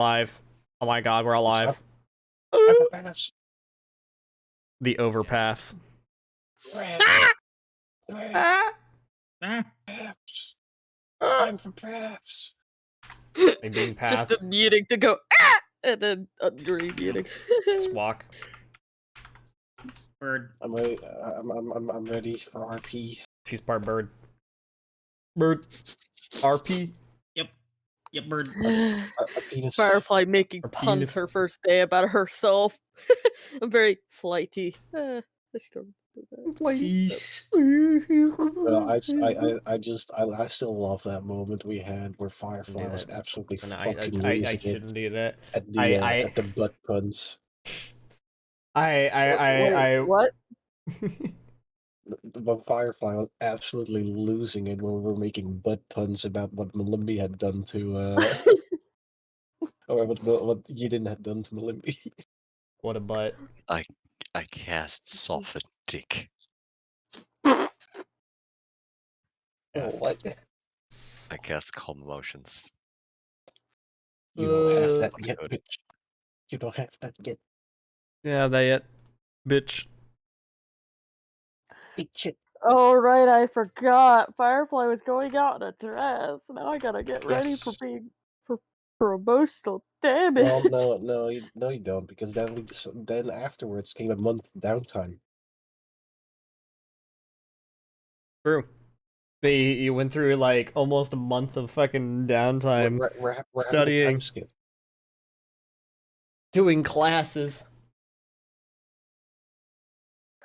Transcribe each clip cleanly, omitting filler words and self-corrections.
Alive. Oh my god, we're alive. Overpass. The overpaths. Paths. Time for paths. I'm being Just pathed. unmuting to go and then unmuting. Squawk. Bird. I'm ready. I'm ready for RP. She's part bird. Bird. RP. Yep, bird. A penis. Firefly making Or puns penis. her first day about herself. I'm very flighty. I still do that. Sheesh. No, I still love that moment we had where Firefly was absolutely And fucking I losing shouldn't do that. it at the butt puns. What? When Firefly was absolutely losing it when we were making butt puns about what Malimby had done to or what you didn't have done to Malimby. What a butt. I cast Soften Dick. Yes. What? I cast Calm Emotions. You don't have that Fucking yet, good. bitch. You don't have that yet. Yeah, that yet. Bitch. Bitch. Oh right, I forgot. Firefly was going out in a dress. Now I gotta get ready for Yes. being for emotional damage. Well, no, you don't, because then afterwards came a month downtime. True. You went through like almost a month of fucking downtime We're having a studying. time skip. Doing classes.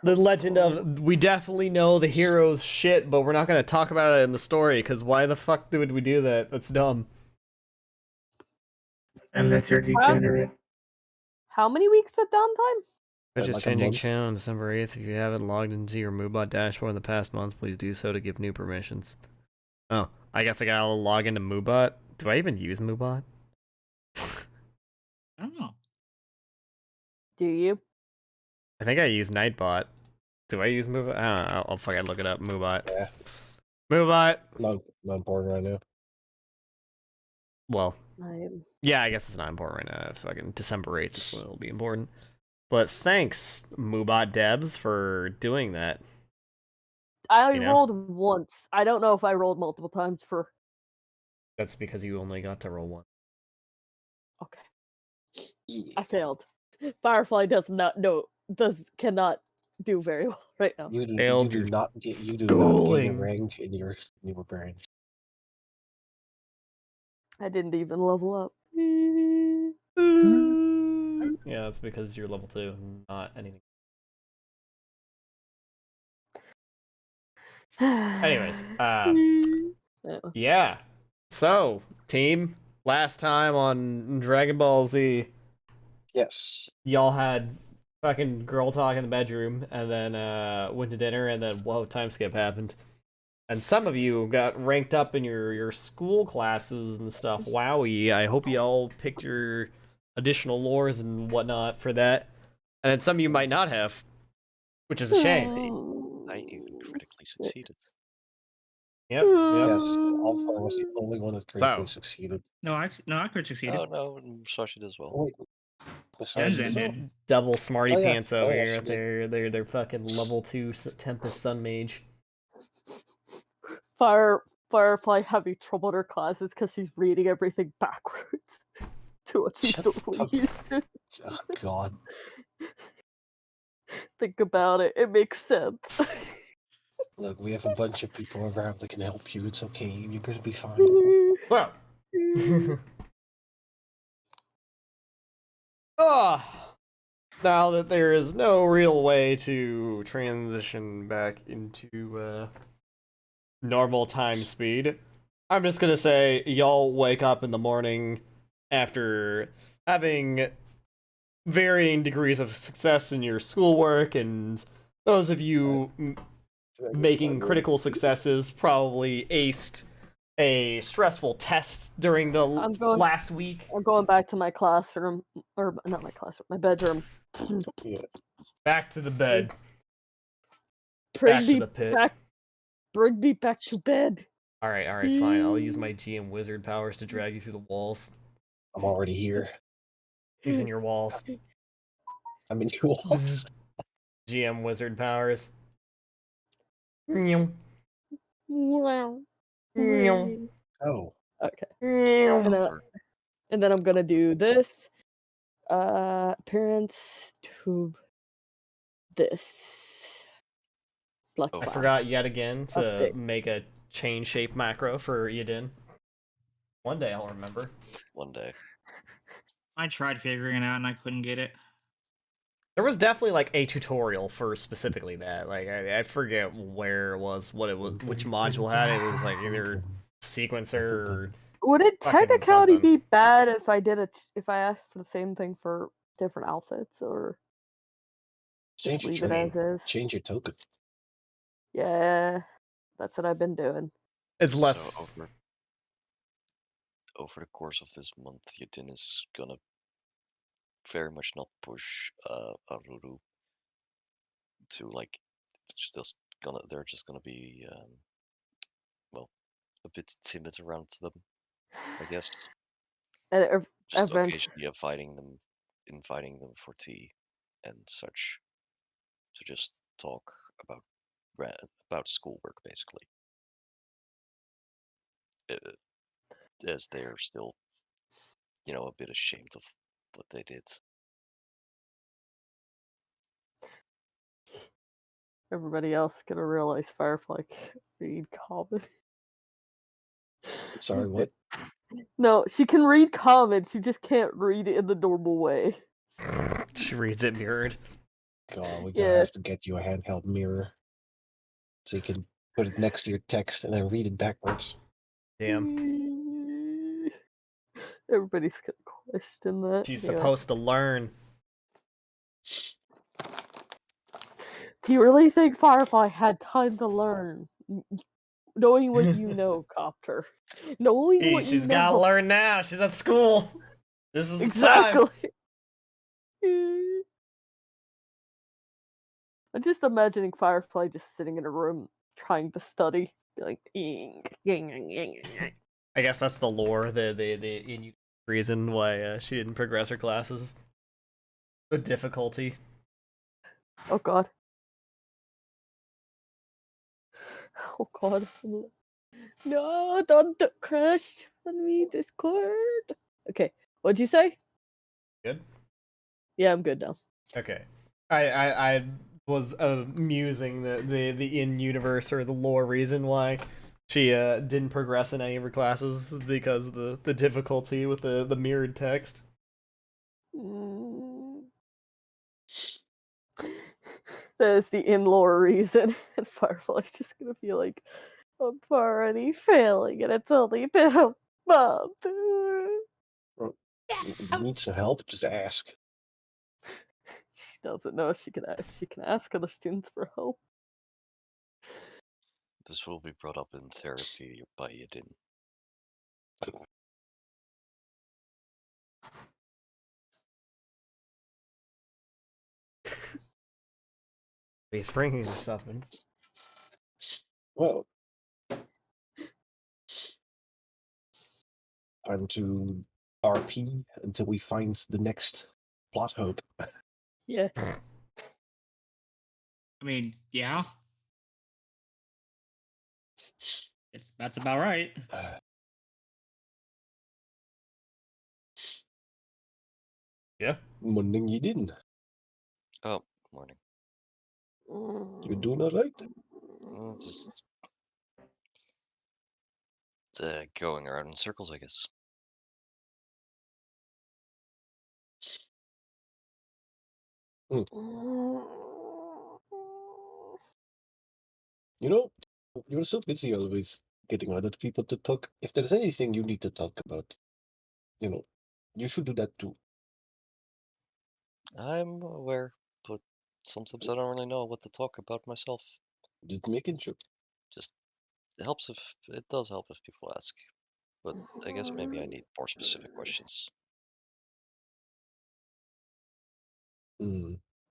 The legend of we definitely know the hero's shit, but we're not gonna talk about it in the story, because why the fuck would we do that? That's dumb. Unless you're degenerate. How many weeks of downtime? Twitch is Like a changing month. channel on December 8th. If you haven't logged into your Moobot dashboard in the past month, please do so to give new permissions. Oh, I guess I gotta log into Moobot. Do I even use Moobot? I don't know. Do you? I think I use Nightbot. Do I use Moobot? I don't know. I'll fucking look it up. Moobot. Yeah. Moobot! Not important right now. Well, I yeah, I guess it's not important right now. Fucking December 8th is when it'll be important. But thanks, Moobot devs, for doing that. You know? rolled once. I don't know if I rolled multiple times for. That's because you only got to roll one. Okay. I failed. Firefly cannot do very well right now. You do Failed not your get you do not gain a schooling. rank in your branch. I didn't even level up. Yeah, that's because you're level 2, not anything. Anyways, yeah. So, team, last time on Dragon Ball Z, Yes. y'all had fucking girl talk in the bedroom, and then went to dinner, and then whoa, time skip happened. And some of you got ranked up in your school classes and stuff. Wowie! I hope y'all picked your additional lores and whatnot for that. And then some of you might not have, which is a shame. I even critically succeeded. Yep. Yes. Alpha was the only one that critically succeeded. No, I could succeed. Oh no, Sashi did as well. Wait. Besides Zen this- did. Double smarty Oh, yeah. pants over Oh, yeah, here. she did. They're fucking level 2 Tempest Sun Mage. Firefly having trouble in her classes because she's reading everything backwards to what she's Shut the normally fuck- used to. Oh God. Think about it. It makes sense. Look, we have a bunch of people around that can help you. It's okay. You're gonna be fine. Well. Now that there is no real way to transition back into normal time speed, I'm just gonna say y'all wake up in the morning after having varying degrees of success in your schoolwork, and those of you making critical successes probably aced a stressful test during the last week. I'm going back to my classroom, or not my classroom, my bedroom. Yeah. Back to the bed. Bring Back me to the pit. Bring me back to bed. Alright, fine. I'll use my GM wizard powers to drag you through the walls. I'm already here. He's in your walls. I'm in your walls. GM wizard powers. Meow. Wow. Meow. Oh. Okay. Meow. And then I'm gonna do this. Appearance to this. Select Oh, I file. forgot yet again to Update. make a chain shape macro for Yadin. One day I'll remember. one day. I tried figuring it out and I couldn't get it. There was definitely like a tutorial for specifically that. Like I forget where it was, what it was, which module had it. It was like either sequencer or Would it fucking technically something. be bad if I did it if I asked for the same thing for different outfits, or just Change your leave it token. as is? Change your token. Yeah, that's what I've been doing. It's So less. over the course of this month, Yadin is gonna very much not push Aruru to like. They're just gonna be well, a bit timid around them, I guess. And Just eventually, occasionally inviting them for tea and such, to just talk about about schoolwork, basically. As they are still, a bit ashamed of what they did. everybody else gonna realize Firefly can't read common. Sorry, what? No, she can read common. She just can't read it in the normal way. She reads it mirrored. God, we're gonna Yeah. have to get you a handheld mirror. So you can put it next to your text and then read it backwards. Damn. Everybody's gonna question that. She's anyway. supposed to learn. Do you really think Firefly had time to learn? Knowing what you know, Copter. Knowing what you She's gotta know. learn now. She's at school. This is the time. Exactly. I'm just imagining Firefly just sitting in a room trying to study. Like, I guess that's the lore, the reason why she didn't progress her classes. The difficulty. oh god. Oh god. No, don't crash on me, Discord. Okay, what'd you say? Good? Yeah, I'm good now. Okay. I was musing the in-universe or the lore reason why she didn't progress in any of her classes because of the difficulty with the mirrored text. That is the in-lore reason. And Firefly's just gonna be like, I'm already failing and it's only been a month. You need some help? Just ask. She doesn't know if she can ask other students for help. This will be brought up in therapy by Yadin. He's bringing stuff in. Well, time to RP until we find the next plot hope. Yeah. I mean, yeah. That's about right. Yeah. Morning, you didn't. Oh, morning. You doing alright? Just going around in circles, I guess. You know, you're so busy always getting other people to talk. If there's anything you need to talk about, you should do that too. I'm aware, but sometimes I don't really know what to talk about myself. Just making sure. Just it does help if people ask, but I guess maybe I need more specific questions.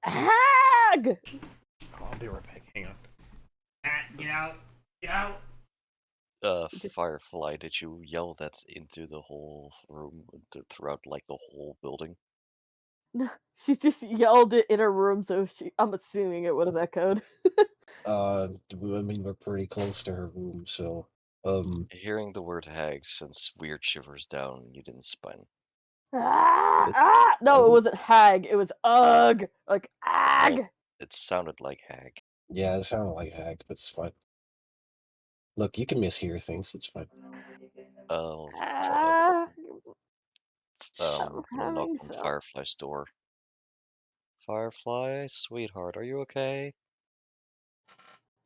Hag! Oh, I'll be right back. Hang on. Get out! Get out! Just- Firefly, did you yell that into the whole room throughout like the whole building? No, she just yelled it in her room, so I'm assuming it would have echoed. I mean, we're pretty close to her room, so Hearing the word hag sends weird shivers down Euden's spine. No, it wasn't hag. It was ugh, like ag. Well, it sounded like hag. yeah, it sounded like hag, but it's fine. Look, you can mishear things. It's fine. Ah, I'm I'm gonna knock having on some. Firefly's door. Firefly, sweetheart, are you okay?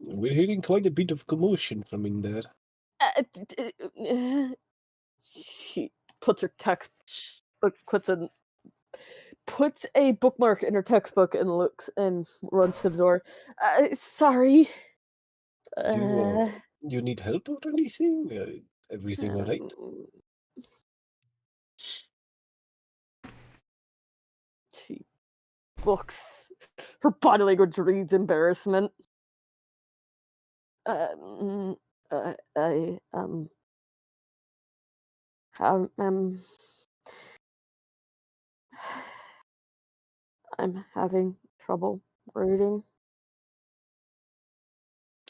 We're hearing quite a bit of commotion from in there. She puts her textbook, puts a bookmark in her textbook and looks and runs to the door. Sorry. You need help or anything? Everything alright? She looks. Her body language reads embarrassment. I I'm having trouble reading.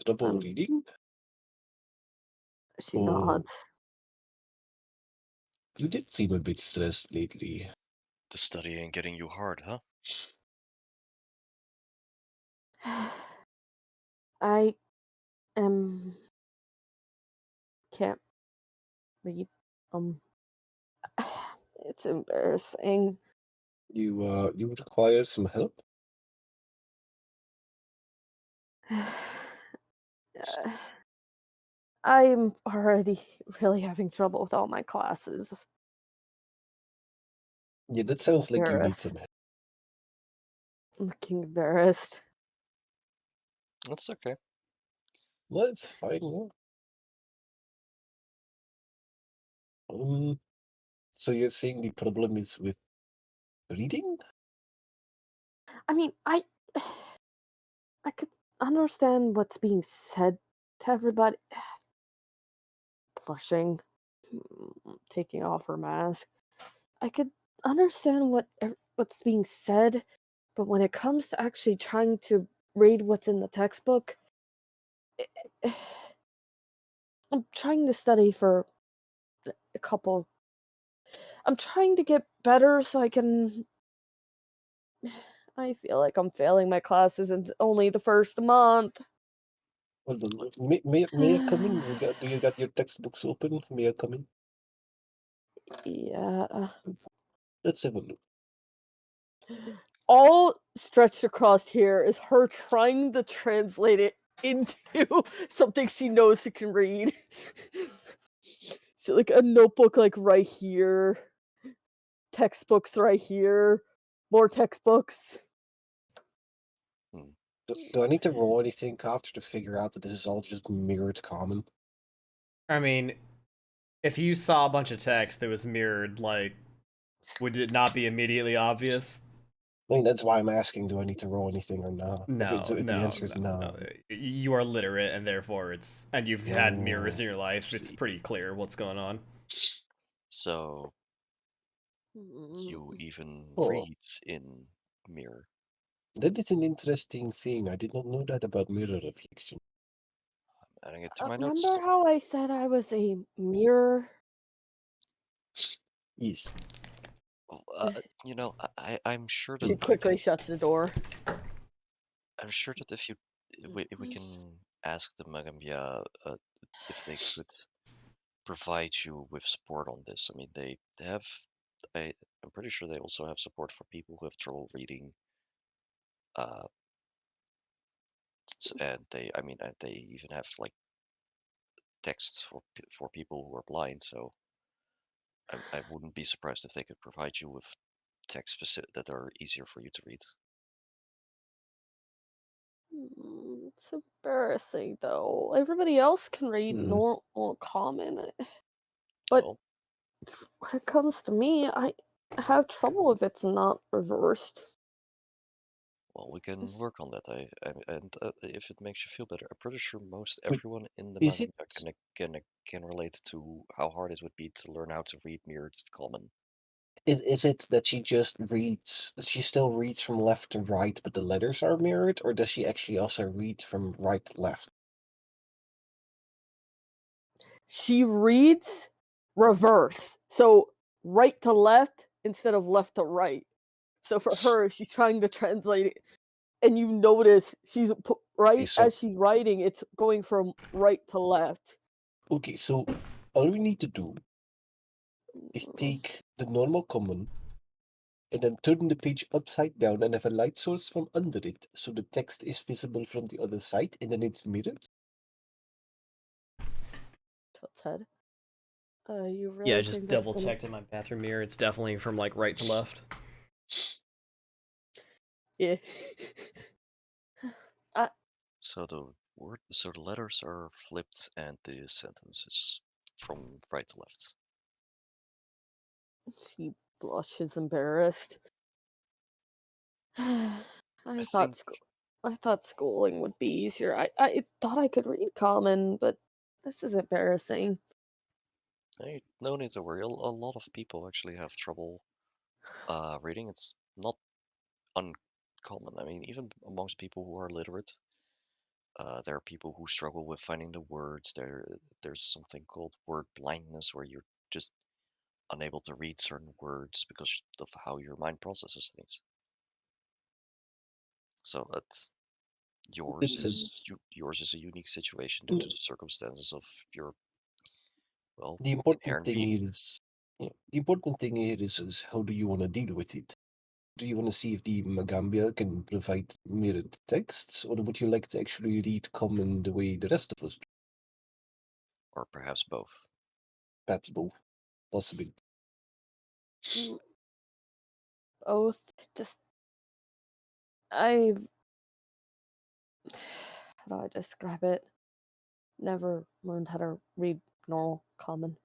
Trouble reading? She Oh. nods. You did seem a bit stressed lately. The studying getting you hard, huh? I am can't read. It's embarrassing. You require some help? I'm already really having trouble with all my classes. Yeah, that sounds like you need Embarrassed. some help. I'm looking embarrassed. That's okay. Well, it's fine, yeah. So you're saying the problem is with reading? I mean, I could understand what's being said to everybody. Blushing, taking off her mask. I could understand what's being said, but when it comes to actually trying to read what's in the textbook, I'm trying to study for a couple. I'm trying to get better so I can. I feel like I'm failing my classes in only the first month. Hold on. May I come in? Do you got your textbooks open? May I come in? Yeah. Let's have a look. All stretched across here is her trying to translate it into something she knows she can read. So like a notebook like right here. Textbooks right here. More textbooks. Do I need to roll anything, Copter, to figure out that this is all just mirrored common? I mean, if you saw a bunch of text that was mirrored, like, would it not be immediately obvious? I mean, that's why I'm asking, do I need to roll anything or not? No, If the no, answer is no. You are literate, and therefore and you've had mirrors in your life. It's See. pretty clear what's going on. So you even Oh. read in mirror. That is an interesting thing. I did not know that about mirror reflection. I'm adding it to my notes. Remember how I said I was a mirror? Yes. You know, I'm sure She that quickly shuts the door. I'm sure that if we can ask the Magambia if they could provide you with support on this. I mean, they have. I'm pretty sure they also have support for people who have trouble reading. And they even have like texts for people who are blind. So I wouldn't be surprised if they could provide you with text specific that are easier for you to read. It's embarrassing though. Everybody else can read Mhm. normal common. But Well, when it comes to me, I have trouble if it's not reversed. Well, we can work on that. And if it makes you feel better, I'm pretty sure most Wait, everyone in the is it manga can relate to how hard it would be to learn how to read mirrored common. is it that she just reads? She still reads from left to right, but the letters are mirrored, or does she actually also read from right to left? She reads reverse. So right to left instead of left to right. So for her, she's trying to translate it. And you notice she's right So as she's writing, it's going from right to left. okay, so all we need to do is take the normal common and then turn the page upside down and have a light source from under it, so the text is visible from the other side, and then it's mirrored. Tilt's head. You really Yeah, think just that's double gonna... checked in my bathroom mirror. It's definitely from like right to left. Yeah. So the letters are flipped and the sentence is from right to left. She blushes embarrassed. I I thought think I thought schooling would be easier. I thought I could read common, but this is embarrassing. no need to worry. A lot of people actually have trouble reading. It's not uncommon. I mean, even amongst people who are literate, there are people who struggle with finding the words. There's something called word blindness, where you're just unable to read certain words because of how your mind processes things. So that's It's a, yours is a unique situation due to the circumstances of your, well, the important inherent thing being. here is the important thing here is how do you want to deal with it? Do you want to see if the Magambia can provide mirrored texts, or would you like to actually read common the way the rest of us do? Or perhaps both. Perhaps both, possibly. Mm, Both. Just I've how do I describe it? Never learned how to read normal common.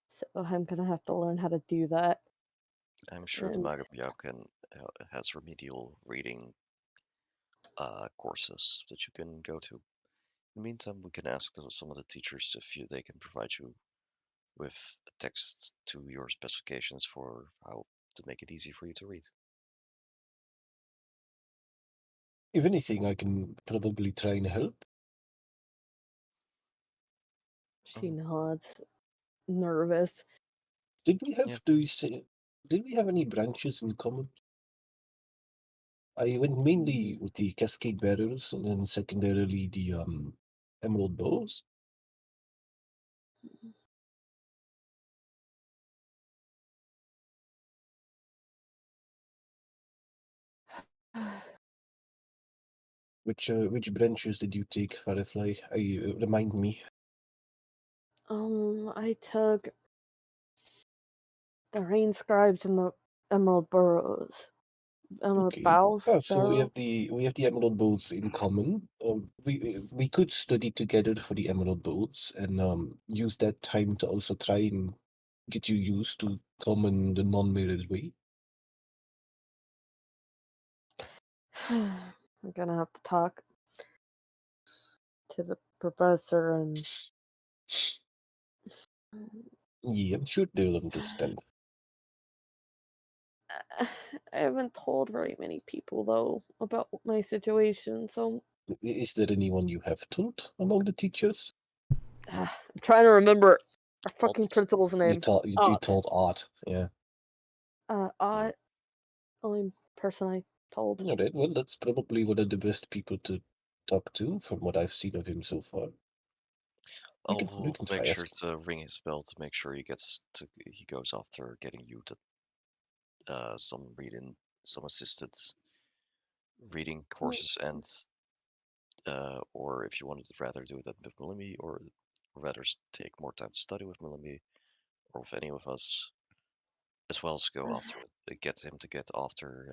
So I'm gonna have to learn how to do that. I'm sure the And Magabia has remedial reading courses that you can go to. In the meantime, we can ask some of the teachers if they can provide you with texts to your specifications for how to make it easy for you to read. If anything, I can probably try and help. she nods, nervous. Did we Yeah. have did we have any branches in common? I went mainly with the Cascade Bearers and then secondarily the Emerald Bows. Which branches did you take, Firefly? Remind me. I took the Rain Scribes and the Emerald Burrows. Emerald Okay. Bows? So Barrow? we have the Emerald Boats in common. We could study together for the Emerald Boats and use that time to also try and get you used to common the non-mirrored way. I'm gonna have to talk to the professor and Yeah, I'm sure they'll understand. I haven't told very many people though about my situation, so Is there anyone you have told among the teachers? I'm trying to remember our fucking Odds. principal's name. You told Art, yeah. Only person I told. All right, well, that's probably one of the best people to talk to from what I've seen of him so far. We I'll can make try sure asking. to ring his bell to make sure he goes after getting you to some assisted reading courses, and or if you wanted to rather do that with Milimi, or rather take more time to study with Milimi or with any of us, as well as go after get him to get after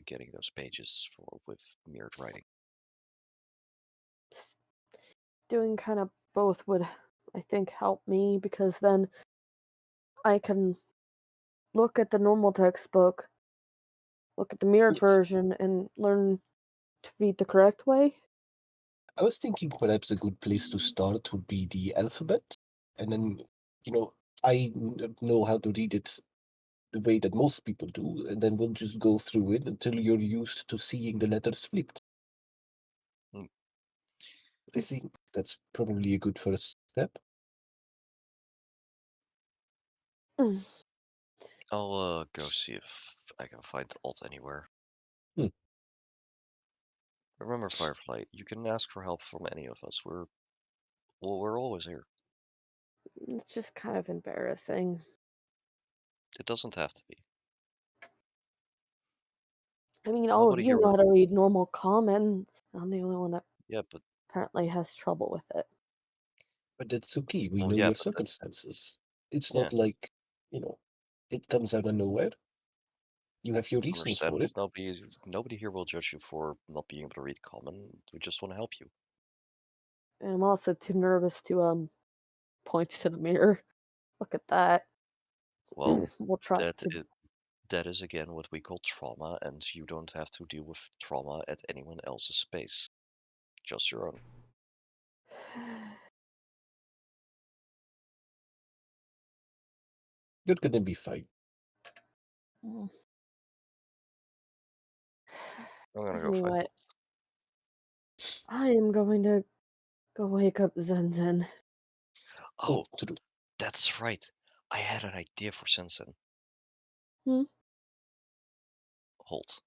getting those pages for with mirrored writing. Just doing kind of both would, I think, help me because then I can look at the normal textbook look at the mirrored Yes. version and learn to read the correct way? I was thinking perhaps a good place to start would be the alphabet, and then, you know, know how to read it the way that most people do, and then we'll just go through it until you're used to seeing the letters flipped. Mm. I think that's probably a good first step. Mm. I'll go see if I can find alt anywhere. Hmm. Remember, Firefly, you can ask for help from any of us. We're always here. It's just kind of embarrassing. It doesn't have to be. I mean, all of Nobody you here know will. how to read normal common. I'm the only one that Yeah, but apparently has trouble with it. But that's okay. We well, know yeah, your but circumstances. It's yeah, not like, you know, it comes out of nowhere. You have your it's reasons for it. understandable. Nobody here will judge you for not being able to read common. We just want to help you. And I'm also too nervous to point to the mirror. Look at that. Well, We'll try that to. is that is again what we call trauma, and you don't have to deal with trauma at anyone else's space, just your own. You're gonna be fine. Mm. I'm gonna You go know find what? alt. I am going to go wake up Zen Zen. Oh, True. that's right. I had an idea for Sensen. Hmm? Halt.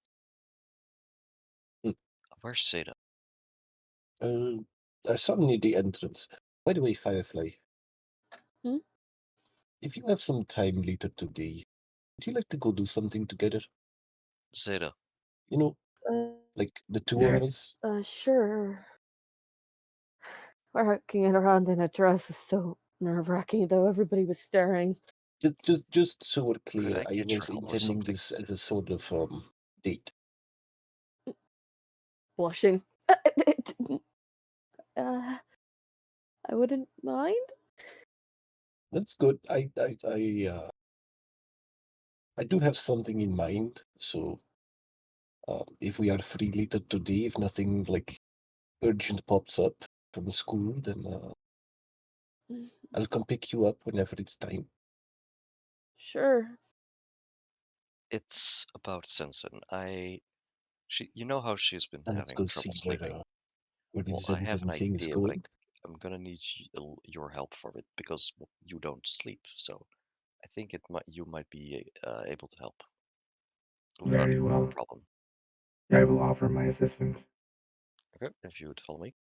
Hmm. Where's Seda? I saw near the entrance. By the way, Firefly, Hmm? if you have some time later today, would you like to go do something together? Zeta. You know, Uh, like the two of Yes. us? sure. Walking it around in a dress was so nerve-wracking, though. Everybody was staring. Just so we're Could clear, I I get your was help or intending something? this as a sort of date. Blushing. uh, I wouldn't mind. That's good. I do have something in mind. So if we are free later today, if nothing like urgent pops up from school, then I'll come pick you up whenever it's time. Sure. It's about Sensen. You know how she's been And let's having go trouble see sleeping. where Well, this I have an thing is idea, but going. I'm gonna need your help for it because you don't sleep. So I think you might be able to help without Very a well. problem. I will offer my assistance. Okay, if you would follow me.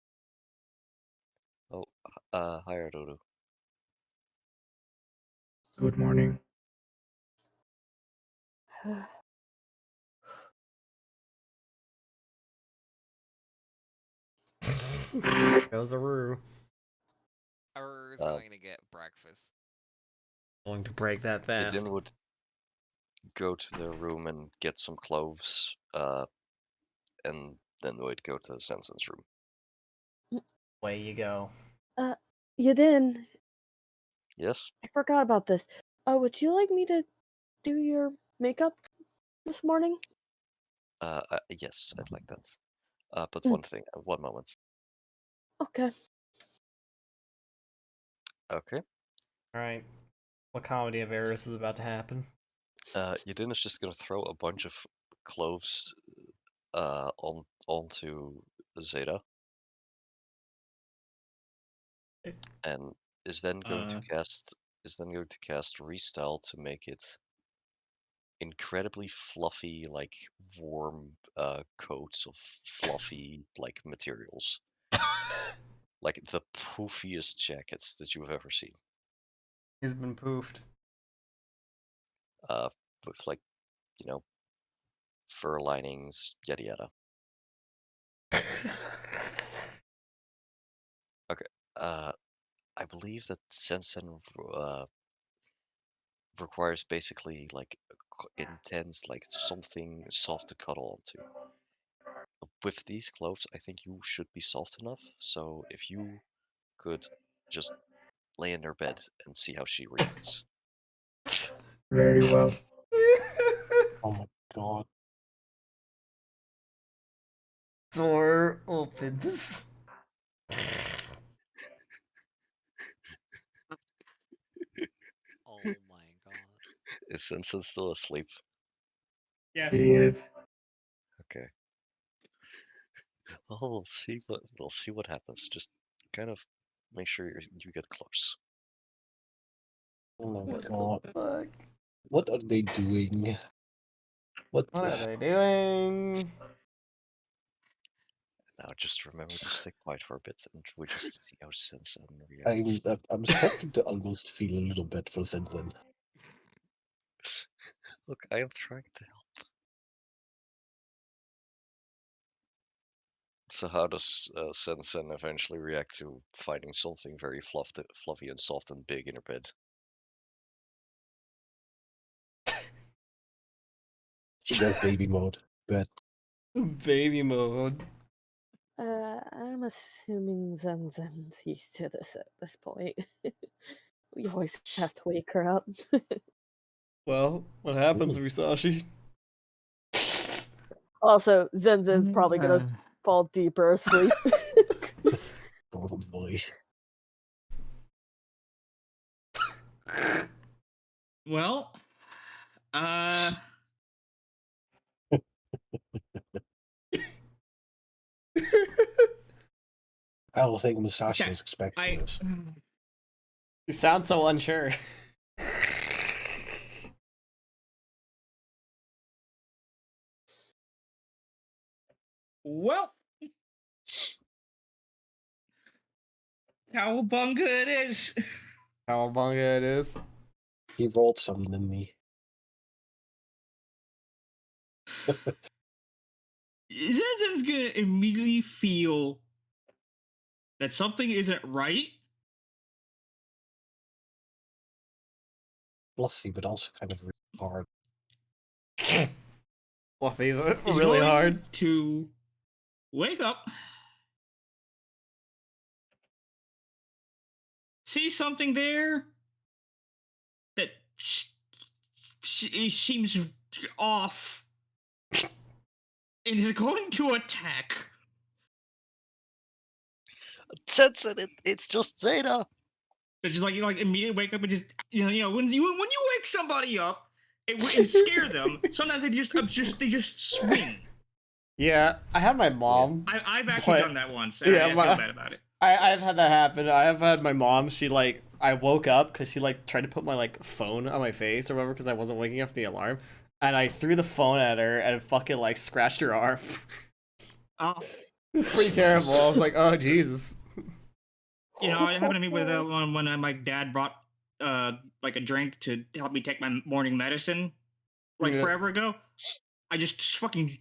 Oh, hi, Aroru. Good morning. Goes Aru. Aru's Uh, going to get breakfast. Going to break that fast. Yadin would go to their room and get some clothes, and then would go to Sensen's room. Away you go. Yadin, Yes? I forgot about this. Would you like me to do your makeup this morning? Yes, I'd like that. But Mm. one thing, one moment. Okay. Okay. Alright. What comedy of errors is about to happen? Yadin is just gonna throw a bunch of clothes onto Zeta, and is then going to cast Restyle to make it incredibly fluffy, like warm coats of fluffy like materials, like the poofiest jackets that you've ever seen. He's been poofed. Uh, with like fur linings, yada yada. Okay. I believe that Sensen requires basically like intense, like something soft to cuddle onto. With these clothes, I think you should be soft enough. So if you could just lay in her bed and see how she reacts. Very well. Oh my god. Door opens. Oh my god. Is Sensen still asleep? Yes. He is. Okay. Well, we'll see what happens. Just kind of make sure you get close. Oh my What god. the fuck? What are they doing? What? What are they doing? Now just remember to stay quiet for a bit, and we just see how Sensen reacts. I'm starting to almost feel a little bit for Zenzen. Look, I am trying to help. So how does Sensen eventually react to finding something very fluffy and soft and big in her bed? She goes baby mode. But Baby mode. I'm assuming Zen's used to this at this point. We always have to wake her up. Well, what happens, Ooh. Risashi? Also, Zen's probably gonna fall deeper asleep. oh boy. Well, I don't think Musashi okay. was expecting this. You sound so unsure. Well, cowabunga it is. Cowabunga it is. He rolled something in me. Zen's gonna immediately feel that something isn't right. Fluffy, but also kind of hard. Fluffy, Is really going hard. to wake up, see something there that seems off, and is going to attack. Sensen, it's just Zeta! It's just like immediately wake up and just when you wake somebody up and scare them, sometimes they just swing. Yeah, I had my mom. I've actually But- done that once. And yeah, I feel bad about it. I've had that happen. I have had my mom. She I woke up because she tried to put my phone on my face or whatever because I wasn't waking up from the alarm, and I threw the phone at her and it fucking scratched her arm. Oh, It's pretty terrible. I was like, oh Jesus. it happened to me with when my dad brought a drink to help me take my morning medicine Yeah. forever ago. I just fucking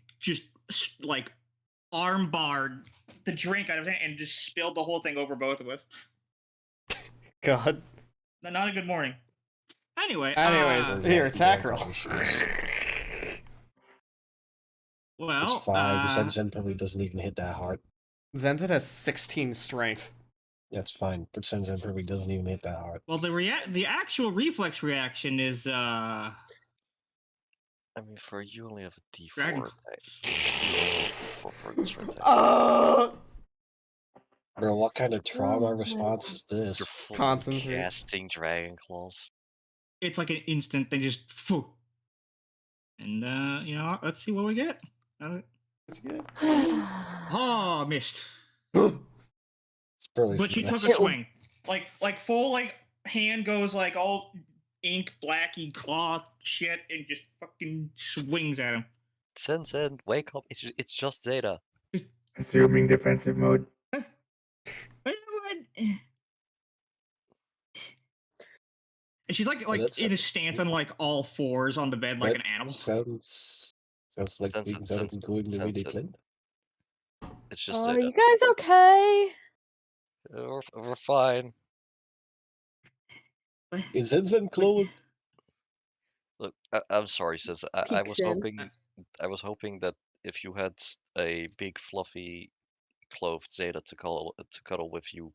arm barred the drink out of it and just spilled the whole thing over both of us. God. Not a good morning. Anyway, Anyways, here, attack roll. well, It's fine. The Zenzen probably doesn't even hit that hard. Zenzen has 16 strength. That's fine. But Zenzen probably doesn't even hit that hard. well, the actual reflex reaction is I mean, for you only have a D4 Dragon. for this attack. Bro, what kind of trauma Oh my response is You're this? fully Concentrate. casting Dragon Claws. It's like an instant thing, just phew. And let's see what we get. Oh, missed. It's probably But she took a finesse. swing, like full hand goes all ink blacky cloth shit and just fucking swings at him. Sensen, wake up! It's just Zeta. Assuming defensive mode. And she's that's in a stance on all fours on the bed like an animal. Sounds like things aren't going the way they planned. It's just Are Zeta. you guys okay? We're fine. Is Zenzen clothed? Look, I'm sorry, sis. I Peeks was in. hoping that if you had a big fluffy clothed Zeta to cuddle with, you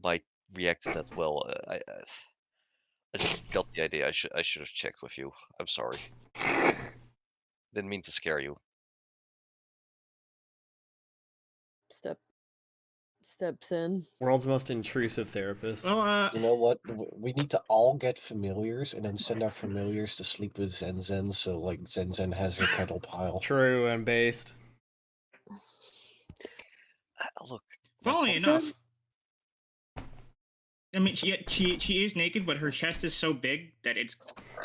might react to that well. I just got the idea. I should have checked with you. I'm sorry. Didn't mean to scare you. steps in. World's most intrusive therapist. Well, You know what? We need to all get familiars and then send our familiars to sleep with Zen Zen, so like Zen Zen has her cuddle pile. True and based. Look, my funnily whole- enough, I mean, she is naked, but her chest is so big that it's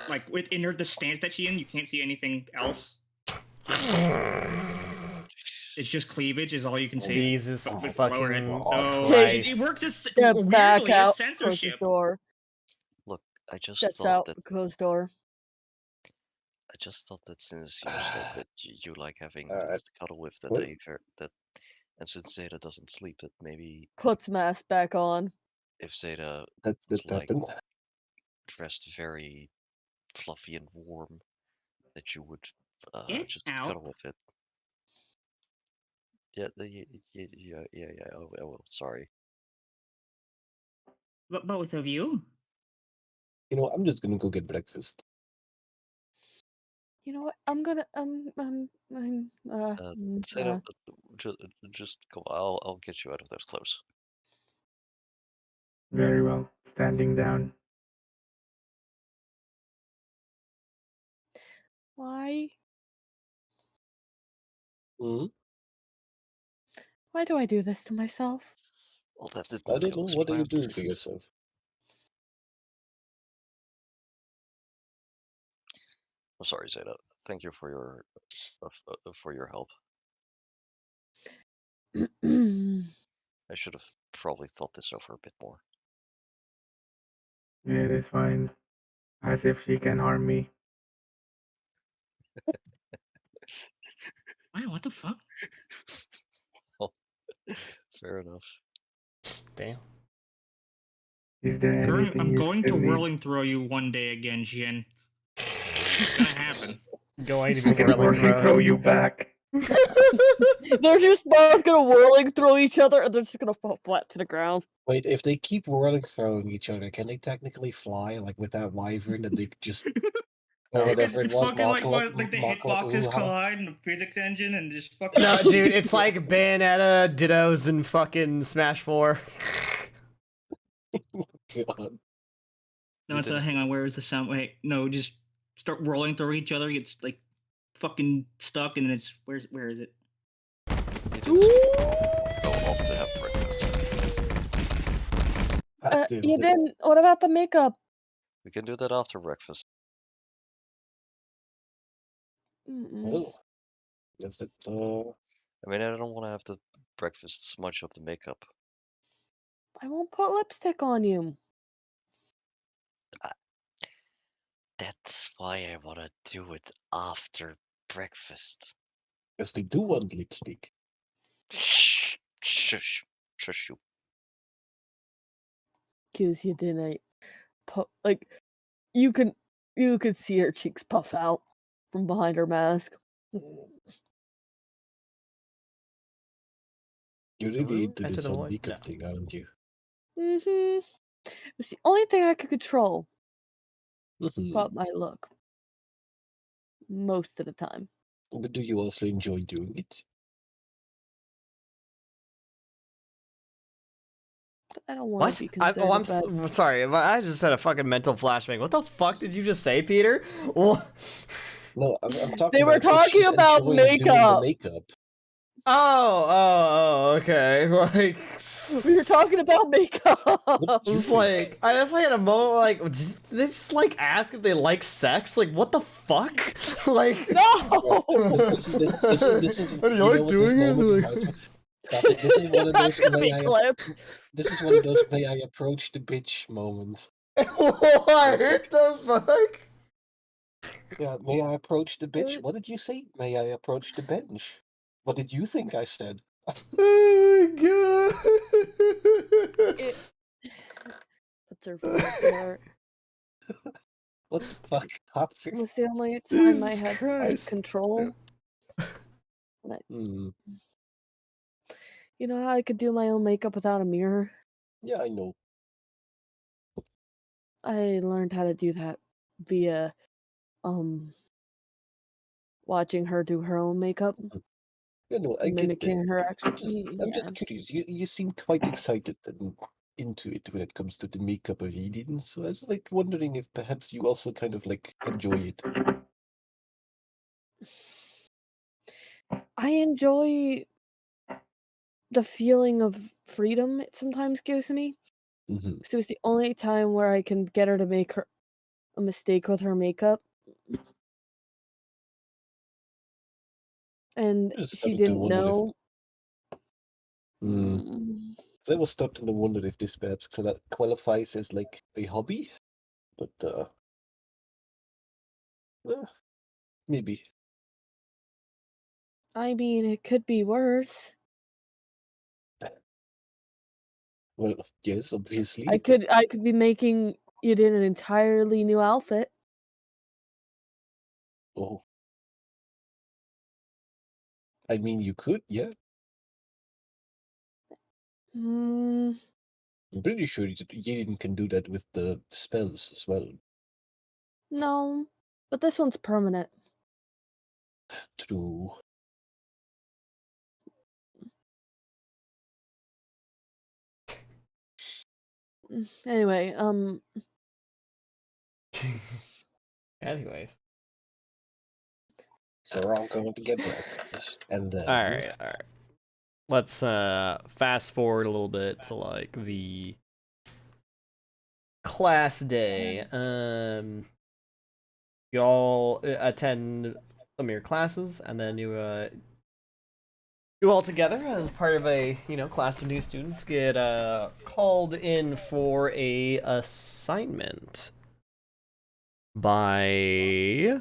like within her the stance that she's in, you can't see anything else. It's just cleavage is all you can see. Jesus With below her head. fucking So Christ. it works as Step back weirdly out, as closes censorship. door. look, I just Steps thought out, that closed door. since you said that you like having Alright. to cuddle with that What? and since Zeta doesn't sleep, that maybe Puts mask back on. if Zeta That was like happened. dressed very fluffy and warm, that you would Get just out. cuddle with it. Yeah, yeah. Oh, well, sorry. But both of you. You know, I'm just gonna go get breakfast. You know what? I'm gonna Zeta, just come. I'll get you out of those clothes. Very well. Standing down. why? Hmm? Why do I do this to myself? Well, that did I nothing don't know. was What are you planned. doing to yourself? I'm sorry, Zeta. Thank you for your help. I should have probably thought this over a bit more. It is fine. As if she can harm me. Wow, what the fuck? Oh, fair enough. Damn. Is there anything I'm you going to still need? whirling throw you one day again, Jin. It's gonna happen. Going to I be can whirling whirling throw you back. They're just both gonna whirling throw each other, and they're just gonna fall flat to the ground. Wait, if they keep whirling throwing each other, can they technically fly like with that wyvern and they just or whatever it It's was? fucking like Makla- what, like the Makla hitboxes Uha? collide and the physics engine and just fucking. No, dude, it's like Bayonetta, Dittos, and fucking Smash 4. God. No, it's hang on. Where is the sound? Wait, no, just start rolling through each other. It's like fucking stuck, and then it's where is it? You didn't go off to have breakfast. God damn You it. didn't. What about the makeup? We can do that after breakfast. Oh. Is it I mean, I don't want to have the breakfast smudge up the makeup. I won't put lipstick on you. That's why I want to do it after breakfast. Yes, they do want lipstick. Shh, shush, shush you. Cause you didn't. Like you could see her cheeks puff out from behind her mask. You're really Ooh, into Enter this the whole void? makeup No. thing, aren't you? It's the only thing I could control Mhm. about my look. Most of the time. But do you also enjoy doing it? I don't want What? to be I'm considered bad. sorry, but I just had a fucking mental flashbang. What the fuck did you just say, Peter? What? No, I'm talking They were about if talking she's about enjoying doing the makeup. makeup. Oh, okay. Like, We were talking about makeup. I was like, I just like had a moment like, did they just like ask if they like sex? Like, what the fuck? Like, No. This is Are you you know like what this doing it? moment Like, reminds me- Stop it. This is one of That's those gonna be clipped. this is one of those may I approach the bitch moment. what the fuck? Yeah, may I approach the bitch? What did you say? May I approach the bench? What did you think I said? Oh my god. Puts her foot up there. What the fuck? Hopsy? It was the only time I Jesus had Christ. sight control. Hmm. You know how I could do my own makeup without a mirror? Yeah, I know. I learned how to do that via watching her do her own makeup. You know, I get that. mimicking her action. I'm Yeah. just curious. You seem quite excited and into it when it comes to the makeup reading. So I was like wondering if perhaps you also kind of like enjoy it. I enjoy the feeling of freedom it sometimes gives me. Mm-hmm. 'Cause it was the only time where I can get her to make a mistake with her makeup. And Just she started to didn't wonder if. know. Mm. Mm, So I was starting to wonder if this perhaps qualifies as like a hobby, but eh, maybe. I mean, it could be worse. Well, yes, obviously. I could be making it in an entirely new outfit. Oh, I mean, you could, yeah. Mm, I'm pretty sure Jaden can do that with the spells as well. no, but this one's permanent. True. Anyway, Anyways. So we're all going to get breakfast, and then. Alright. Let's fast forward a little bit to like the class day. You all attend some of your classes, and then you all together as part of a class of new students get called in for a assignment by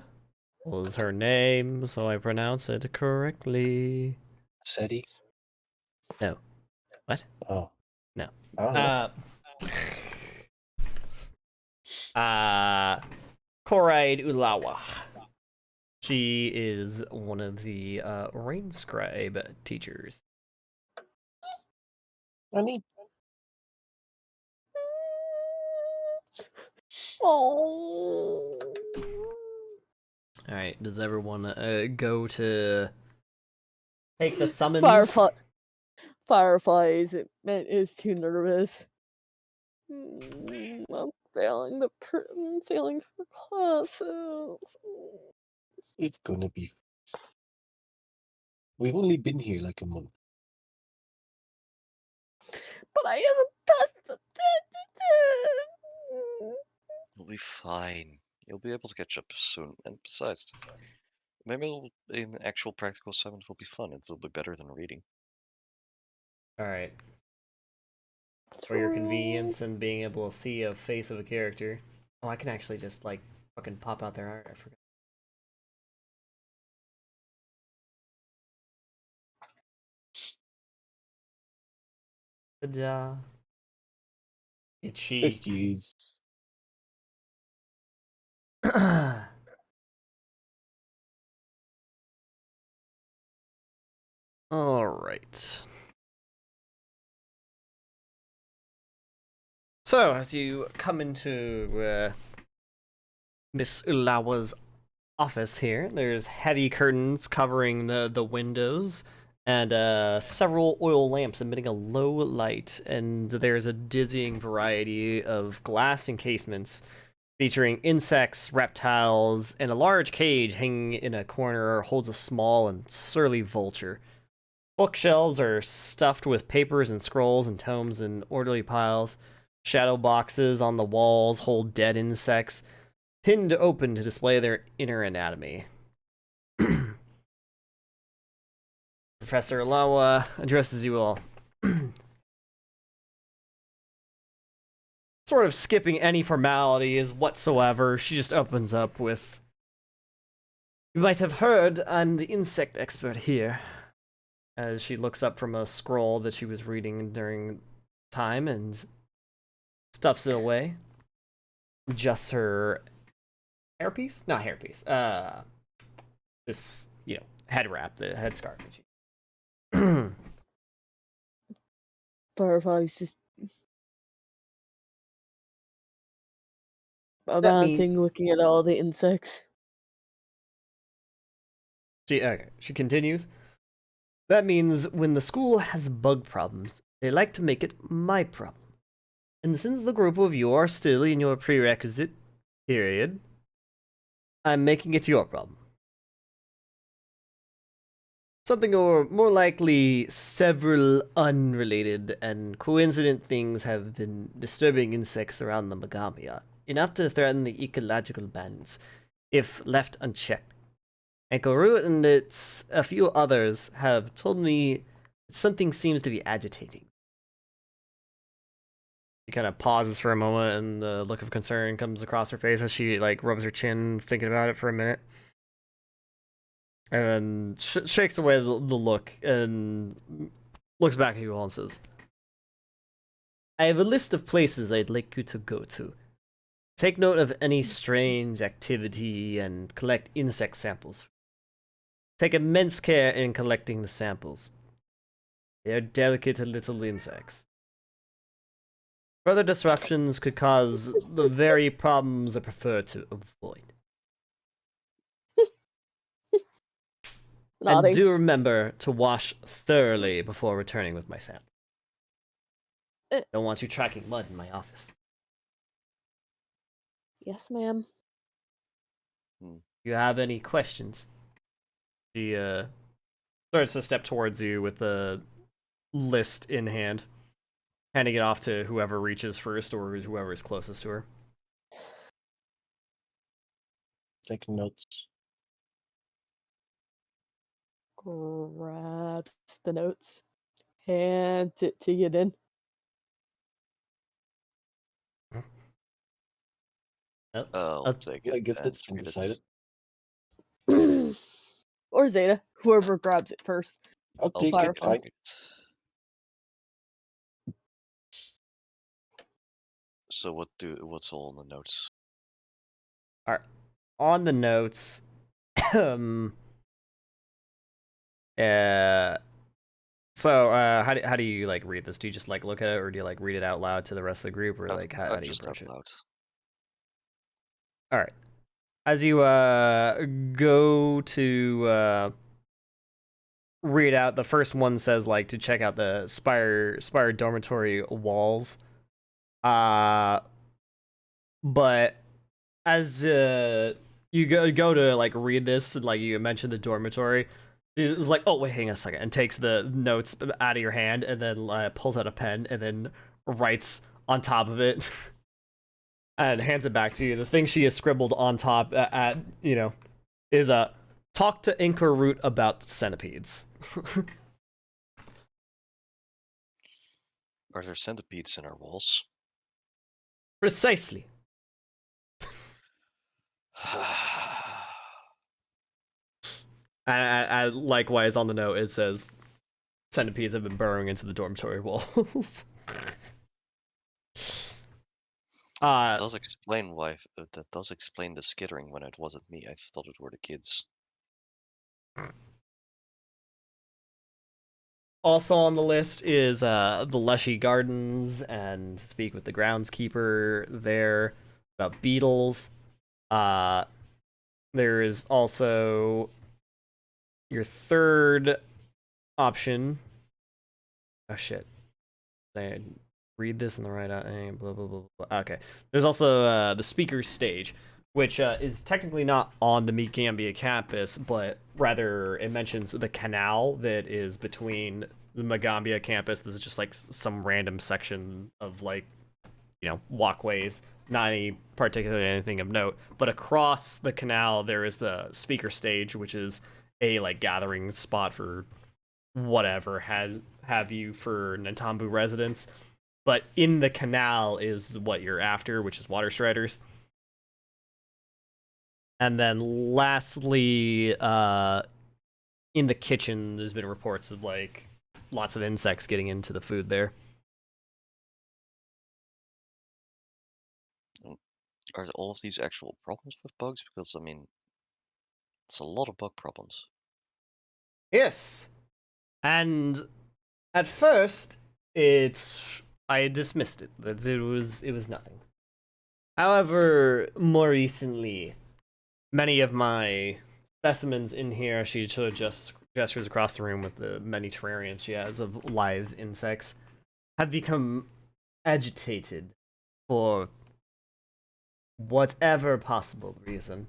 what was her name so I pronounce it correctly. SETI? No. What? Oh. No. I don't know. Koraid Ulawa. She is one of the rain scribe teachers. Honey. oh, All right. Does everyone go to take the summons? Firefly is too nervous. I'm failing I'm failing her classes. It's gonna be. We've only been here like a month. But I haven't passed the You'll be fine. You'll be able to catch up soon. And besides, maybe an actual practical assignment will be fun. It'll be better than reading. All right. For your convenience and being able to see a face of a character. Oh, I can actually just like fucking pop out their art. I forgot. Good job. Itchy. Jeez. All right. So, as you come into Miss Ulawa's office here, there's heavy curtains covering the windows, and several oil lamps emitting a low light, and there's a dizzying variety of glass encasements featuring insects, reptiles, and a large cage hanging in a corner holds a small and surly vulture. Bookshelves are stuffed with papers and scrolls and tomes in orderly piles. Shadow boxes on the walls hold dead insects, pinned open to display their inner anatomy. Professor Alawa addresses you all. Sort of skipping any formalities whatsoever, she just opens up with, "You might have heard I'm the insect expert here," as she looks up from a scroll that she was reading during time and stuffs it away. Just her hairpiece? Not hairpiece. This, head wrap, the headscarf that she. Firefly's just That mean mounting, looking at all the insects. she continues. That means when the school has bug problems, they like to make it my problem. And since the group of you are still in your prerequisite period, I'm making it your problem. Something or more likely several unrelated and coincident things have been disturbing insects around the Megamia, enough to threaten the ecological balance if left unchecked. And Karut and a few others have told me that something seems to be agitating. She kind of pauses for a moment, and the look of concern comes across her face as she like rubs her chin, thinking about it for a minute, and then shakes away the look and looks back at you all and says, "I have a list of places I'd like you to go to. Take note of any strange activity and collect insect samples. Take immense care in collecting the samples. They are delicate little insects. Further disruptions could cause the very problems I prefer to avoid. And Nodding. do remember to wash thoroughly before returning with my sample. Don't want you tracking mud in my office." Yes, ma'am. You have any questions? She starts to step towards you with the list in hand, handing it off to whoever reaches first or whoever is closest to her. Take notes. Grabs the notes. Hands it to Yidin. I'll take it. I guess and that's been read it. decided. Or Zeta, whoever grabs it first. I'll I'll take take it, it. fine. So what's all in the notes? On the notes, how do you like read this? Do you just like look at it, or do you like read it out loud to the rest of the group, or like how do you Just approach out it? loud. All right. As you go to read out, the first one says like to check out the Spire dormitory walls. But as you go to like read this, and like you mentioned the dormitory, it's like, oh wait, hang on a second, and takes the notes out of your hand, and then pulls out a pen, and then writes on top of it, and hands it back to you. The thing she has scribbled on top is a talk to Inca Root about centipedes. Are there centipedes in our walls? Precisely. And likewise on the note it says centipedes have been burrowing into the dormitory walls. That does explain why. That does explain the skittering when it wasn't me. I thought it were the kids. Also on the list is the Lushy Gardens, and speak with the groundskeeper there about beetles. There is also your third option. Oh shit. I read this in the right blah blah blah blah. Okay. There's also the speaker's stage, which is technically not on the Megambia campus, but rather it mentions the canal that is between the Megambia campus. This is just like some random section of like, walkways, not any particularly anything of note. But across the canal there is the speaker stage, which is a like gathering spot for whatever have you for Nantambu residents. But in the canal is what you're after, which is water striders. And then lastly, in the kitchen, there's been reports of like lots of insects getting into the food there. Are all of these actual problems with bugs? Because I mean, it's a lot of bug problems. Yes. And at first, I dismissed it. That it was nothing. However, more recently, many of my specimens in here, she should just gestures across the room with the many terrariums she has of live insects, have become agitated for whatever possible reason.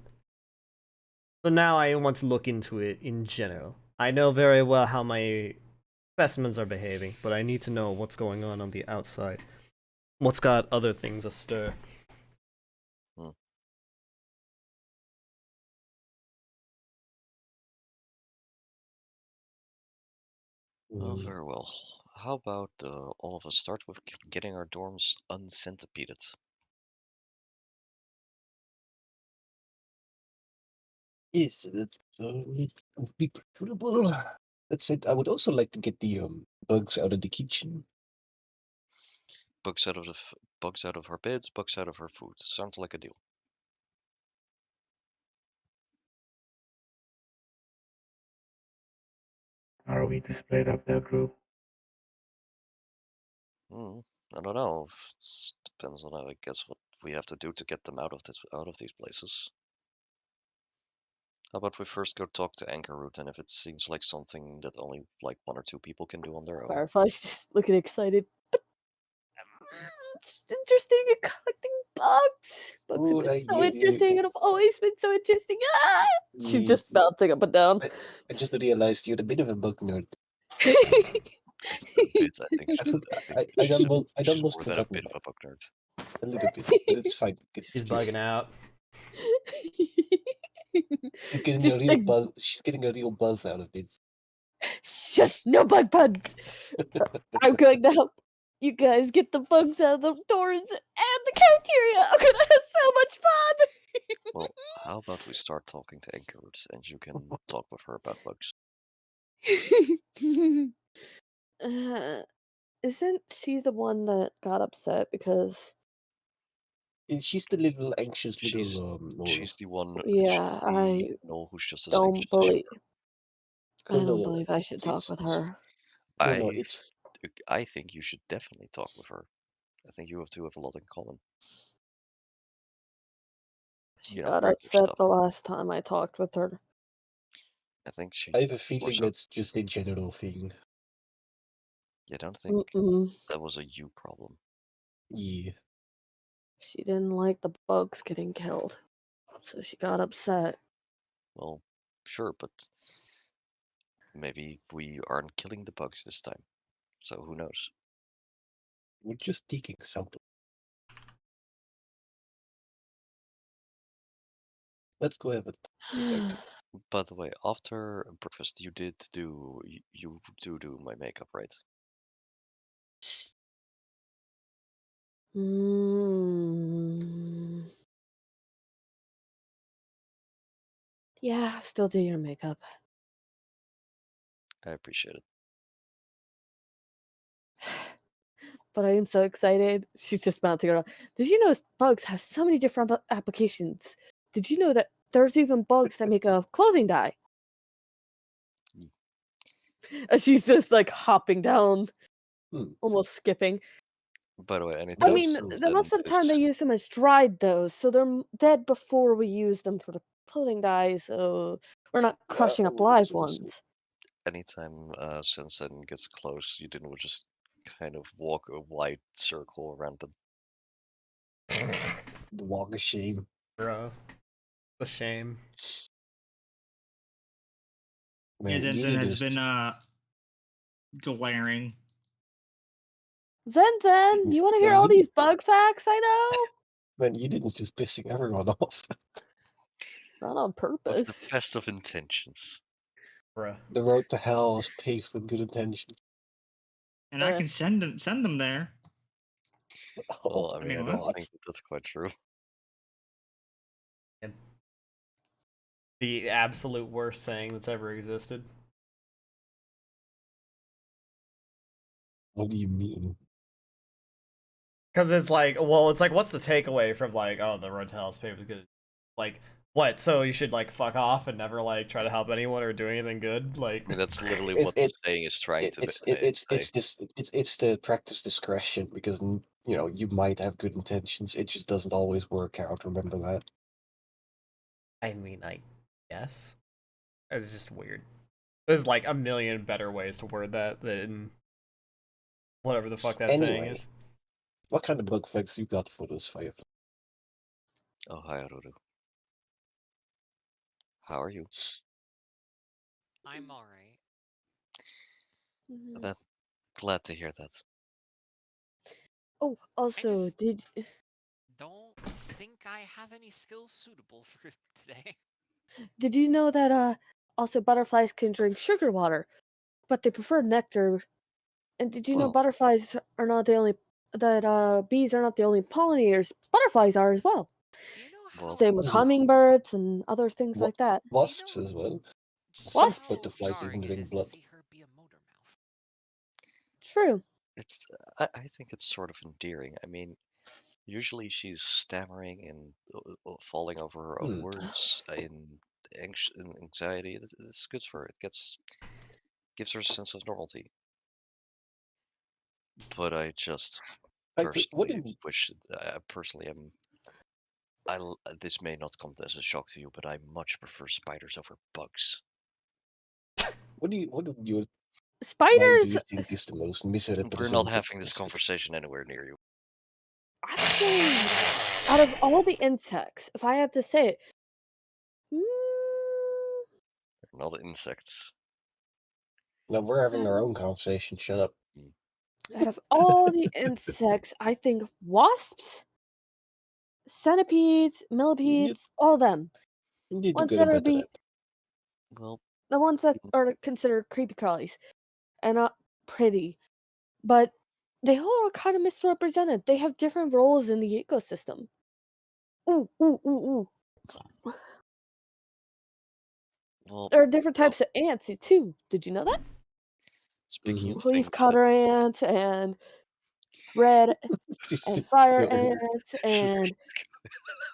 So now I want to look into it in general. I know very well how my specimens are behaving, but I need to know what's going on the outside. What's got other things astir. Oh, very well. How about all of us start with getting our dorms uncentipeded? Yes, that would be preferable. That said, I would also like to get the bugs out of the kitchen. Bugs out of bugs out of her beds, bugs out of her food. Sounds like a deal. Are we to split up the group? I don't know. Depends on, I guess, what we have to do to get them out of these places. How about we first go talk to Anchor Root, and if it seems like something that only like 1 or 2 people can do on their own. Firefly's just looking excited. But, it's just interesting in collecting bugs. Bugs have Ooh, been I so get you. interesting and have always been so interesting. Ah! She's Yeah. just bouncing up and down. I just realized you're a bit of a bug nerd. A bit, I think. I done She's most more of the than a bug bit nerd. of a bug nerd. A little bit, but it's fine. She's bugging out. She's getting Just a real like- buzz. She's getting a real buzz out of it. Shush! No bug puns. I'm going to help you guys get the bugs out of the doors and the cafeteria. I'm gonna have so much fun. Well, how about we start talking to Anchor Root, and you can talk with her about bugs. Isn't she the one that got upset because? She's the little anxious She's little she's the one. Yeah, she's the I no who's just as don't anxious as you believe. No, I don't no, believe I should talk with her. are. no, it's I think you should definitely talk with her. I think you two have a lot in common. She You know, got regular upset stuff. the last time I talked with her. I think she. I have a feeling so. that's just a general thing. I don't think Mm-mm. that was a you problem. Yeah. She didn't like the bugs getting killed, so she got upset. Well, sure, but maybe we aren't killing the bugs this time. So who knows? We're just taking something. Let's go have a decide. By the way, after breakfast, you do my makeup, right? Mm. Yeah, still do your makeup. I appreciate it. But I am so excited. She's just bouncing around. Did you know bugs have so many different applications? Did you know that there's even bugs that make a clothing dye? And she's just like hopping down, almost skipping. By the way, I anytime mean, the most of the time they use them as dried, though, so they're dead before we use them for the clothing dye, so we're not crushing up live ones. anytime Sensen gets close, you didn't just kind of walk a wide circle around them. The walk of shame. Bro. The shame. Man, Yeah, you Zenzen need has to- been glaring. Zen, you want to hear Man, all you these bug facts I know? Man, you didn't just pissing everyone off. Not on With purpose. the best of intentions. Bruh. The road to hell is paved with good intentions. And I can send them there. Oh, Well, I mean, I I mean, don't what? think that's quite true. The absolute worst saying that's ever existed. What do you mean? Because it's like, well, it's like, what's the takeaway from like, oh, the road to hell is paved with good? Like, what? So you should like fuck off and never like try to help anyone or do anything good? Like, I mean, that's literally It- what it- the saying is trying to It's say. it's to practice discretion because you might have good intentions. It just doesn't always work out. Remember that. I mean, I guess it's just weird. There's like a million better ways to word that than whatever the fuck that saying Anyway. is. What kind of bug fix you got for this Firefly? Oh, hi, Aruru. How are you? I'm alright. That glad to hear that. Oh, also, just- did Don't think I have any skills suitable for today. you know that also butterflies can drink sugar water, but they prefer nectar? And did you know Well- butterflies are not the only bees are not the only pollinators? Butterflies are as well. Do you know how? Well, Same with Mhm. hummingbirds and other things like that. Wasps as well. Just Some Wasps? how butterflies even jarring it drink is blood. to see her be a motor mouth. True. It's I think it's sort of endearing. I mean, usually she's stammering and falling over her own words in anxiety. It's good for her. It gives her a sense of normality. But I just personally wish I personally am. This may not come as a shock to you, but I much prefer spiders over bugs. What do you line do Spiders, you think is the most misrepresented? We're not having this insect? conversation anywhere near you. actually, out of all the insects, if I had to say it, They're not insects. No, we're having our own conversation. Shut up. out of all the insects, I think wasps, centipedes, millipedes, all them. You need to Ones go that to are bed to be that. Well, the ones that are considered creepy crawlies and not pretty, but they all are kind of misrepresented. They have different roles in the ecosystem. Ooh, ooh, ooh, ooh. well, There are different types of ants too. Did you know that? speaking of Leaf things cutter ants and red and fire ants and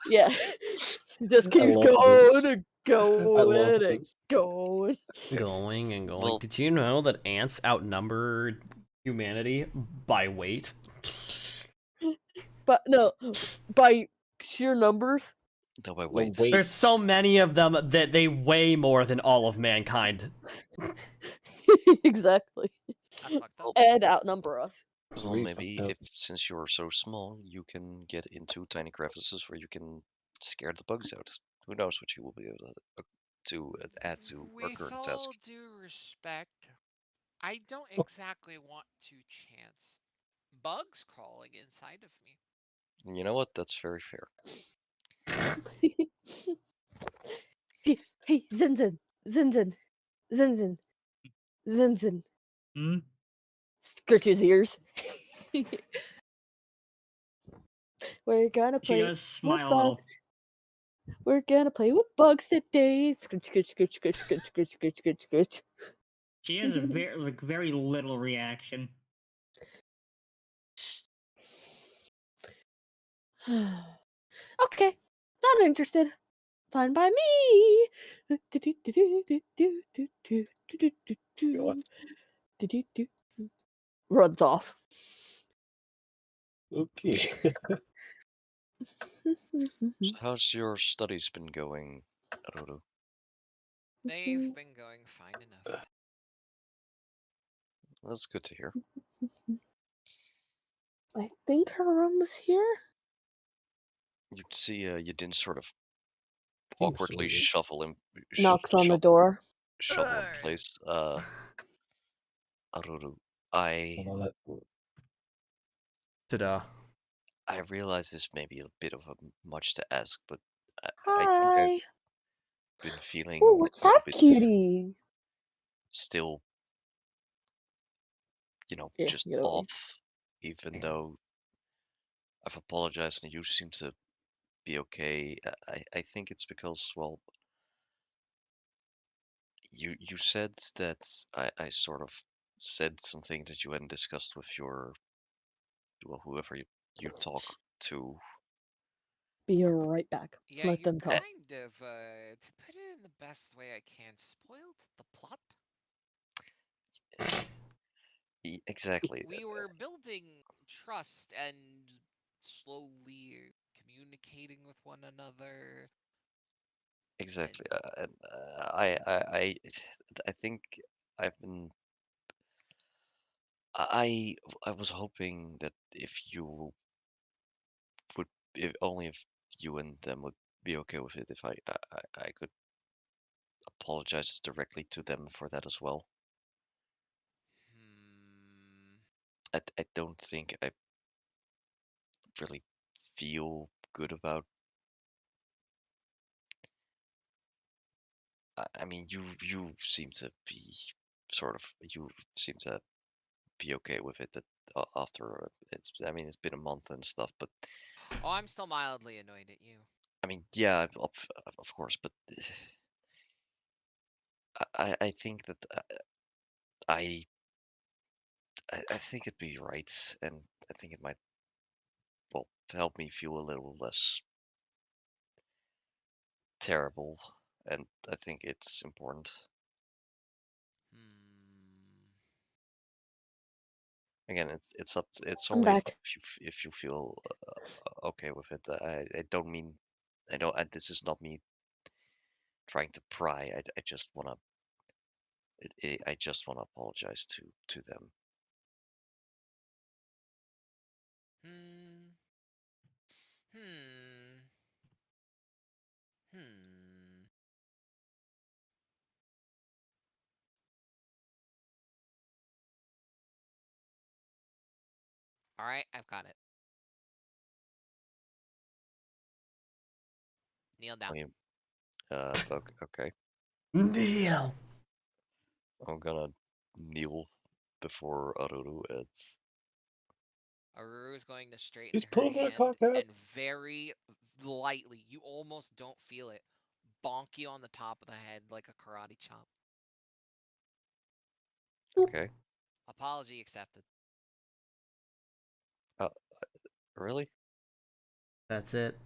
yeah, she just keeps love going this. and I love going and this. going. Going and going. Well- Did you know that ants outnumber humanity by weight? But no, by sheer numbers. no, by No, wait. wait. There's so many of them that they weigh more than all of mankind. Exactly. That's fucked up. And outnumber us. It's Well, really maybe fucked up. if since you're so small, you can get into tiny crevices where you can scare the bugs out. Who knows what you will be able to add to our With current all task. due respect, I don't exactly want to chance bugs crawling inside of me. And you know what? That's very fair. Hey, Zinzin, Zinzin, Zinzin, Zinzin. Scratch his ears. We're gonna She play does with smile a bugs. little. We're gonna play with bugs today. Scratch, scratch, scratch, scratch, scratch, scratch, scratch, scratch, scratch. She has a very little reaction. Okay, not interested. Fine by me. God. Runs off. Okay. So how's your studies been going, Aruru? They've been going fine enough. That's good to hear. I think her room was here. You see, you didn't sort of think so, awkwardly yeah. shuffle in, Knocks on the door. shovel in place. Aruru, I Well, Ta-da. I realize this may be a bit of a much to ask, but I think Hi. I've been feeling Oh, what's a little that bit cutie? still, Yeah, just get over it. off, even though I've apologized and you seem to be okay. I think it's because, well, you said that I sort of said something that you hadn't discussed with whoever you talk to. Be right back. Yeah, Let you them talk. kind of, to put it in the best way I can, spoiled the plot. Exactly. We were building trust and slowly communicating with one another. exactly. And I think I've been. I was hoping that if you would, if only if you and them would be okay with it, if I could apologize directly to them for that as well. Hmm. I don't think I really feel good about. I mean, you seem to be sort of you seem to be okay with it that after it's I mean it's been a month and stuff, but Oh, I'm still mildly annoyed at you. I mean yeah, of course, but I think that I I think it'd be right, and I think it might well help me feel a little less terrible, and I think it's important. Hmm. Again, it's up. It's I'm only back. if you feel okay with it. I don't mean I don't. This is not me trying to pry. I just wanna I just wanna apologize to them. Hmm. Hmm. Hmm. All right, I've got it. Kneel I down. mean, okay. Neil. I'm gonna kneel before Aruru. It's Aru is going to straighten He's her pulling her hand cock out. and very lightly, you almost don't feel it, bonk you on the top of the head like a karate chop. okay. Apology accepted. Uh, really? That's it.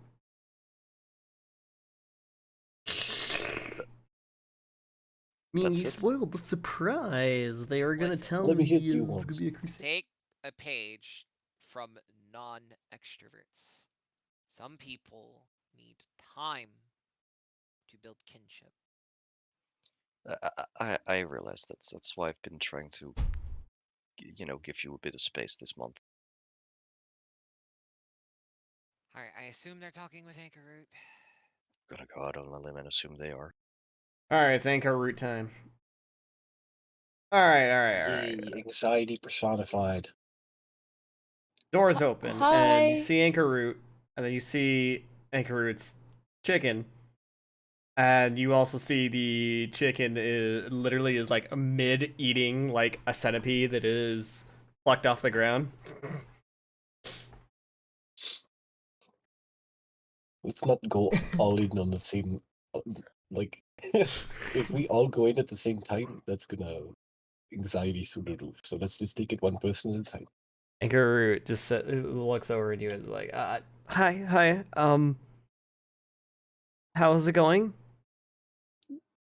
I mean, That's you it? spoiled the surprise. They were gonna Listen. tell Let me me hear it you was gonna once. be a crusade. Take a page from non-extroverts. Some people need time to build kinship. I realize that's why I've been trying to give you a bit of space this month. Alright, I assume they're talking with Anchor Root. Gonna go out on a limb and assume they are. All right, it's anchor root time. All right. Yay, anxiety personified. Doors open, and you Hi. see anchor root, and then you see anchor root's chicken, and you also see the chicken is literally is like mid eating like a centipede that is plucked off the ground. Let's not go all in on the same. Like, if we all go in at the same time, that's gonna anxiety through the roof. So let's just take it one person at a time. Anchor root just looks over at you and is like, hi, how's it going?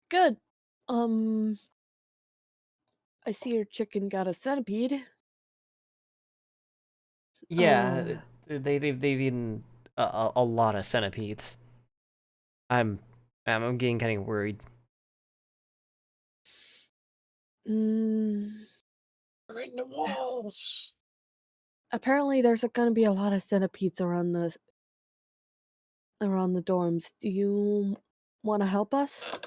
Good. I see your chicken got a centipede. Yeah, they've eaten a lot of centipedes. I'm getting kind of worried. Mm, We're in the walls. apparently, there's gonna be a lot of centipedes around the dorms. Do you want to help us?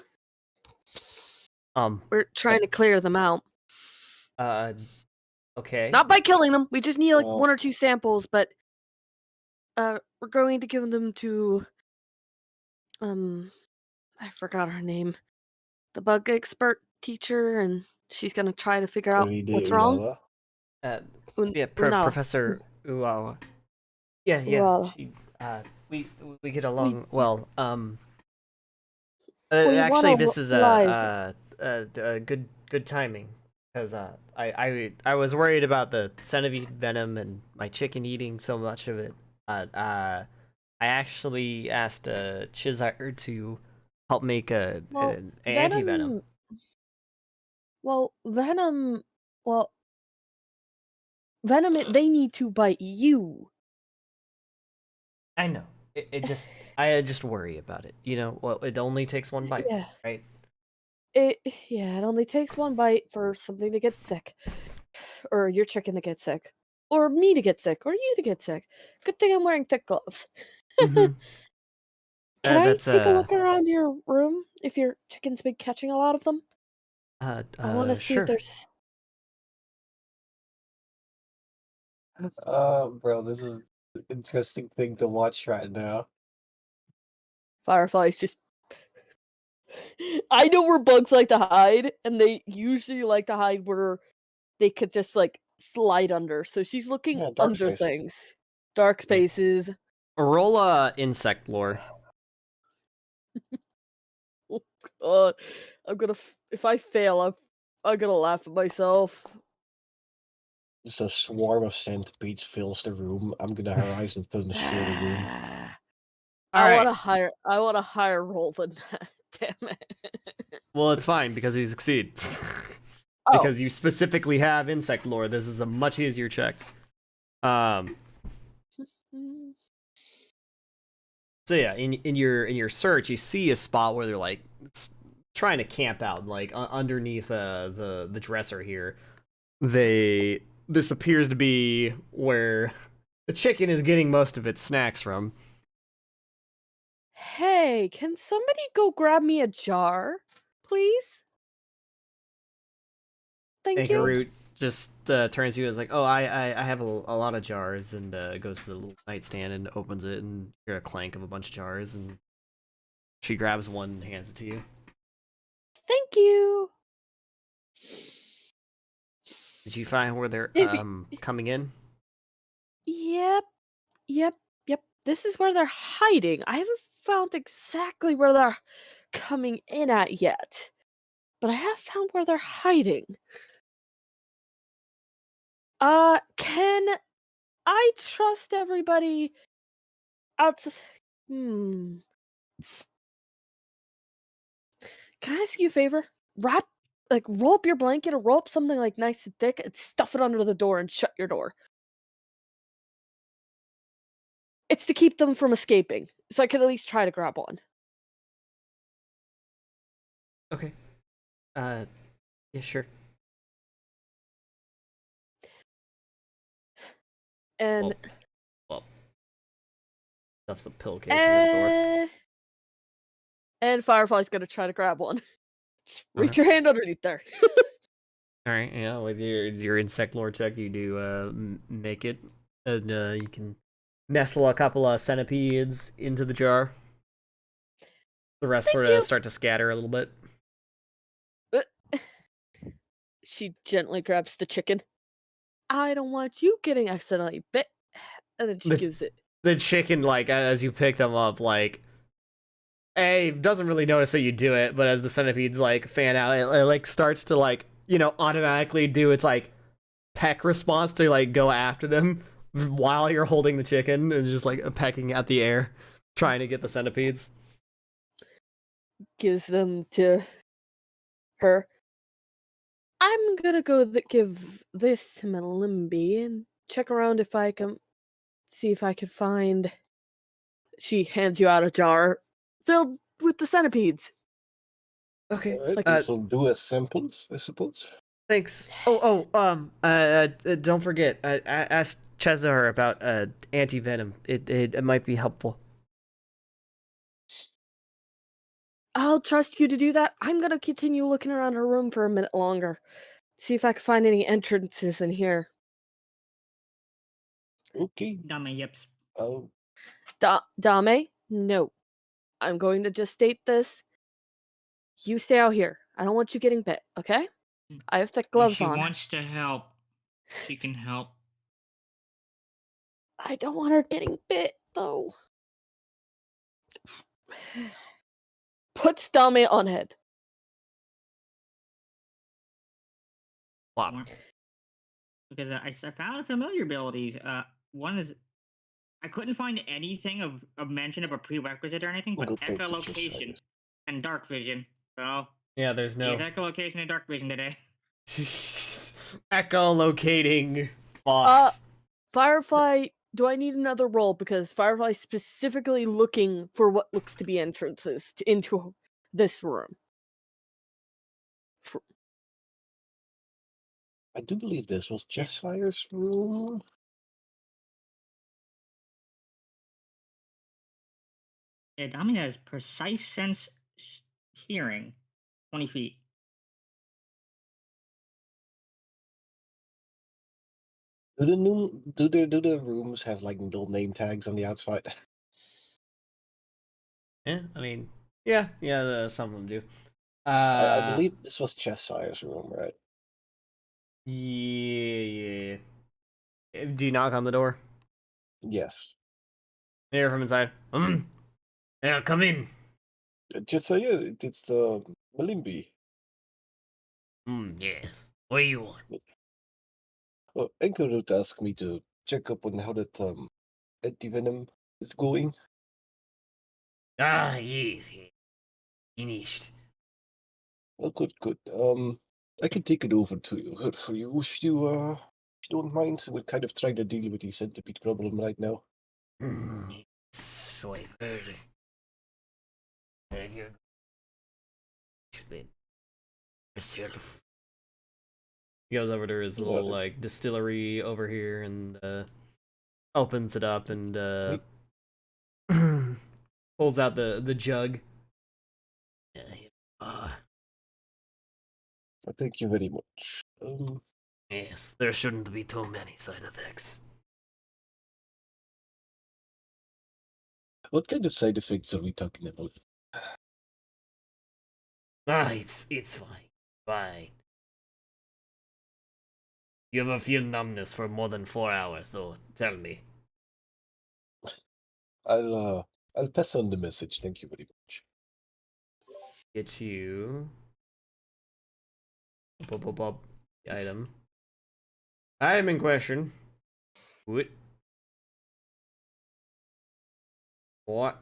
We're trying to clear them out. Okay. Not by killing them. We just need like Well- 1 or 2 samples, but we're going to give them to I forgot her name. The bug expert teacher, and she's gonna try to figure out Oride what's wrong. Ulala. Yeah, Unala. Professor Uawa. Yeah, Uala. she we get along well. We Actually, wanna this is live. a good timing because I was worried about the centipede venom and my chicken eating so much of it. I actually asked Chizire to help make Well, an anti-venom. venom. Well, venom. They need to bite you. I know. I just worry about it. You know, well, it only takes one bite, Yeah. right? It only takes one bite for something to get sick. Or your chicken to get sick. Or me to get sick. Or you to get sick. Good thing I'm wearing thick gloves. Mm-hmm. Can I That's take a look around your room if your chicken's been catching a lot of them? I want to see if sure. there's. Bro, this is an interesting thing to watch right now. Fireflies just. I know where bugs like to hide, and they usually like to hide where they could just like slide under. So she's looking Yeah, dark under space. things, dark spaces. Roll insect lore. Oh God, I'm gonna. If I fail, I'm gonna laugh at myself. Just a swarm of centipedes fills the room. I'm gonna horizon thunder sphere the room. All I right. want a higher. I want a higher roll than that. Damn it. Well, it's fine because you succeed. Oh. Because you specifically have insect lore. This is a much easier check. So yeah, in your search, you see a spot where they're like trying to camp out, like underneath the dresser here. This appears to be where the chicken is getting most of its snacks from. Hey, can somebody go grab me a jar, please? Thank you. Ankarut just turns to you and is like, "Oh, I have a lot of jars," and goes to the little nightstand and opens it, and you hear a clank of a bunch of jars, and she grabs one and hands it to you. Thank you. Did you find where they're If y- coming in? Yep. This is where they're hiding. I haven't found exactly where they're coming in at yet, but I have found where they're hiding. Can I trust everybody outside? Can I ask you a favor? Roll up your blanket or roll up something like nice and thick and stuff it under the door and shut your door. It's to keep them from escaping, so I could at least try to grab one. Okay. Yeah, sure. And Well, stuffs a pillowcase under the door. and Firefly's gonna try to grab one. Just reach Okay. your hand underneath there. All right, yeah. With your insect lore check, you do make it, and you can nestle a couple of centipedes into the jar. The rest Thank sort you. of start to scatter a little bit. She gently grabs the chicken. I don't want you getting accidentally bit. And then she gives it. The chicken, like as you pick them up, like doesn't really notice that you do it, but as the centipedes like fan out, it like starts to like automatically do its like peck response to like go after them while you're holding the chicken. It's just like pecking at the air, trying to get the centipedes. Gives them to her. I'm gonna go give this to Malimby and check around if I can see if I can find. She hands you out a jar filled with the centipedes. Okay. Alright, this will do as samples, I suppose. Thanks. Don't forget. Ask Chezar about anti-venom. It might be helpful. I'll trust you to do that. I'm gonna continue looking around her room for a minute longer. See if I can find any entrances in here. Okay. Dummy yips. Oh, Dame? No. I'm going to just state this. You stay out here. I don't want you getting bit, okay? I have thick gloves She on. wants to help. She can help. I don't want her getting bit, though. Puts Dame on head. Plop. Because I found familiar abilities. One is I couldn't find anything of mention of a prerequisite or anything, but Good thing to just echolocation and dark vision. So Yeah, there's no use echolocation and dark vision today. echolocating fox. Firefly do I need another roll because Firefly's specifically looking for what looks to be entrances into this room? I do believe this was Jessire's room. Yeah, Dominic has precise sense hearing, 20 feet. Do the rooms have like little name tags on the outside? Yeah, I mean, yeah, some of them do. I believe this was Jessire's room, right? Yeah. Do you knock on the door? Yes. Here from inside. Yeah, come in. Jessire, it's Malimbi. Yes. What do you want? Well, Enkerut asked me to check up on how that anti-venom is going. Ah, yes. Finished. Oh, good, good. I can take it over to you for you if you don't mind. We're kind of trying to deal with the centipede problem right now. So I've heard. You're then yourself. He goes over to his little like distillery over here and opens it up and pulls out the jug. Thank you very much. Yes, there shouldn't be too many side effects. What kind of side effects are we talking about? It's fine. Fine. You ever feel numbness for more than 4 hours, though? Tell me. I'll pass on the message. Thank you very much. Get you. The item. Item in question. What?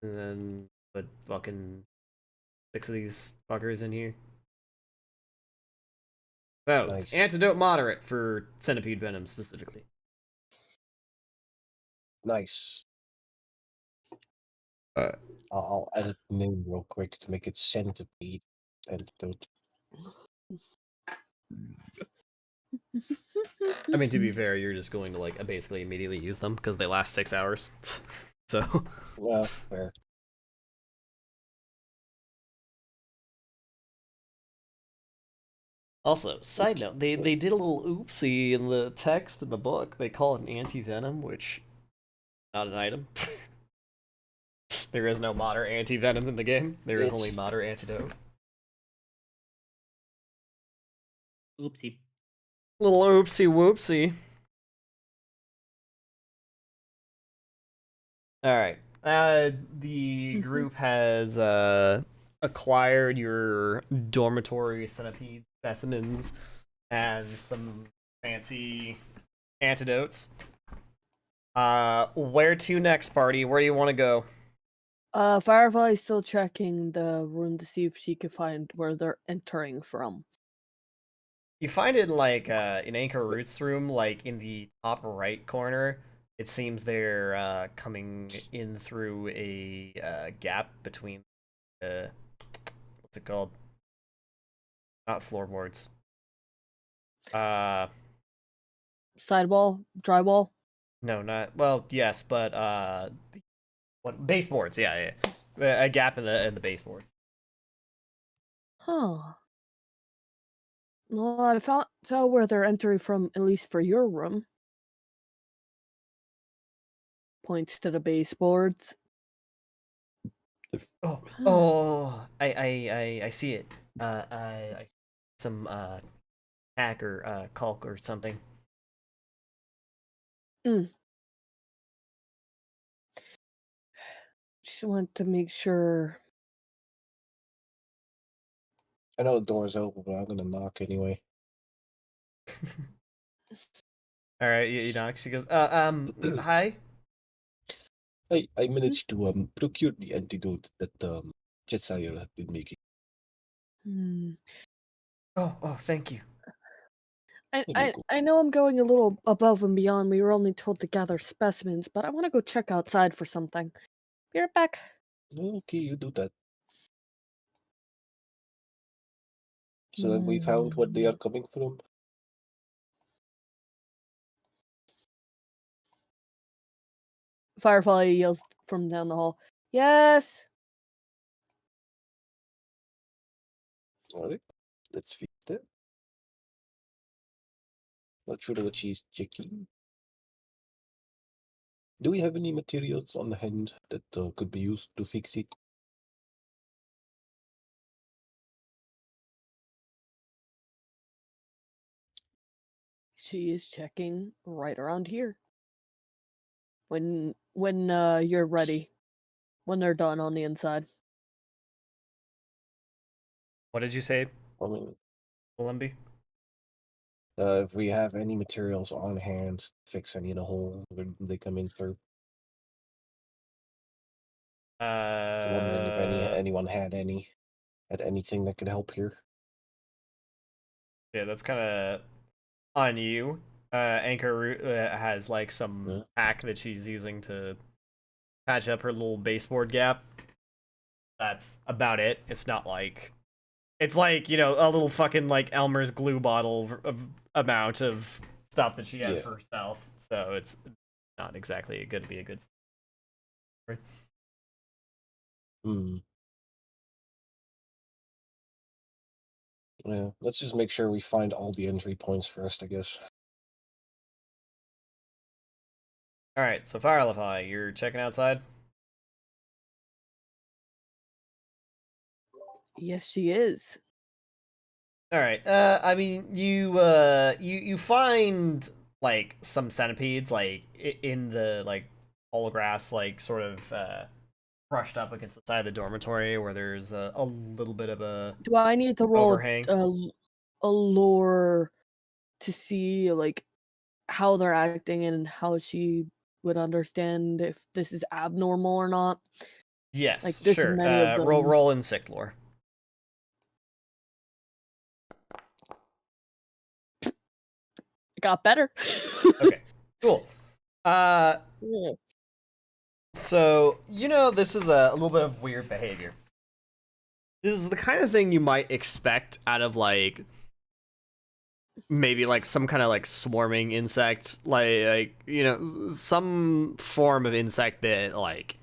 And then put fucking 6 of these fuckers in here. Oh, Nice. antidote moderate for centipede venom specifically. Nice. I'll edit the name real quick to make it centipede antidote. I mean, to be fair, you're just going to like basically immediately use them because they last 6 hours. So. Well, fair. Also, side note, they did a little oopsie in the text in the book. They call it an anti-venom, which not an item. There is no moderate anti-venom in the game. There is only moderate antidote. Oopsie. Little oopsie whoopsie. Alright. The group has acquired your dormitory centipede specimens and some fancy antidotes. Where to next, party? Where do you want to go? Firefly's still checking the room to see if she can find where they're entering from. You find it like in Anchor Root's room, like in the top right corner. It seems they're coming in through a gap between what's it called? Not floorboards. Sidewall, drywall. No, not well. Yes, but what baseboards? Yeah. A gap in the baseboards. Huh. Well, I found out where they're entering from, at least for your room. Points to the baseboards. I see it. I some hack or caulk or something. Just want to make sure. I know the door's open, but I'm gonna knock anyway. All right, you knock. She goes, hi. I managed to procure the antidote that Jetsire had been making. Oh, thank you. I know I'm going a little above and beyond. We were only told to gather specimens, but I want to go check outside for something. Be right back. Okay, you do that. So then we found what they are coming from. Firefly yells from down the hall. Yes. Alright, let's fix that. Not sure what she's checking. Do we have any materials on the hand that could be used to fix it? She is checking right around here. When you're ready. When they're done on the inside. What did you say, I mean, Lumby? if we have any materials on hand to fix any of the hole where they come in through. Wondering if anyone had anything that could help here. Yeah, that's kind of on you. Anchor has like some hack that she's using to patch up her little baseboard gap. That's about it. It's not like it's like, you know, a little fucking like Elmer's glue bottle of amount of stuff that she has for herself. So it's not exactly going to be a good story. Yeah, let's just make sure we find all the entry points first, I guess. All right, so Firefly, you're checking outside. Yes, she is. All right. I mean, you find like some centipedes like in the like tall grass, like sort of brushed up against the side of the dormitory where there's a little bit of a Do I need to roll overhang. a lore to see like how they're acting and how she would understand if this is abnormal or not? Yes, Like this sure. many of them. Roll insect lore. It got better. Okay, cool. Yeah. So you know this is a little bit of weird behavior. This is the kind of thing you might expect out of like maybe like some kind of like swarming insect, like you know, some form of insect that like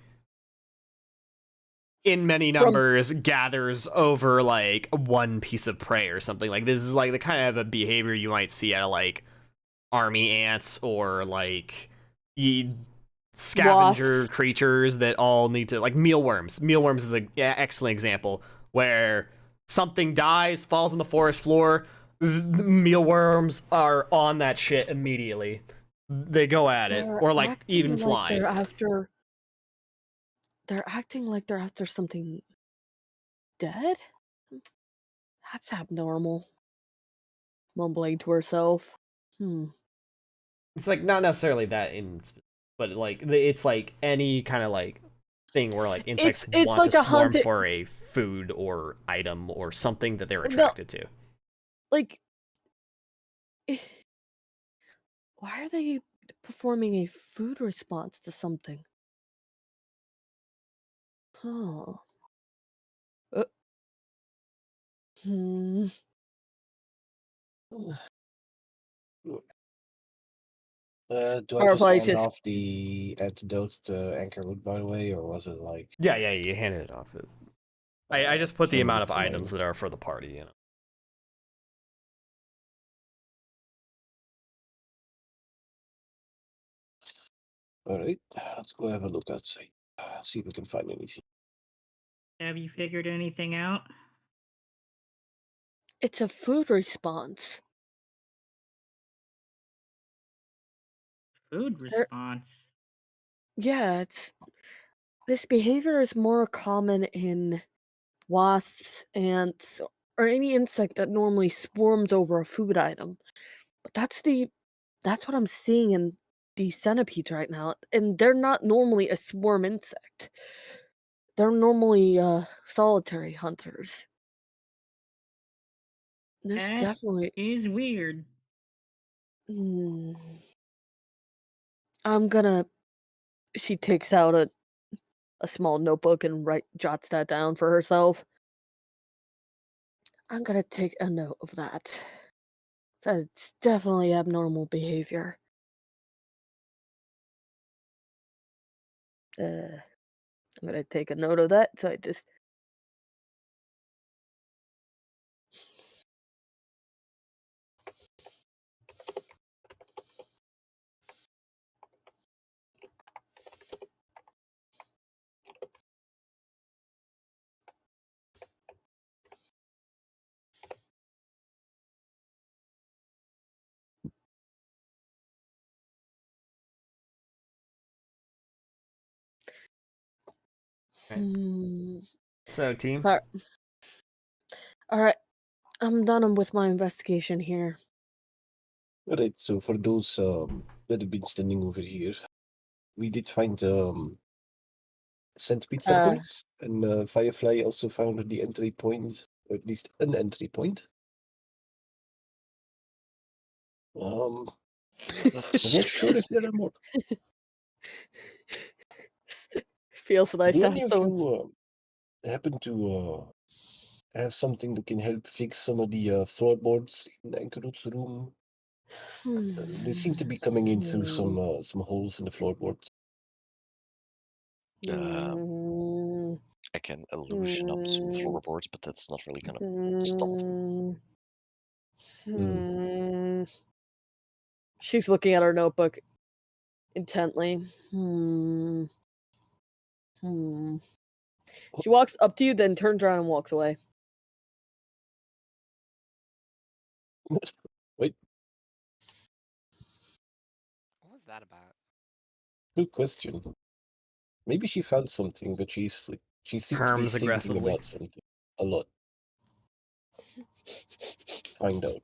in many numbers gathers over like one piece of prey or something. Like this is like the kind of a behavior you might see out of like army ants or like scavenger Wasps. creatures that all need to like mealworms. Mealworms is an excellent example where something dies, falls on the forest floor. Mealworms are on that shit immediately. They go at it, or like even flies. They're acting like they're after something dead? That's abnormal. Mumbling to herself. It's like not necessarily that but like it's like any kind of like thing where like insects It's want like to a swarm hunted for a food or item or something that they're attracted to. like why are they performing a food response to something? Oh. Hmm. Do I just hand off the antidotes to Anchorwood, by the way, or was it like? Yeah, you handed it off. I just put the amount of items that are for the party, you know. Alright, let's go have a look outside. See if we can find anything. Have you figured anything out? It's a food response. Food response. Yeah, this behavior is more common in wasps, ants, or any insect that normally swarms over a food item. But that's what I'm seeing in these centipedes right now, and they're not normally a swarm insect. They're normally solitary hunters. This That definitely is weird. Hmm. I'm gonna. She takes out a small notebook and jots that down for herself. I'm gonna take a note of that. That's definitely abnormal behavior. I'm gonna take a note of that. So I just. Right. Hmm. So, team. All right. I'm done with my investigation here. Alright, so for those that have been standing over here, we did find centipede samples, and Firefly also found the entry point, or at least an entry point. I'm not sure if there are more. Feels nice Do to any have of someone. you happen to have something that can help fix some of the floorboards in Ankerut's room? They seem to be coming in through some holes in the floorboards. I can illusion up some floorboards, but that's not really gonna stop them. She's looking at her notebook intently. She walks up to you, then turns around and walks away. Wait, What was that about? good question. Maybe she found something, but she seemed to be Herms thinking aggressively. about something a lot. Find out.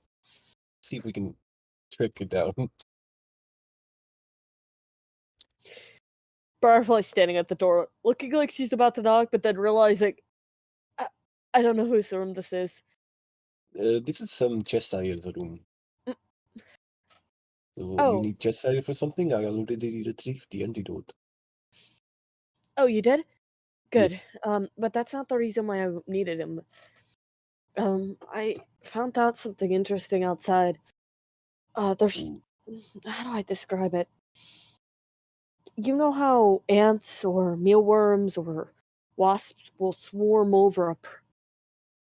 See if we can track it down. Firefly's standing at the door, looking like she's about to knock, but then realizing, I don't know whose room this is. This is some Cheshire's room. Mm. So you Oh. need Cheshire for something? I already retrieved the antidote. Oh, you did? Good. Yes. But that's not the reason why I needed him. I found out something interesting outside. There's. Ooh. How do I describe it? You know how ants or mealworms or wasps will swarm over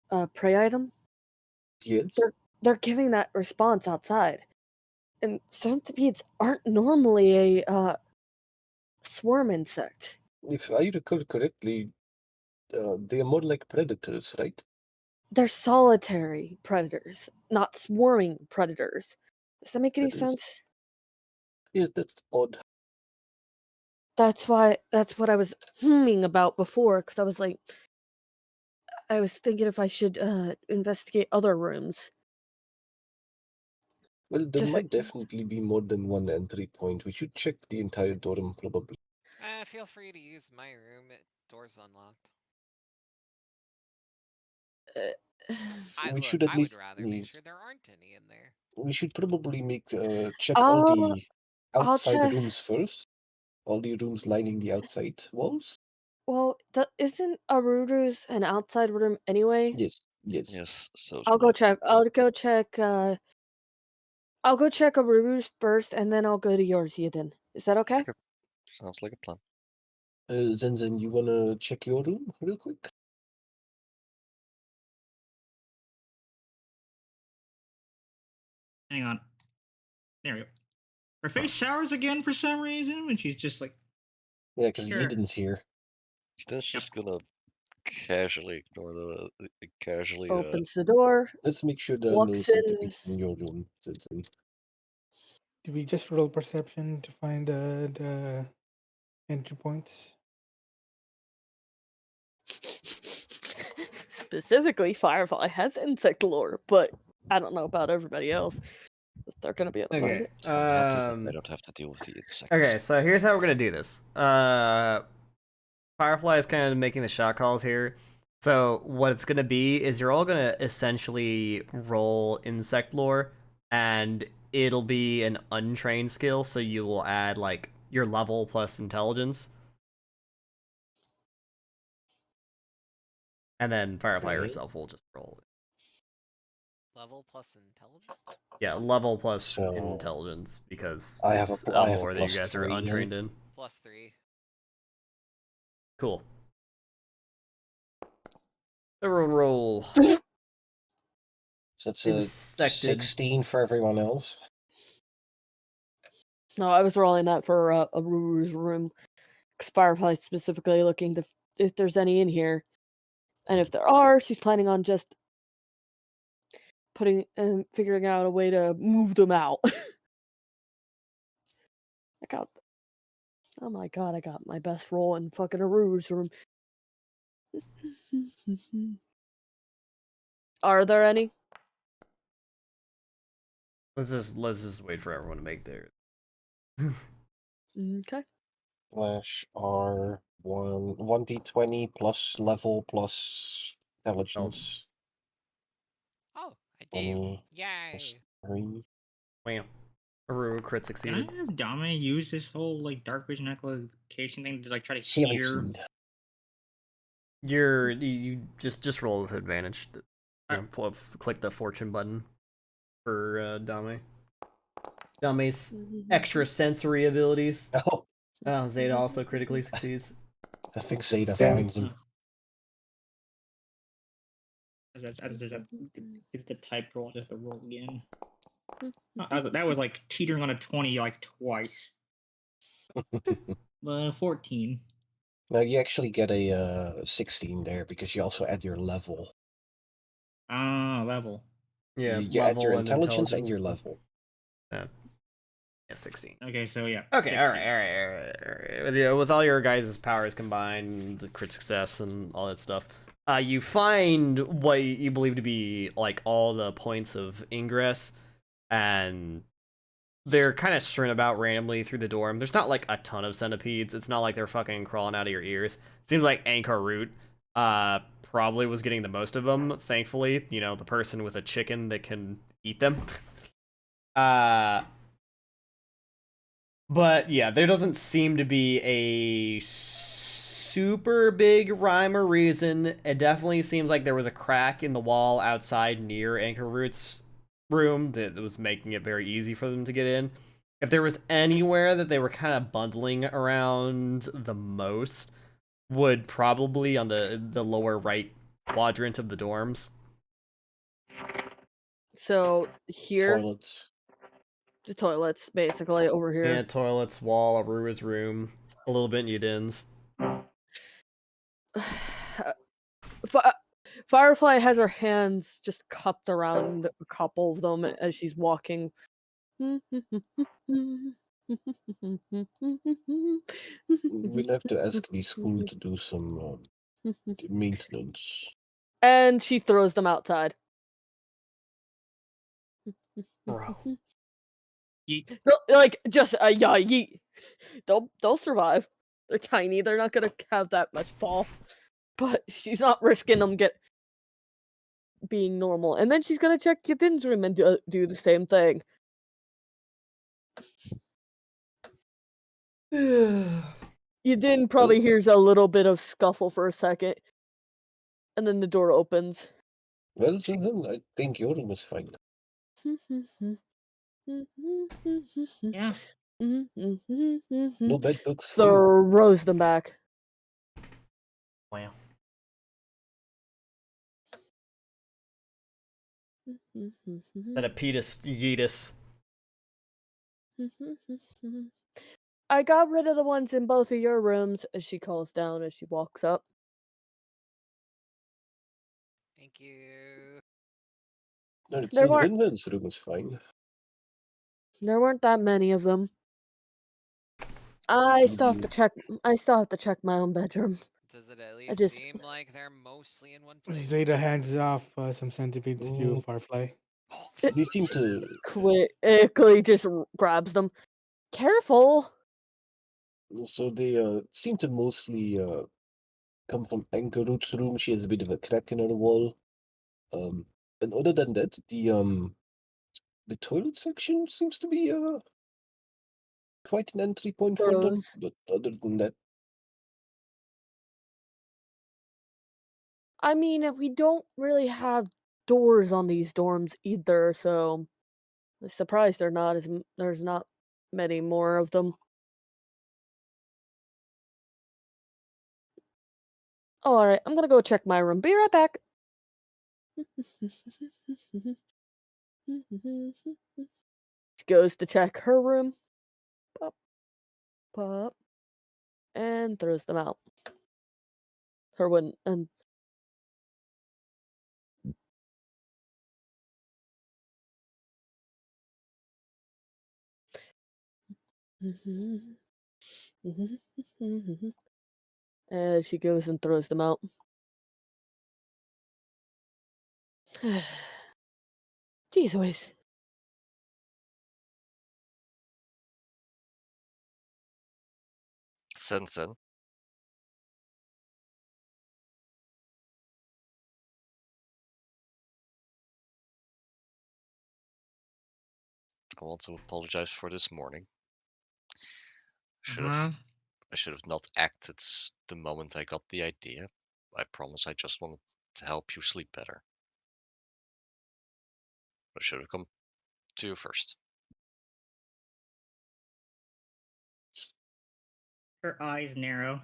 a prey item? Yes. They're giving that response outside. And centipedes aren't normally a swarm insect. If I recall correctly, they are more like predators, right? They're solitary predators, not swarming predators. Does that make any That is. sense? Yes, that's odd. That's what I was humming about before, because I was thinking if I should investigate other rooms. Well, there Just might definitely be more than one entry point. We should check the entire dorm, probably. Feel free to use my room. Door's unlocked. We should at I would least rather make sure there aren't any in there. we should probably check all I'll the I'll outside check. rooms first. All the rooms lining the outside walls. Well, isn't Aruru's an outside room anyway? Yes, yes. Yes, so I'll go check. I'll go check. I'll go check Aruru's first, and then I'll go to yours, Yidin. Is that okay? Okay. Sounds like a plan. Zenzen, you wanna check your room real quick? Hang on. There we go. Her face showers again for some reason when she's just like, Yeah, because sure. Yiden's here. That's just gonna casually ignore casually Opens the door. Let's make sure there are no Walks in. centipedes in your room, Zenzen. Do we just roll perception to find the entry points? Specifically, Firefly has insect lore, but I don't know about everybody else. If they're gonna be able to find Okay. it. so I'm happy that I don't have to deal with the insects. Okay, so here's how we're gonna do this. Firefly is kind of making the shot calls here. So what it's gonna be is you're all gonna essentially roll insect lore, and it'll be an untrained skill, so you will add like your level plus intelligence. And then Firefly Okay. herself will just roll. Level plus intelligence. Yeah, level plus So intelligence, because I have it's a I have a lore that you guys are +3 then. untrained in. +3. Cool. Everyone roll. So that's Insected. 16 for everyone else. No, I was rolling that for a Ruru's room. 'Cause Firefly's specifically looking to if there's any in here. And if there are, she's planning on just figuring out a way to move them out. I got Oh my god, I got my best roll in fucking Aru's room. Are there any? Let's just wait for everyone to make theirs. Okay. Flash R 1d20 plus level plus intelligence. Oh, I do. 20 Yay. plus 3. Wham. Aru crit Can succeeded. I have Dame use this whole like dark vision echolocation thing to like try to hear? 17. You just roll with advantage. I- Click the fortune button for Dame. Dame's extra sensory abilities. Oh, Zeta also critically succeeds. I think Zeta Yeah. finds him. It's the type roll, just the roll again. That was like teetering on a 20 like twice. 14. No, you actually get a 16 there because you also add your level. Ah, level. Yeah, You add your level and intelligence and intelligence. your level. Yeah, 16. Okay, so yeah. Okay, 16. all right. With all your guys' powers combined, the crit success and all that stuff, you find what you believe to be like all the points of ingress, and they're kind of strewn about randomly through the dorm. There's not like a ton of centipedes. It's not like they're fucking crawling out of your ears. Seems like Anchor Root probably was getting the most of them. Thankfully, you know, the person with a chicken that can eat them. But yeah, there doesn't seem to be a super big rhyme or reason. It definitely seems like there was a crack in the wall outside near Anchor Root's room that was making it very easy for them to get in. If there was anywhere that they were kind of bundling around the most, would probably on the lower right quadrant of the dorms. So here, Toilets. the toilets basically over Yeah, here. toilets, wall, Arua's room, a little bit in Yudin's. Firefly has her hands just cupped around a couple of them as she's walking. We'll have to ask the school to do some maintenance. And she throws them outside. Bro. Like just yeah, yeet. They'll survive. They're tiny. They're not gonna have that much fall. But she's not risking them being normal. And then she's gonna check Yadin's room and do the same thing. Yadin probably hears a little bit of scuffle for a second, and then the door opens. Well, then I think your room is fine. Yeah. No bed bugs for you. Throws them back. Wow. That a Petus Yeetus. I got rid of the ones in both of your rooms, as she calls down as she walks up. Thank you. No, There weren't Vinland's room is fine. there weren't that many of them. I still have You- to check. I still have to check my own bedroom. Does it at least just- seem like they're mostly in one place? Zeta hands off some centipedes to Mm. Firefly. They seem to. Quickly just grabs them. Careful. So they seem to mostly come from Anchor Root's room. She has a bit of a crack in her wall. And other than that, the toilet section seems to be quite an entry point for them. Gross. But other than that, I mean, we don't really have doors on these dorms either, so I'm surprised there's not many more of them. All right, I'm gonna go check my room. Be right back. She goes to check her room. Pop, pop, and throws them out. Her one and and she goes and throws them out. Jeez whiz. Sensen. I want to apologize for this morning. Uh-huh. I should have not acted the moment I got the idea. I promise I just wanted to help you sleep better. I should have come to you first. Her eyes narrow.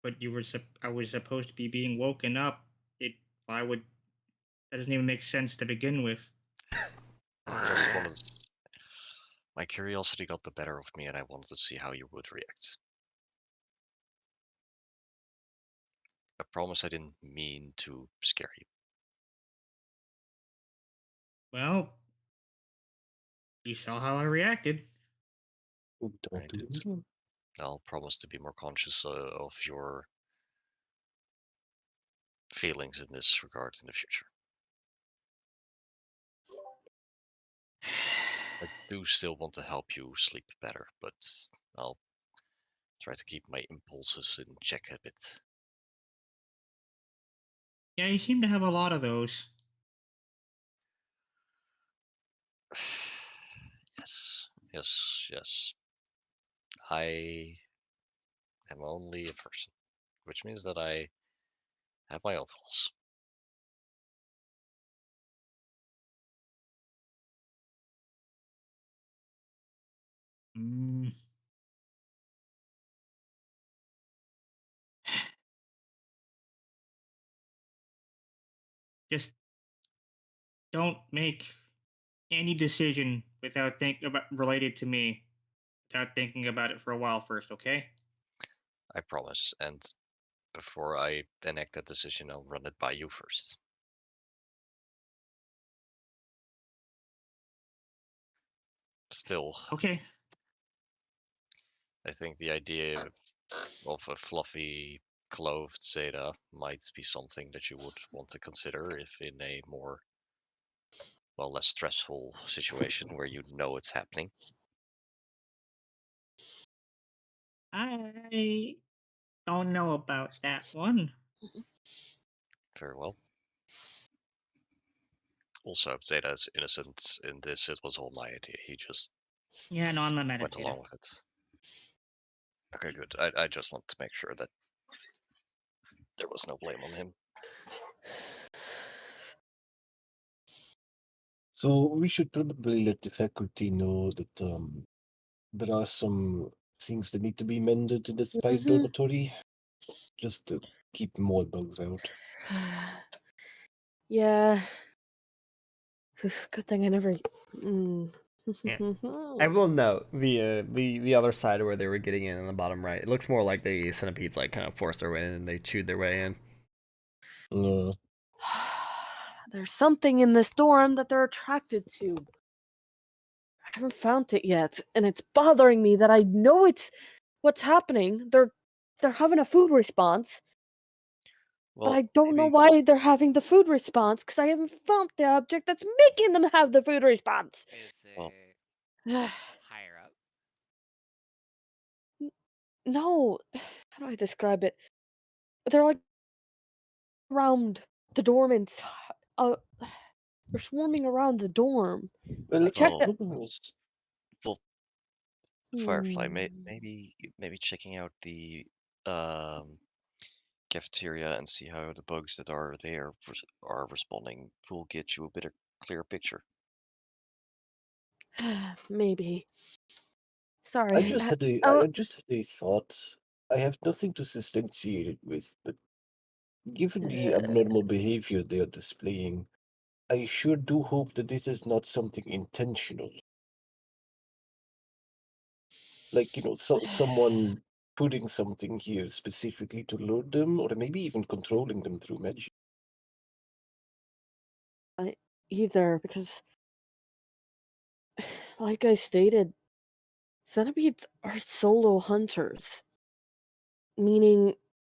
But I was supposed to be being woken up. Why would that doesn't even make sense to begin with. Just wanted. My curiosity got the better of me, and I wanted to see how you would react. I promise I didn't mean to scare you. Well, you saw how I reacted. I did. I'll promise to be more conscious of your feelings in this regard in the future. I do still want to help you sleep better, but I'll try to keep my impulses in check a bit. Yeah, you seem to have a lot of those. Yes. I am only a person, which means that I have my own flaws. Mm. Just don't make any decision without think about related to me without thinking about it for a while first, okay? I promise. And before I enact that decision, I'll run it by you first. Still, Okay. I think the idea of a fluffy, clothed Zeta might be something that you would want to consider if in a more, well, less stressful situation where you know it's happening. I don't know about that one. Very well. Also, Zeta is innocent in this. It was all my idea. He just Yeah, no, I'm not mad at went Zeta. along with it. Okay, good. I just want to make sure that there was no blame on him. so we should probably let the faculty know that there are some things that need to be mended in the spy dormitory, just to keep more bugs out. Yeah. Good thing I never. Yeah. I will note the other side where they were getting in on the bottom right. It looks more like the centipedes like kind of forced their way in and they chewed their way in. No. There's something in this dorm that they're attracted to. I haven't found it yet, and it's bothering me that I know it's what's happening. They're having a food response, Well, but I don't know maybe why they're having the food response because I haven't found the object that's making them have the food response. Is Well- it higher up? No, how do I describe it? They're like around the dorm inside. They're swarming around the dorm. Well, I checked Oh, it. problem is, well, Firefly, Hmm. maybe checking out the um, cafeteria and see how the bugs that are there are responding will get you a better, clearer picture. Maybe. Sorry. I just had a oh, I just had a thought. I have nothing to substantiate it with, but given the abnormal behavior they are displaying, I sure do hope that this is not something intentional. Like, someone putting something here specifically to lure them, or maybe even controlling them through magic. either because, like I stated, centipedes are solo hunters, meaning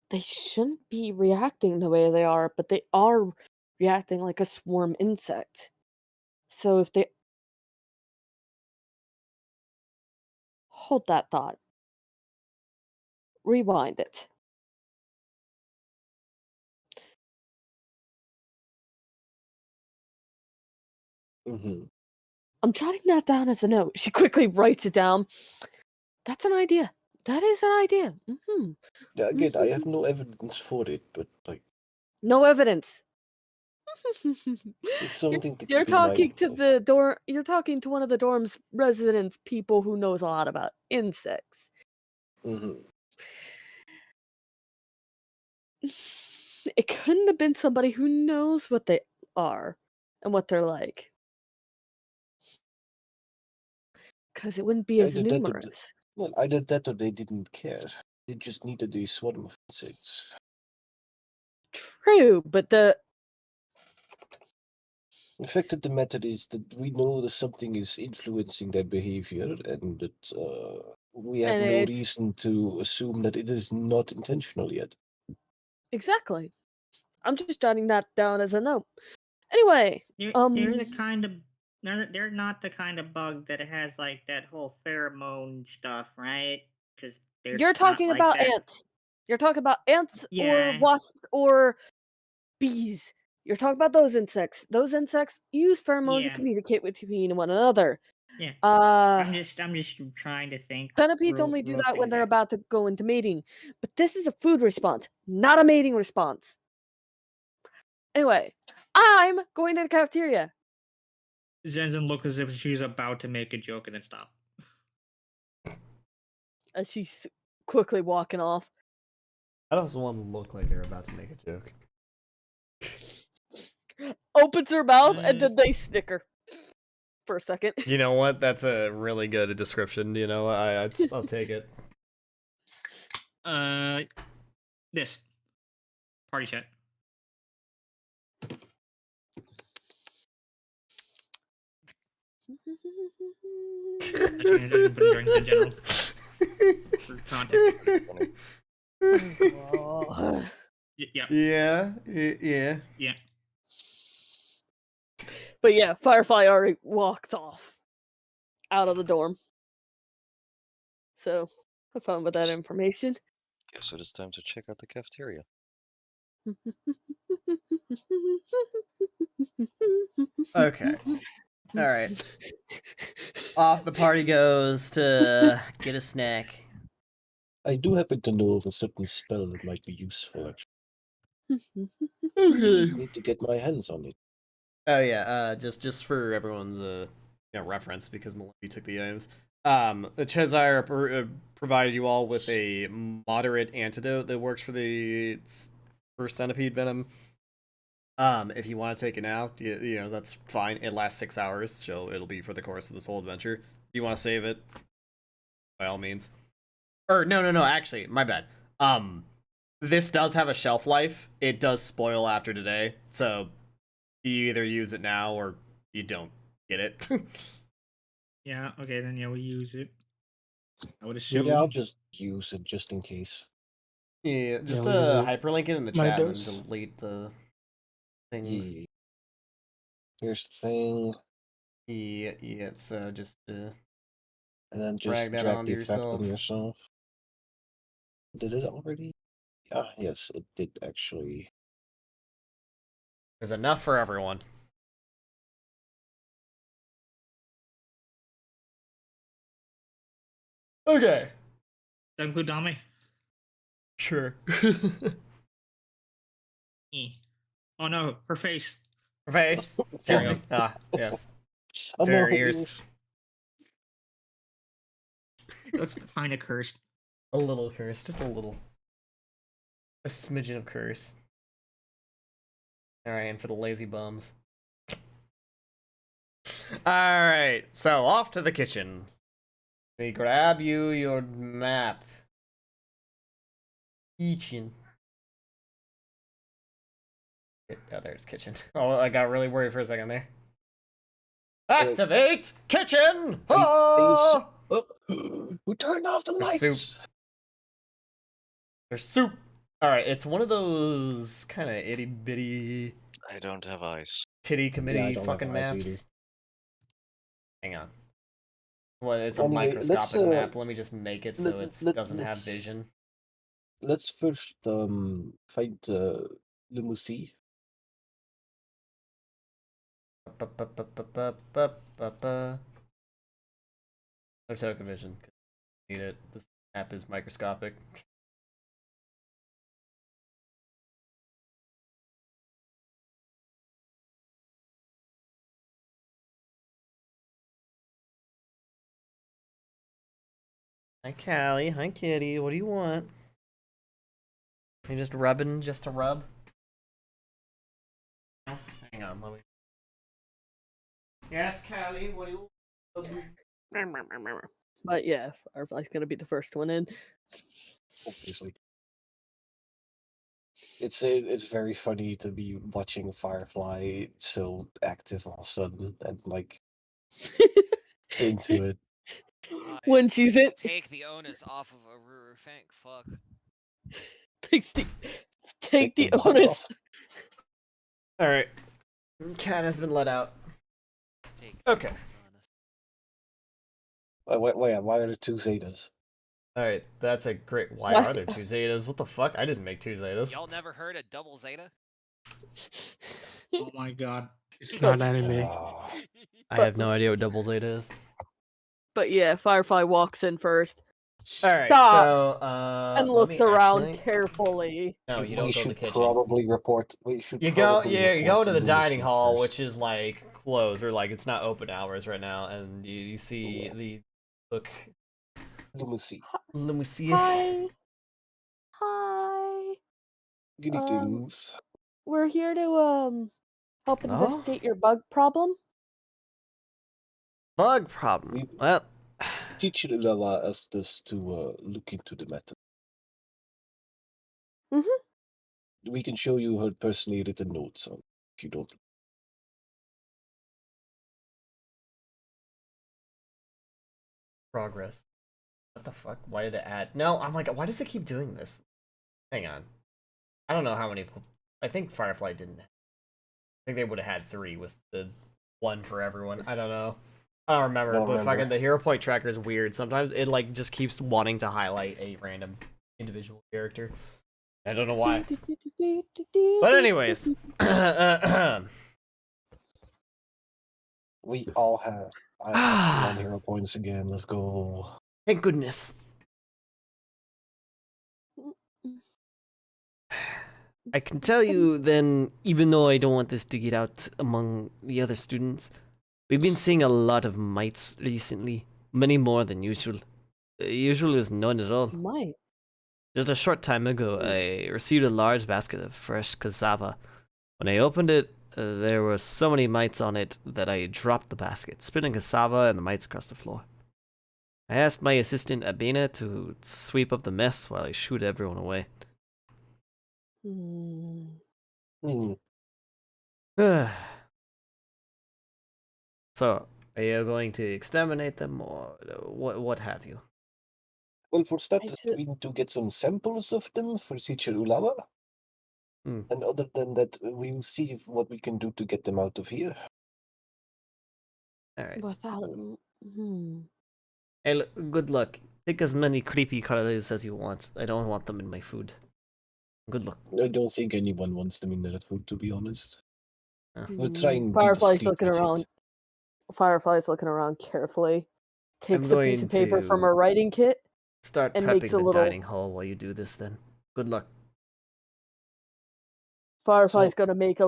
they shouldn't be reacting the way they are, but they are reacting like a swarm insect. So if they hold that thought, rewind it. Hmm. I'm jotting that down as a note. She quickly writes it down. That's an idea. That is an idea. Yeah, again, I have no evidence for it, but like, No evidence. it's you're, something to you're keep in mind. talking to the dorm. You're talking to one of the dorm's residents, people who knows a lot about insects. Hmm. It couldn't have been somebody who knows what they are and what they're like, because it wouldn't be as Either that, or numerous. either that, or they didn't care. They just needed a swarm of insects. True, but the The fact of the matter is that we know that something is influencing their behavior, and that we have and no it's reason to assume that it is not intentional yet. exactly. I'm just jotting that down as a note. Anyway, They're the kind of they're not the kind of bug that has like that whole pheromone stuff, right? Because they're you're not talking like about that. ants. You're talking about ants or Yeah, wasps or bees. You're talking about those insects. Those insects use pheromones to yeah, communicate between one another. yeah. Uh, I'm just trying to think centipedes only do real that when things they're back. about to go into mating. But this is a food response, not a mating response. Anyway, I'm going to the cafeteria. Zenzen looks as if she's about to make a joke and then stop. As she's quickly walking off. How does one look like they're about to make a joke? Opens her mouth and then they snicker for a second. You know what? That's a really good description. You know, I'll take it. This party chat. I just gonna put it in general for context. Oh. Yeah, Yeah. yeah. But yeah, Firefly already walked off out of the dorm. So have fun with that information. Guess it is time to check out the cafeteria. Okay. All right. Off the party goes to get a snack. I do happen to know of a certain spell that might be useful, actually. Okay. Just need to get my hands on it. Oh yeah. Just for everyone's reference, because Maloney took the items. Cheshire provided you all with a moderate antidote that works for the first centipede venom. If you want to take it now, that's fine. It lasts 6 hours, so it'll be for the course of this whole adventure. If you want to save it, by all means. Or no, actually, my bad. This does have a shelf life. It does spoil after today, so you either use it now or you don't get it. Yeah, okay, then yeah, we use it. I would assume. Yeah, I'll just use it just in case. Yeah, just we'll use it. hyperlink it in the My chat and then dose. delete the things. Yeah. Here's the thing, Yeah. So just and then drag just that drag onto the effect on yourselves. yourself. Did it already? Ah, yes, it did actually. There's enough for everyone. Okay. That include Dame? Sure. Eh. Oh no, her face. Her face. There Just we be. go. Ah, yes. Oh To no, her her ears. ears. That's kind of cursed. A little curse. Just a little. A smidgen of curse. Alright, and for the lazy bums. Alright, so off to the kitchen. Let me grab you your map. Kitchen. Oh, there's kitchen. Oh, I got really worried for a second there. Activate kitchen! Ah! Oh, who turned off the There's lights? soup. There's soup. Alright, it's one of those kind of itty bitty I don't have eyes. titty Yeah, I committee don't have fucking eyes maps. either. Hang on. Well, it's a Anyway, let's, microscopic map. Let me just make it so it doesn't have let's- vision. Let's first find Limousin. No token vision. Need it. This map is microscopic. Hi, Callie. Hi, Kitty. What do you want? You just rubbing just to rub? Hang on, let me. Yes, Callie. What do you want? But yeah, Firefly's gonna be the first one in. Obviously. It's very funny to be watching Firefly so active all of a sudden and like into it. When Guys, she's please in, take the onus off of Aruru. Thank fuck. take the what onus. off? Alright. Cat has been let out. Take Okay. the onus. Why are there two Zetas? Alright, that's a great. Why What? are there two Zetas? What the fuck? I didn't make two Zetas. Y'all never heard of double Zeta? Oh my god. It's not anime. Ah, I have no idea what double Zeta is. But yeah, Firefly walks in first Alright, Stops so, and let looks me around actually- carefully. No, you we don't go to the should kitchen. probably report. We should. You go, probably yeah, you go report to the dining Limousin hall, first. which is like closed or like it's not open hours right now, and you see Yeah. the look. Limousin. Let me see. Hi. Hi. Greetings. We're here to help Oh? investigate your bug problem. Bug problem. We- Well, Teacher Ulawa asked us to look into the matter. Mhm. We can show you her personally written notes on if you don't. progress. What the fuck? Why did it add? No, I'm like, why does it keep doing this? Hang on. I don't know how many. I think Firefly didn't. I think they would have had 3 with the 1 for everyone. I don't know. I don't remember, Don't but remember. fucking the hero point tracker is weird. Sometimes it like just keeps wanting to highlight a random individual character. I don't know why. But anyways, We all have. I have 1 hero points again. Let's go. thank goodness. I can tell you then, even though I don't want this to get out among the other students, we've been seeing a lot of mites recently. Many more than usual. Usual is none at all. Mice. Just a short time ago, I received a large basket of fresh cassava. When I opened it, there were so many mites on it that I dropped the basket, spilling cassava and the mites across the floor. I asked my assistant Abena to sweep up the mess while I shooed everyone away. Hmm. Hmm. So, are you going to exterminate them or what have you? Well, for that, I should- we need to get some samples of them for teacher Ulawa. Hmm. And other than that, we will see what we can do to get them out of here. Alright. Without. Hey, good luck. Take as many creepy colors as you want. I don't want them in my food. Good luck. I don't think anyone wants them in their food, to be honest. We're Hmm. trying to be Firefly's discreet looking with it. around. Firefly's looking around carefully. takes a piece going of paper from to her writing kit. start and prepping makes a the little- dining hall while you do this. Then, good luck. Firefly's So- gonna make a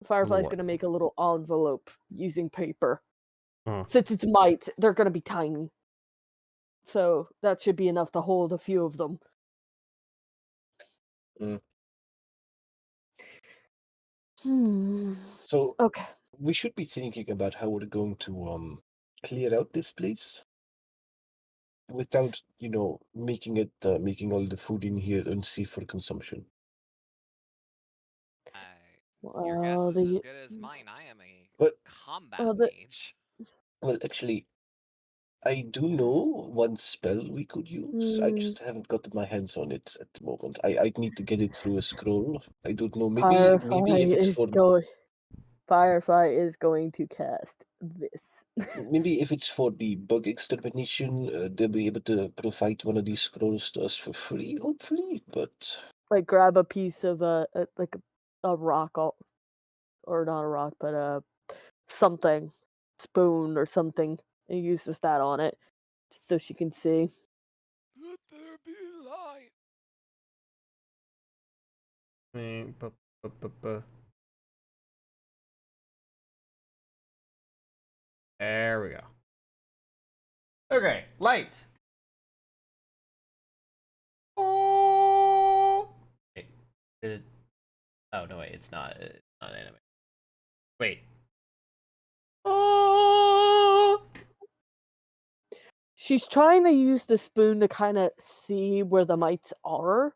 Firefly's What? gonna make a little envelope using paper. Hmm. Since it's mites, they're gonna be tiny. So that should be enough to hold a few of them. So Okay. we should be thinking about how we're going to clear out this place without, making all the food in here unsafe for consumption. Your guess Well, is as good as mine. I am a But combat the- mage. well, actually, I do know one spell we could use. I just haven't gotten my hands on it at the moment. I'd need to get it through a scroll. I don't know. Maybe if it's for Firefly is going to cast this. maybe if it's for the bug extermination, they'll be able to provide one of these scrolls to us for free, hopefully. But Like grab a piece of a rock, or not a rock, but a something, spoon or something, and uses that on it, so she can see. Let there be light. There we go. Okay, light. Oh. Wait, did it? Oh no, wait, it's not. It's not anime. Wait. Oh. She's trying to use the spoon to kind of see where the mites are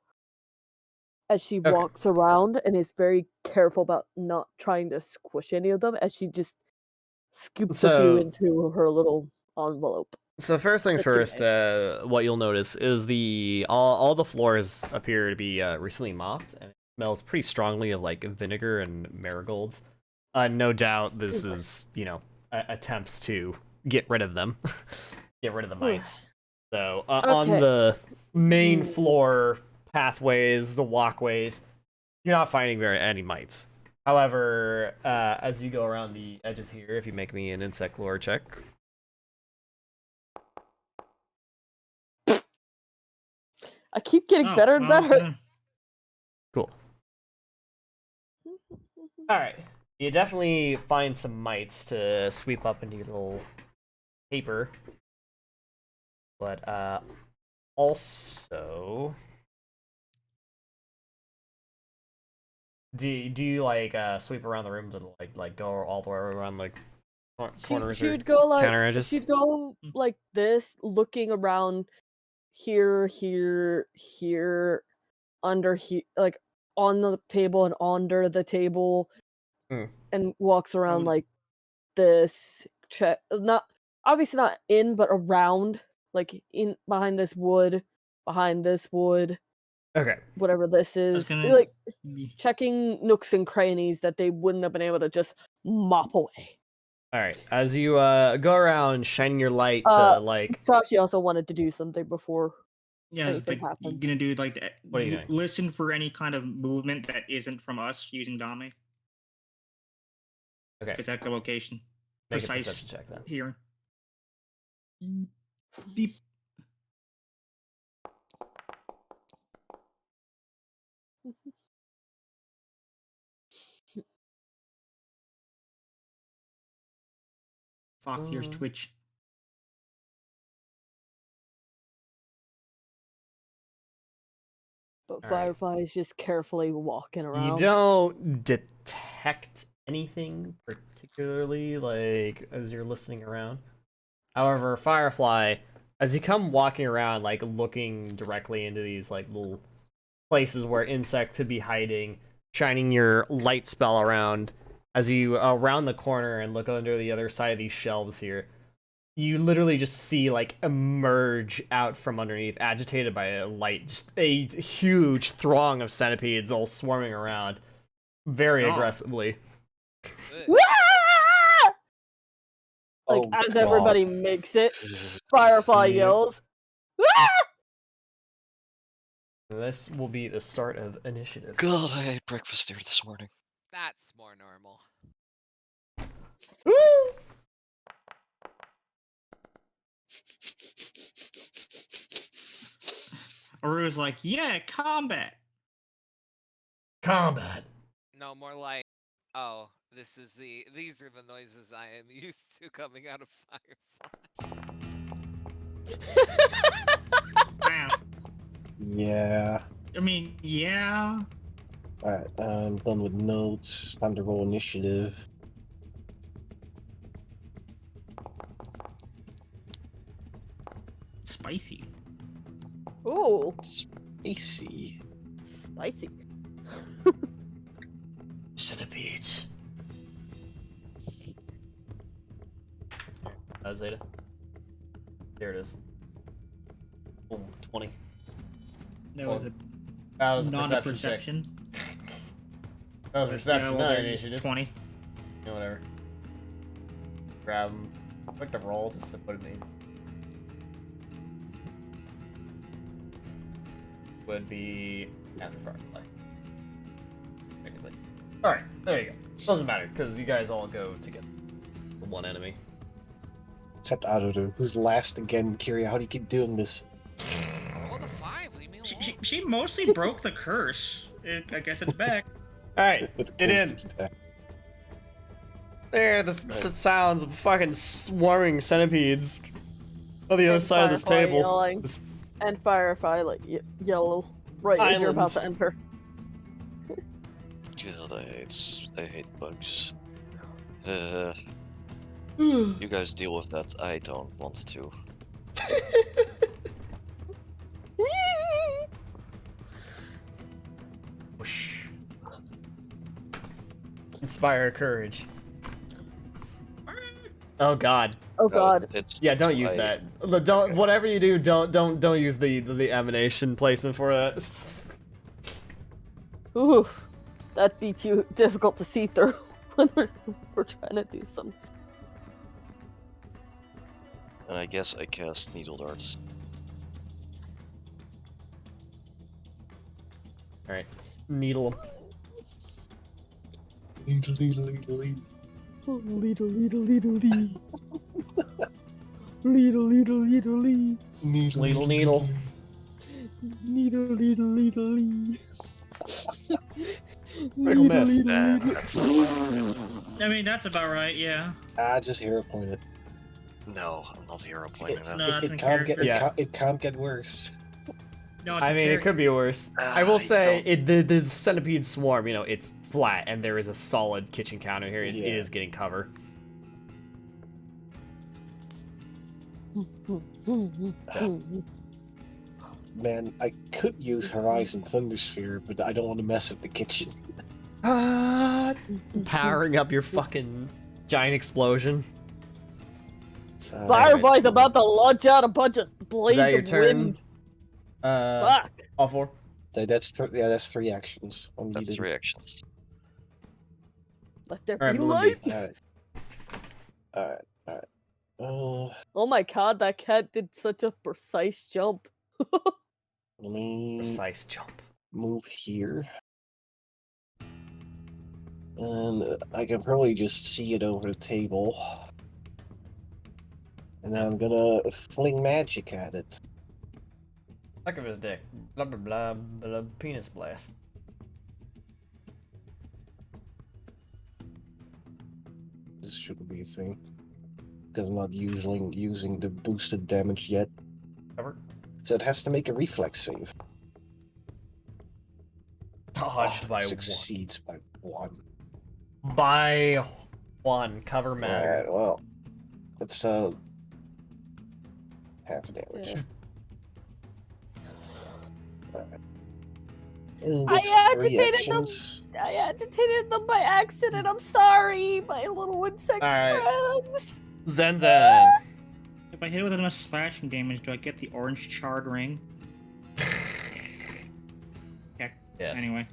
as she Okay. walks around, and is very careful about not trying to squish any of them as she just scoops a few So- into her little envelope. So first things That's first, what you'll notice is all the floors appear to be recently mopped, and it smells pretty strongly of like vinegar and marigolds. No doubt this is attempts to get rid of them, get rid of the mites. So on Okay. the main floor pathways, the walkways, you're not finding any mites. However, as you go around the edges here, if you make me an insect lore check. I keep getting Oh, better and well, better. Cool. Alright. You definitely find some mites to sweep up into your little paper. But, also... Do you like, sweep around the room to, like go all the way around, like, corners She or would go like counter edges? she'd go like this, looking around here, under here, like on the table and under the table, and walks around like this. Not obviously not in, but around, like in behind this wood, Okay. whatever this is, gonna- like checking nooks and crannies that they wouldn't have been able to just mop away. Alright. As you, go around shining your light to, like... Sashi also wanted to do something before Yeah, it's anything like you're happens. gonna do like that. What are you doing? Listen for any kind of movement that isn't from us using Dame. Okay. It's echolocation. Make a Precise perception check then. hearing. Beep. Fox ears twitch. But Alright. Firefly is just carefully walking You around. don't detect anything particularly, like, as you're listening around. However, Firefly, as you come walking around, like, looking directly into these, like, little places where insects could be hiding, shining your light spell around, as you round the corner and look under the other side of these shelves here, you literally just see, like, emerge out from underneath, agitated by a light, just a huge throng of centipedes all swarming around very Oh. aggressively. Good. Like Oh, as everybody God. makes it, Firefly Yep. yells. This will be the start of initiative. God, I ate breakfast there this morning. That's more normal. Aru's like, yeah, combat. Combat. No, more like, oh, these are the noises I am used to coming out of Firefly. Wow. Yeah. I mean, yeah. Alright, I'm done with notes. Time to roll initiative. Spicy. Ooh, Spacey. spicy. Centipedes. Zeta. There it is. Oh, 20. That Well, was a That was a not perception, a perception. check. That was a perception, well, not there, initiative. 20. Yeah, whatever. Grab him. Click the roll just to put him in. Would be after Firefly. Technically. Alright, there you go. Doesn't matter, because you guys all go together. The one enemy. Except Adoru, who's last again. Kyria, how do you keep doing this? Roll the 5, leave me alone. She mostly broke the curse. I guess it's back. Alright, But get in. it's back. There, the sounds of fucking swarming centipedes on the other And side of this Firefly table. yelling. This- And Firefly, like, yellow right as you're about Islands. to enter. God, I hate bugs. You guys deal with that. I don't want to. Whoosh. Inspire courage. Oh god. Oh god. Yeah, don't use that. Don't whatever you do, don't use the emanation placement for that. Oof. That'd be too difficult to see through when we're trying to do something. And I guess I cast needle darts. Alright. Needle him. Leadle, leadle, leadle, leadle. Oh, leedle, leedle, leedle, lee. Leedle, leedle, leedle, lee. Needle, needle. Needle, leedle, leedle, lee. Critical miss. I mean, that's about right, yeah. Just hero pointed. No, I'm not hero pointing that. No, that's in It can't get. character. Yeah. It can't get worse. No, it's I a mean, it character. could be worse. I will I say, don't- the centipede swarm, you know, it's flat, and there is a solid kitchen counter here. It Yeah. is getting cover. Man, I could use Horizon Thundersphere, but I don't want to mess up the kitchen. Powering up your fucking giant explosion. Firefly's about to launch out a bunch of blades Is that your of turn? wind. Uh, Fuck. all four. That's three actions. That's 3 actions. Let there Alright, be Melindy. light. Alright. Oh my god, that cat did such a precise jump. Let me Precise jump. move here. And I can probably just see it over the table. And then I'm gonna fling magic at it. Look of his dick. Blah blah blah blah. Penis blast. This shouldn't be a thing. Because I'm not using the boosted damage yet. Cover. So it has to make a reflex save. Dodged by Succeeds by one. one. By one. Cover mag. Alright, well. That's half damage. Yeah. Alright. And I that's three agitated them. actions. I agitated them by accident. I'm sorry, my little insect Alright. friends. Zen Zen. If I hit it with enough slashing damage, do I get the orange charred ring? Heck. Yes. Anyway.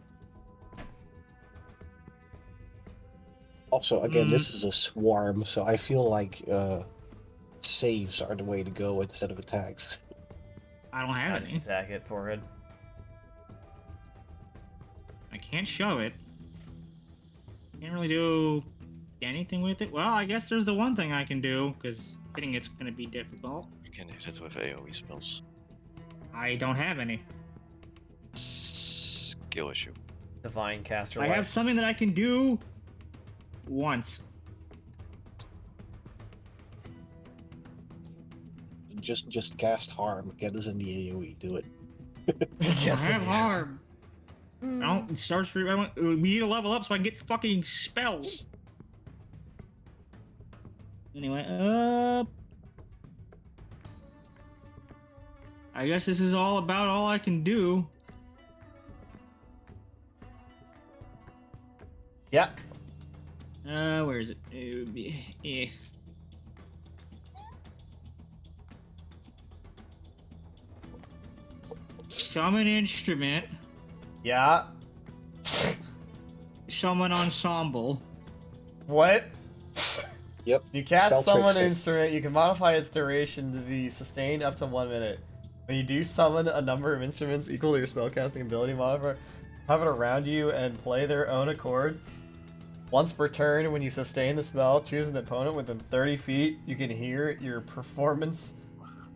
Also, again, this is a swarm, so I feel like saves are the way to go instead of attacks. I don't I have just any. attack it forehead. I can't show it. Can't really do anything with it. Well, I guess there's the one thing I can do, because hitting it's going to be difficult. You can hit it with AoE spells. I don't have any. Skill issue. Divine caster. I life. have something that I can do once. Just cast harm. Get us in the AoE. Do it. Yes, I have yeah. harm. I don't start. We need to level up so I can get fucking spells. Anyway, I guess this is all about all I can do. Yeah. Where is it? It would be, yeah. Summon instrument. Yeah. Summon ensemble. What? Yep. You cast Spell summon trick instrument, you can modify its duration to be sustained up to 1 minute. When you do summon a number of instruments equal to your spellcasting ability modifier, have it around you and play their own accord. Once per turn, when you sustain the spell, choose an opponent within 30 feet. You can hear your performance.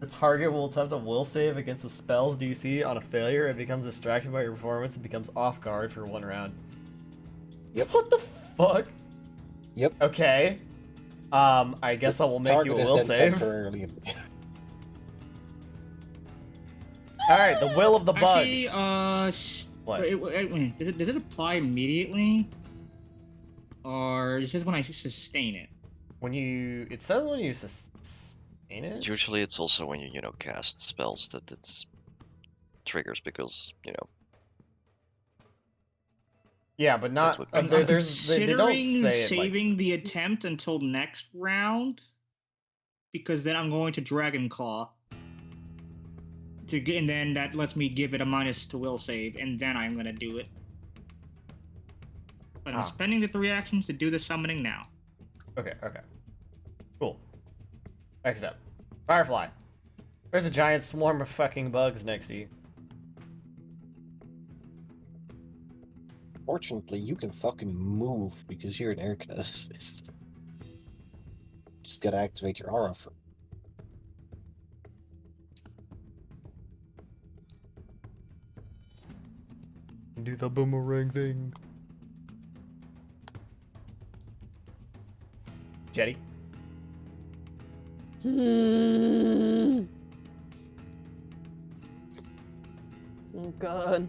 The target will attempt a will save against the spell's DC. On a failure, it becomes distracted by your performance and becomes off guard for 1 round. Yep. What the fuck? Yep. Okay. I guess I will make you Target a is will then save. temporarily. Alright, the will of the bugs. Actually, What? wait, does it apply immediately? Or is this when I sustain it? When you... It says when you sustain it? Usually it's also when you know, cast spells that it's triggers because, you know, Yeah, but not... what- I'm they don't considering say it saving the attempt until next round, because then I'm going to Dragon Claw. And then that lets me give it a minus to will save, and then I'm gonna do it. But I'm Ah. spending the 3 actions to do the summoning now. Okay. Cool. Next up. Firefly. There's a giant swarm of fucking bugs next to you. Fortunately, you can fucking move because you're an aircast. Just gotta activate your aura. Do the boomerang thing. Jetty. Oh god.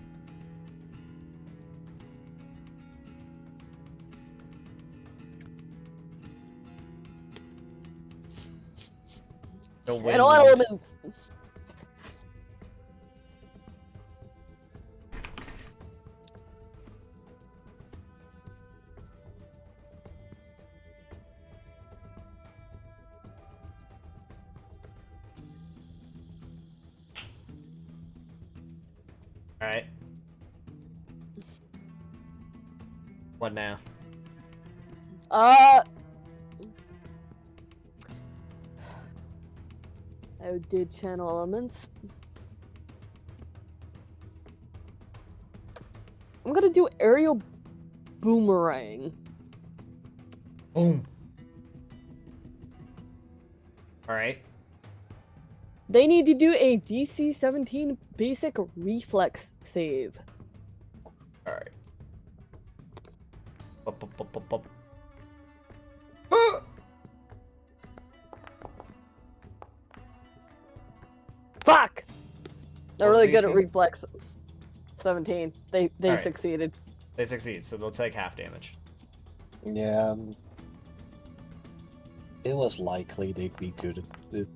The wind. Channel elements. Alright. What now? I did channel elements. I'm gonna do aerial boomerang. Boom. Alright. They need to do a DC 17 basic reflex save. Alright. Up. Fuck! They're What was really good at DC? reflex. 17. They Alright. succeeded. They succeed, so they'll take half damage. Yeah. It was likely they'd be good at it.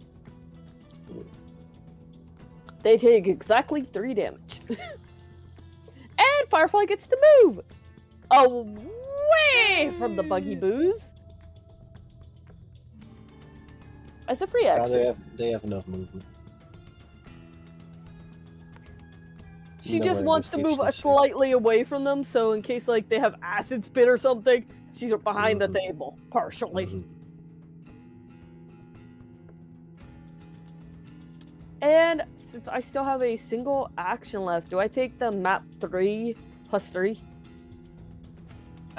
They take exactly 3 damage. And Firefly gets to move! Away from the buggy boos! As a free Yeah, action. they have enough movement. She No just way, wants to this move takes me slightly away from them, so in case like they have acid spit or something, she's behind the table, partially. Mhm. And since I still have a single action left, do I take the map 3 plus 3?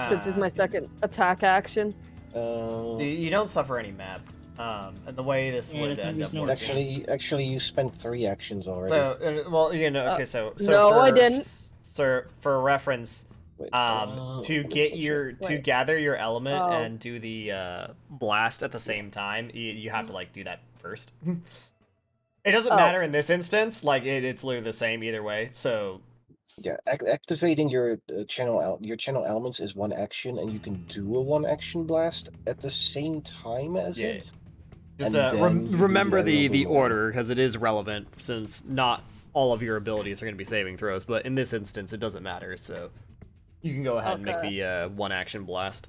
Since it's my second attack action. You don't suffer any map. And the way this Yeah, would that end was up no working. Actually, you spent 3 actions already. So, well, you know, okay, so no, for, I didn't. Sir, for reference, Wait, to let me get double your check. to Wait. gather your element Oh. and do the blast at the same time, you have to like do that first. It doesn't Oh. matter in this instance. Like it's literally the same either way. So Yeah, activating your your channel elements is 1 action, and you can do a 1 action blast at the same time as Yeah. it. just And then you do remember the aerial the boomerang. order because it is relevant since not all of your abilities are going to be saving throws. But in this instance, it doesn't matter. So you can go ahead and make Okay. the 1 action blast.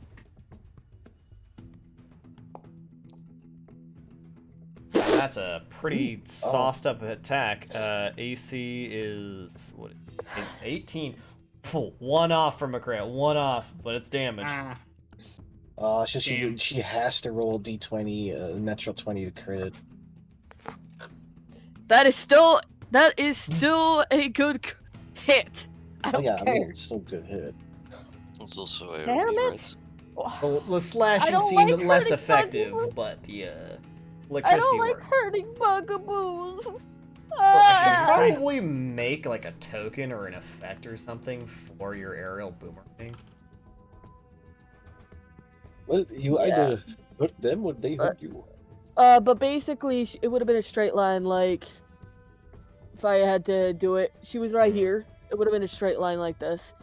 Now, that's a pretty sauced up attack. AC is what? 18. 1 off from McCray. 1 off, but it's damaged. Ah, So Damn. she has to roll a d20, natural 20 to crit it. That is still a good hit. I Oh don't yeah, care. I mean, it's still a good hit. It's also AoE, Damn it! right? Well, the I slashing don't seemed like less hurting effective, bugaboos. but the I electricity don't like worked. hurting bugaboos. Well, I should Ah. probably make like a token or an effect or something for your aerial boomerang. Well, you Yeah. either hurt them or they hurt you. But basically, it would have been a straight line. Like, if I had to do it, she was right here. It would have been a straight line like this.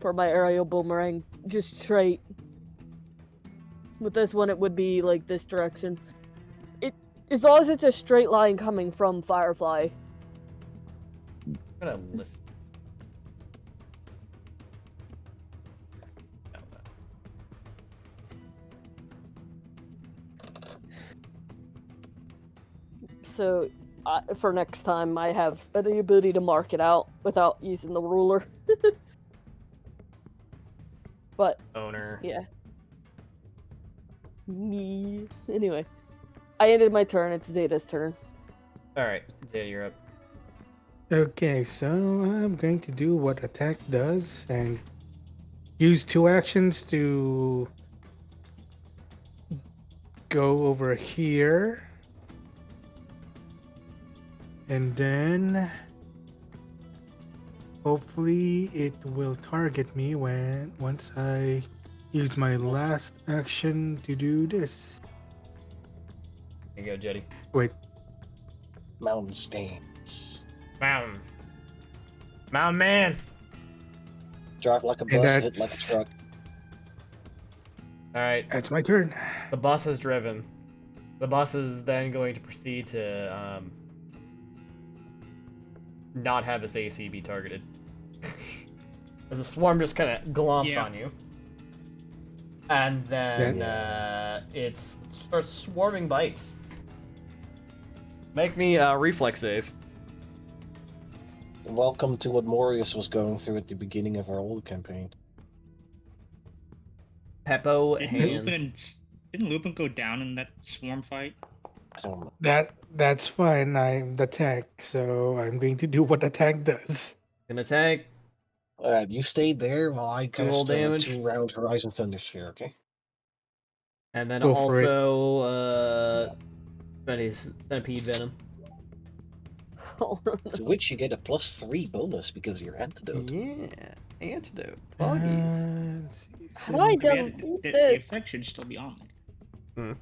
For my aerial boomerang, just straight. With this one, it would be like this direction. As long as it's a straight line coming from Firefly. I'm gonna lift. So, for next time, I have the ability to mark it out without using the ruler. But, Owner. yeah. Me. Anyway. I ended my turn. It's Zeta's turn. Alright, Zeta, you're up. Okay, so I'm going to do what attack does and use 2 actions to go over here. And then hopefully it will target me once I use my last action to do this. There you go, Jetty. Wait, Mountain stands. Mountain. Mountain man! Drive like a And bus, hit like a that's- truck. Alright, that's my turn. the bus is driven. The bus is then going to proceed to not have its AC be targeted. As the swarm just kind of glomps Yeah. on you. And then it starts swarming bites. Make me a reflex save. Welcome to what Morius was going through at the beginning of our old campaign. Peppo Didn't hands. Lupin go down in that swarm fight? I don't know. That's fine. I'm the tank, so I'm going to do what attack does. An attack. Alright, you stayed there while I Dual cast a damage. 2-round Horizon Thunder Sphere, okay? And then Go for it. also centipede venom. Oh, no. To which you get a +3 bonus because of your antidote. Yeah. Antidote. Buggies. Let's see, How do I Yeah, delete the this? effect should still be on. Oh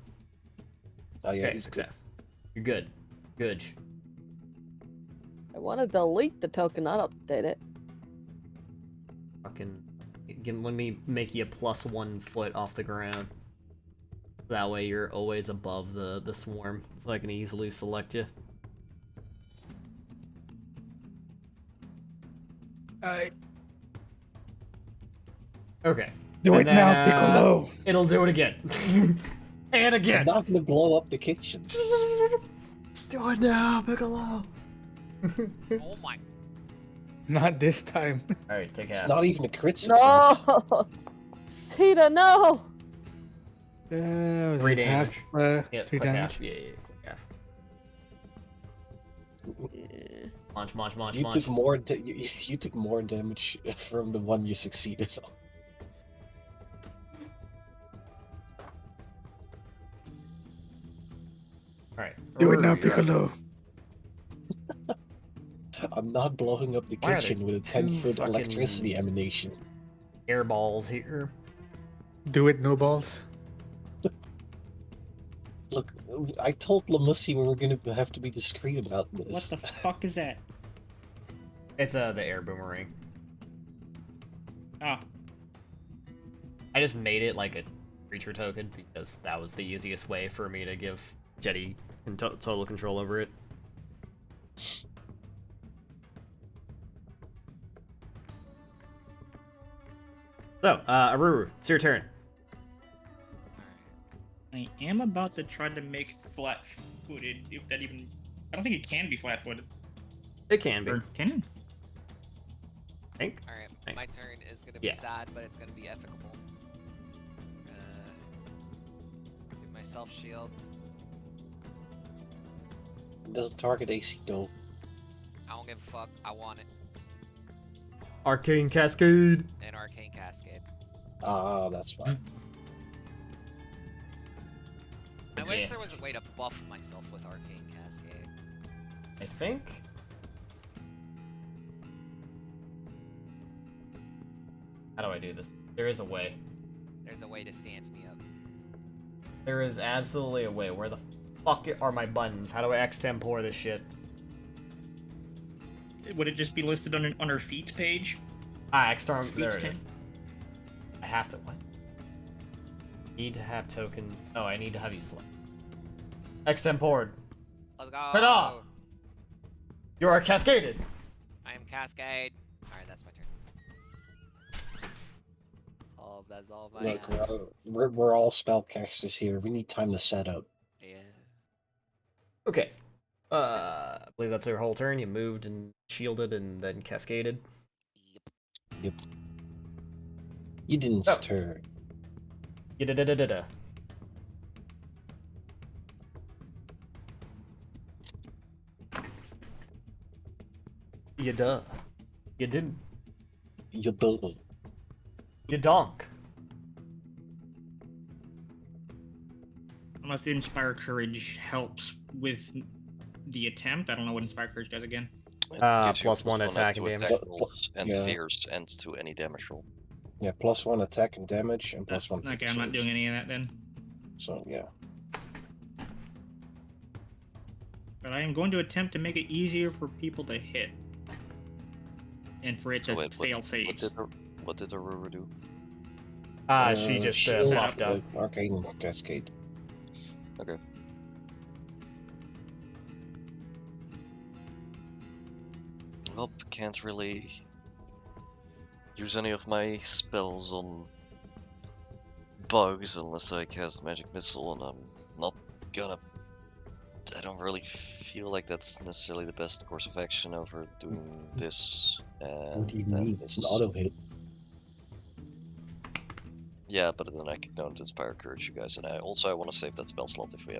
yeah, Okay, he's success. You're good. Good. I want to delete the token, not update it. Fucking. Let me make you +1 foot off the ground. That way you're always above the swarm, so I can easily select you. Okay. do And it then, now, Piccolo. It'll do it again. And I'm again. not gonna blow up the kitchen. Do it now, Piccolo. Oh my. Not this time. Alright, take It's half. not even a crit success. No! Zeta, no! Was 3 it half? Yeah, 3 click damage. half. Yeah, click half. Munch. You took more. You took more damage from the one you succeeded on. Do it now, Hurry up. Piccolo. I'm not blowing up the Why are there kitchen with a two 10-foot fucking- electricity emanation. Air balls here. Do it, no balls. Look, I told Lamussi we were gonna have to be discreet about What this. the fuck is that? It's the air boomerang. Oh, I just made it like a creature token because that was the easiest way for me to give Jetty total control over it. So, Aruru, it's your turn. I am about to try to make flat-footed. If that even, I don't think it can be flat-footed. It can be. Or can it? I think. Alright, Thank- my turn is gonna be Yeah. sad, but it's gonna be efficable. Do my self shield. It doesn't target AC, though. I don't give a fuck. I want it. Arcane Cascade. An arcane cascade. Ah, that's fine. I wish Yeah. there was a way to buff myself with arcane cascade. I think. How do I do this? There is a way. There's a way to stance me up. There is absolutely a way. Where the fuck are my buttons? How do I extempore this shit? Would it just be listed on her feats page? Ah, extern. There it Feats is. I have to. What? Need to have tokens. Oh, I need to have you select. Extempored. Let's go. Ta-da! You are cascaded. I am cascade. Alright, that's my turn. That's all I Look, have. we're all spellcasters here. We need time to set up. Yeah. Okay. I believe that's your whole turn. You moved and shielded and then cascaded. Yep. You didn't Oh. stir. You da. You duh. You didn't. You don't. You donk. Unless the Inspire Courage helps with the attempt. I don't know what Inspire Courage does again. It +1 gives you attack to and damage. attack rolls and Yeah. fears and to any damage roll. Yeah, +1 attack and damage, and +1 Okay, I'm not saves. doing any of that then. So, yeah. But I am going to attempt to make it easier for people to hit. And for it to Wait, fail What saves. did Aruru do? She just shield, fluffed up. Arcane Cascade. Okay. Well, can't really use any of my spells on bugs unless I cast Magic Missile, and I'm not gonna. I don't really feel like that's necessarily the best course of action over doing this. And What do you then mean? It's an auto hit. Yeah, but then I don't inspire courage, you guys, and I want to save that spell slot if they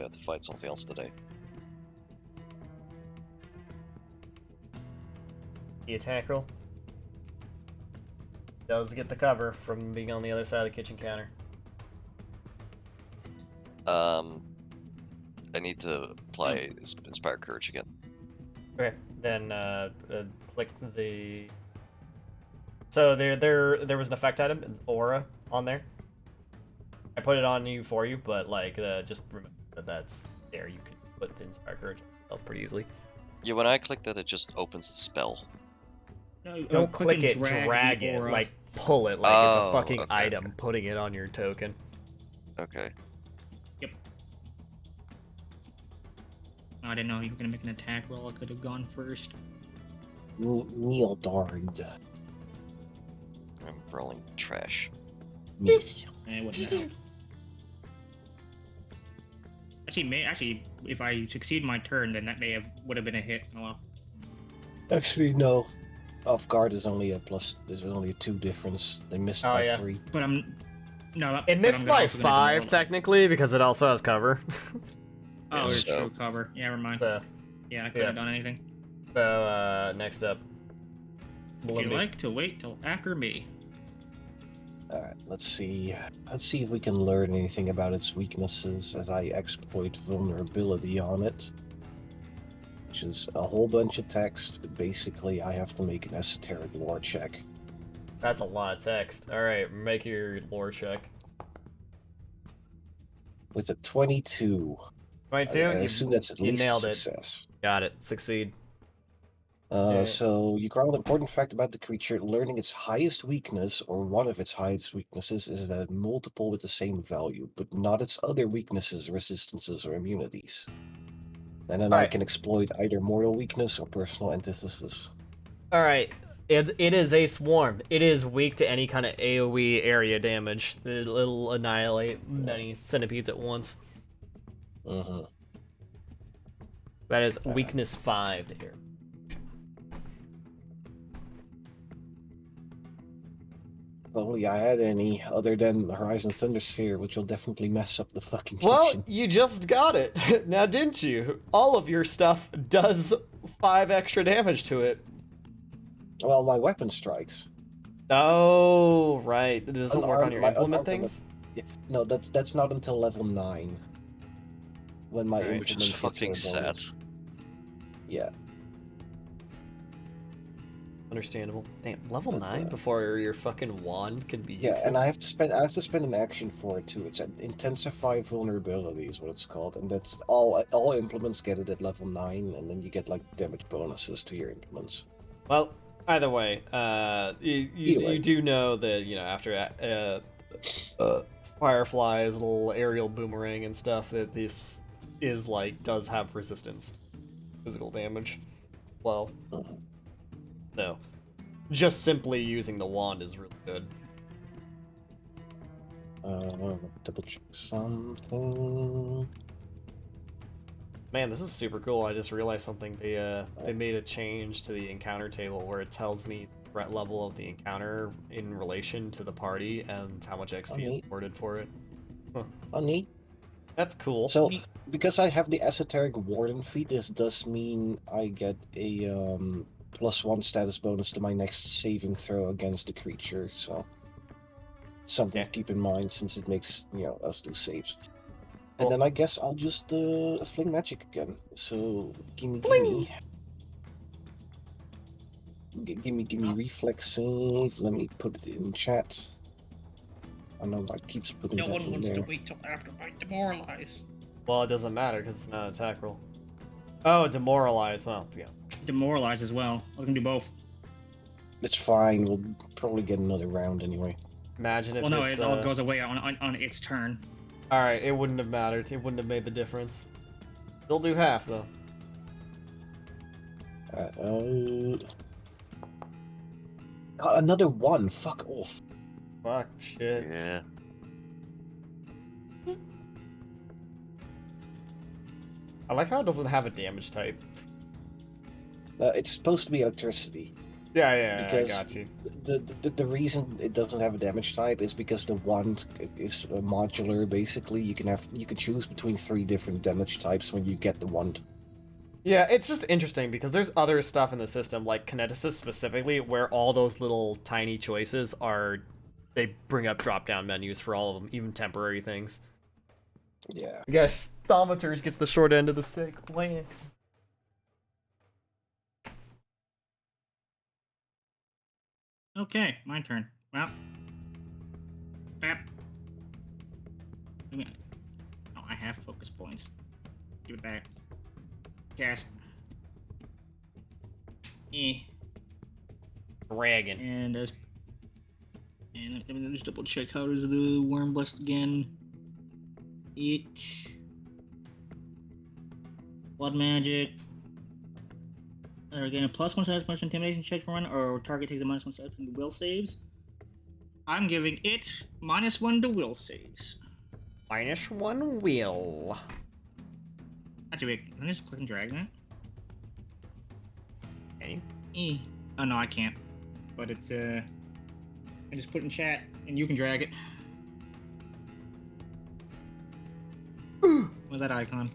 have to fight something else today. The attack roll does get the cover from being on the other side of the kitchen counter. I need to apply inspire courage again. Okay, then click the. So there was an effect item, an aura on there. I put it on you for you, but like just remember that that's there. You can put the inspire courage on pretty easily. Yeah, when I click that, it just opens the spell. No, Don't click and it, drag the it, aura. like pull it like it's Oh, a fucking okay, item, putting it on your token. Okay. I didn't know you were gonna make an attack roll. I could have gone first. Neil Dard. I'm rolling trash. Miss. It wouldn't have helped. Actually, if I succeed my turn, then that would have been a hit. Oh well. Actually, no. Off guard is only a plus. There's only a 2 difference. They missed Oh, by yeah. 3. But I'm no. It missed by also gonna 5 roll- technically because it also has cover. Oh, Yeah, it's so- true cover. Yeah, never mind. So, Yeah, I could yeah. have done anything. next up, If you'd Blumby. like to wait till after me. Alright, let's see. Let's see if we can learn anything about its weaknesses as I exploit vulnerability on it. Which is a whole bunch of text, but basically I have to make an esoteric lore check. That's a lot of text. Alright, make your lore check. With a 22. 22? I assume that's at you least a nailed it. success. Got it. Succeed. Alright. So you ground an important fact about the creature. Learning its highest weakness, or one of its highest weaknesses, is a multiple with the same value, but not its other weaknesses, resistances, or immunities. And then I Alright. can exploit either mortal weakness or personal antithesis. Alright. It is a swarm. It is weak to any kind of AoE area damage. It'll annihilate many centipedes at once. Mm-hmm. That is weakness 5 to here. If only I had any other than Horizon Thundersphere, which will definitely mess up the fucking Well, kitchen. you just got it. Now, didn't you? All of your stuff does 5 extra damage to it. Well, my weapon strikes. Oh, right. It doesn't work on Unarmed- your my implement unarmed things? Yeah, no, that's not until level 9. When my Alright. Which implement is gets fucking a sad. bonus. Yeah. Understandable. Damn, level But, 9 before your fucking wand can be Yeah, useful? and I have to spend an action for it too. It's an intensify vulnerability is what it's called, and that's all implements get it at level 9, and then you get like damage bonuses to your implements. Well, either way, Either way. you do know that, after Firefly's little aerial boomerang and stuff, that this is does have resistance to physical damage. Well, Mhm. no. Just simply using the wand is really good. Double check something. Man, this is super cool. I just realized something. They made a change to the encounter table where it tells me the threat level of the encounter in relation to the party and how much XP is neat. awarded for it. Funny. That's cool. So, because I have the esoteric warden feat, this does mean I get a +1 status bonus to my next saving throw against the creature. So, something to keep in mind since it makes us do saves. And Cool. then I guess I'll just fling magic again. So gimme. Gimme reflex save. Let me put it in chat. I know Mike keeps putting No that one in wants there. to wait till after I demoralize. Well, it doesn't matter because it's not an attack roll. Oh, demoralize. Well, yeah. Demoralize as well. I was gonna do both. It's fine. We'll probably get another round anyway. Imagine if Well, no, it's it all goes away on its turn. all right. It wouldn't have mattered. It wouldn't have made the difference. They'll do half though. Another one. Fuck off. Fuck shit. Yeah. I like how it doesn't have a damage type. It's supposed to be electricity. Yeah, Because I got you. the reason it doesn't have a damage type is because the wand is modular. Basically, you can choose between 3 different damage types when you get the wand. Yeah, it's just interesting because there's other stuff in the system, like Kineticist specifically, where all those little tiny choices they bring up drop-down menus for all of them, even temporary things. Yeah. I guess Thaumaturge gets the short end of the stick. Man. Okay, my turn. Well, bap. Oh, I have focus points. Give it back. Cast. Dragon. And let me just double check how does the worm blast again. Blood magic. Again, a +1 status bonus intimidation check for one, or target takes a -1 status to will saves. I'm giving it -1 to will saves. -1 will. Actually, wait, can I just click and drag that? Okay. Oh no, I can't. But it's I just put it in chat, and you can drag it. What's that icon?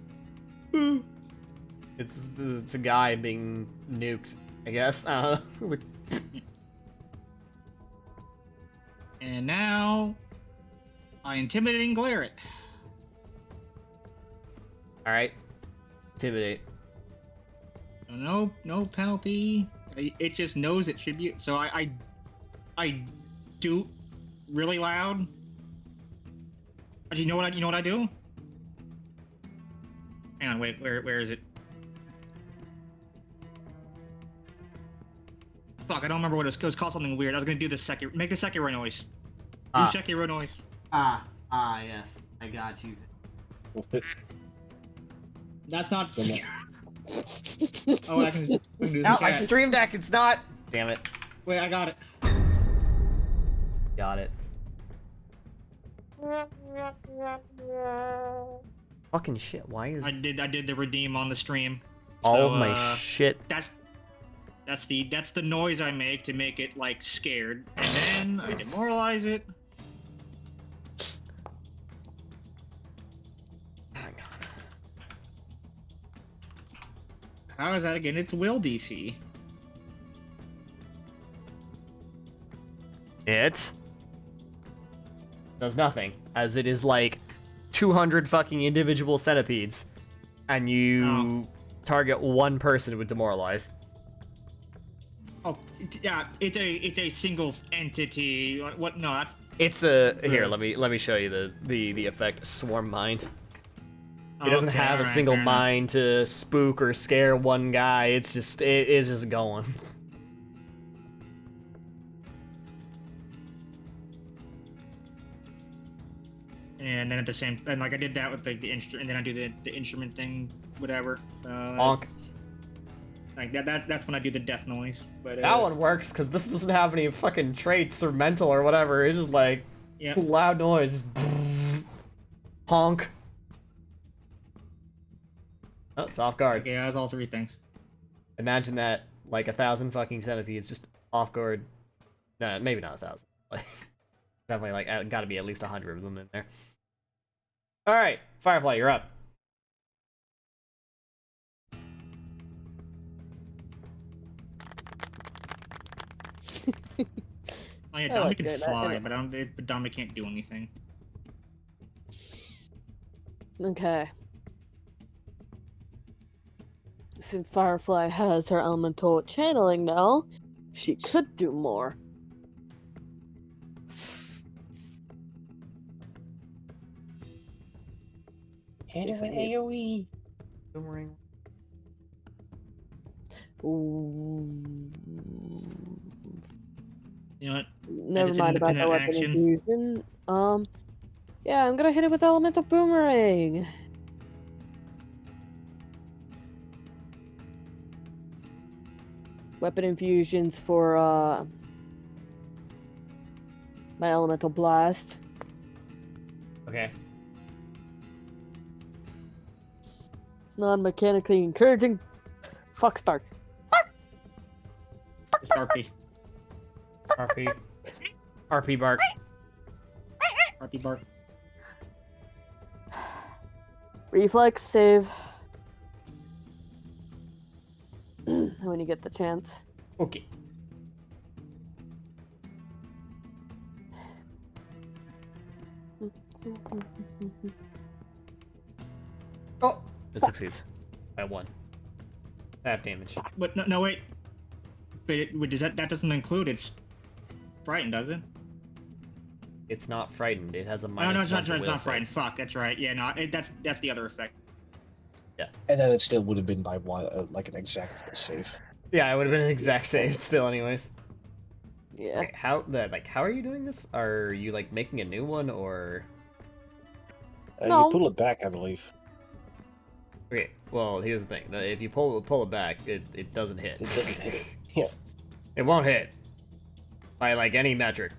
It's a guy being nuked, I guess. And now I intimidate and glare it. All right. Intimidate. No penalty. It just knows it should be. So I do really loud. Actually, you know what I do? Hang on, wait, where is it? Fuck, I don't remember what it was called something weird. I was gonna do the make the Sekiro noise. Do Sekiro noise. Yes, I got you. That's not Sekiro. Oh, I can do this in No, I chat. stream deck. It's not. Damn it. Wait, I got it. Got it. Fucking shit. Why is? I did the redeem on the stream. Oh So, my shit. That's the noise I make to make it like scared, and then I demoralize it. Hang on. How is that again? It's will DC. It does nothing, as it is like 200 fucking individual centipedes, and you target one person with demoralize. Oh, yeah, it's a single entity. What? No, that's It's a here. Let me show you the effect. Swarm mind. It doesn't okay, have a alright, single fair enough. mind to spook or scare one guy. It's just it is just going. And then at the same, and like I did that with like the instrument, and then I do the instrument thing, whatever. So Honk. that's- like that's when I do the death noise. But That one works because this doesn't have any fucking traits or mental or whatever. It's just like yeah. loud noise. Just honk. Oh, it's off guard. Okay, that's all three things. Imagine that, like 1,000 fucking centipedes just off guard. No, maybe not 1,000. Like, definitely like got to be at least 100 of them in there. All right, Firefly, you're up. Oh yeah, I Dami like can that. fly, but Dami can't do anything. Okay. Since Firefly has her elemental channeling now, she could do more. Hit If it with I need- AoE. Boomerang. Ooh. You know what? Never it's an mind about the independent weapon action. infusion. Yeah, I'm gonna hit it with elemental boomerang. Weapon infusions for my elemental blast. Okay. Non-mechanically encouraging. Fuck Spark. It's RP. RP. RP bark. RP bark. Reflex save. When you get the chance. Okay. Oh, it succeeds by 1. Half damage. But no wait. But does that doesn't include it's frightened, does it? It's not frightened. It has a No, minus it's 1 not. to It's will not frightened. saves. Fuck, that's right. Yeah, no, that's the other effect. And then it still would have been by one, like an exact save. Yeah, it would have been an exact save still, anyways. Yeah. Okay, how are you doing this? Are you like making a new one or? No. You pull it back, I believe. Okay, well here's the thing. If you pull it back, it doesn't hit. It doesn't hit. Yeah. It won't hit by like any metric.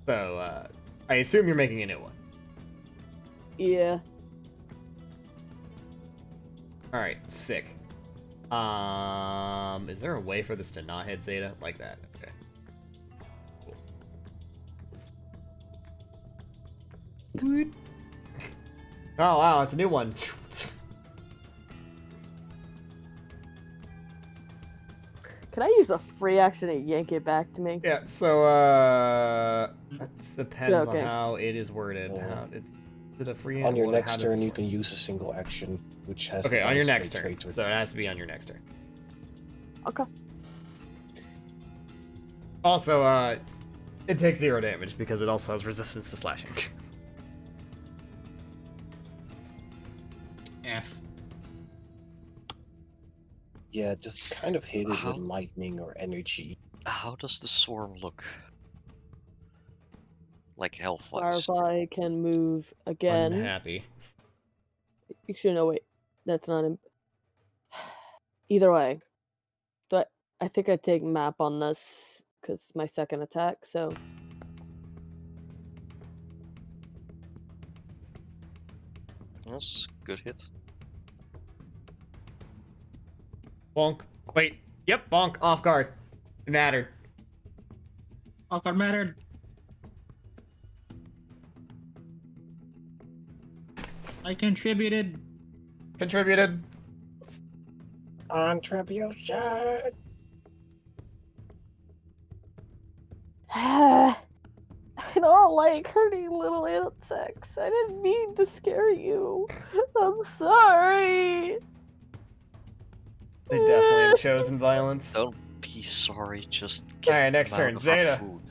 So I assume you're making a new one. Yeah. All right, sick. Is there a way for this to not hit Zeta like that? Okay. Cool. Dude. Oh wow, it's a new one. Can I use a free action to yank it back to me? Yeah, so it depends on okay. how it is worded. Oh. How it's is it a free On your how next does turn, this you work? can use a single action, which has Okay, on your advanced next turn. traits with So it has to be on your next turn. Okay. Also, it takes 0 damage because it also has resistance to slashing. F. Yeah, just kind of hit it How- with lightning or energy. How does the swarm look? Like health-wise? Firefly can move again. Unhappy. Actually, no, wait. That's not. Either way. But I think I take map on this because it's my second attack, so. That's a good hit. Bonk. Wait. Yep, bonk. Off guard. It mattered. Oh, God mattered. I contributed. Contributed. Contribution! I don't like hurting little insects. I didn't mean to scare you. I'm sorry. They definitely have chosen violence. Don't be sorry, just get Alright, next them out turn. of our Zeta. food.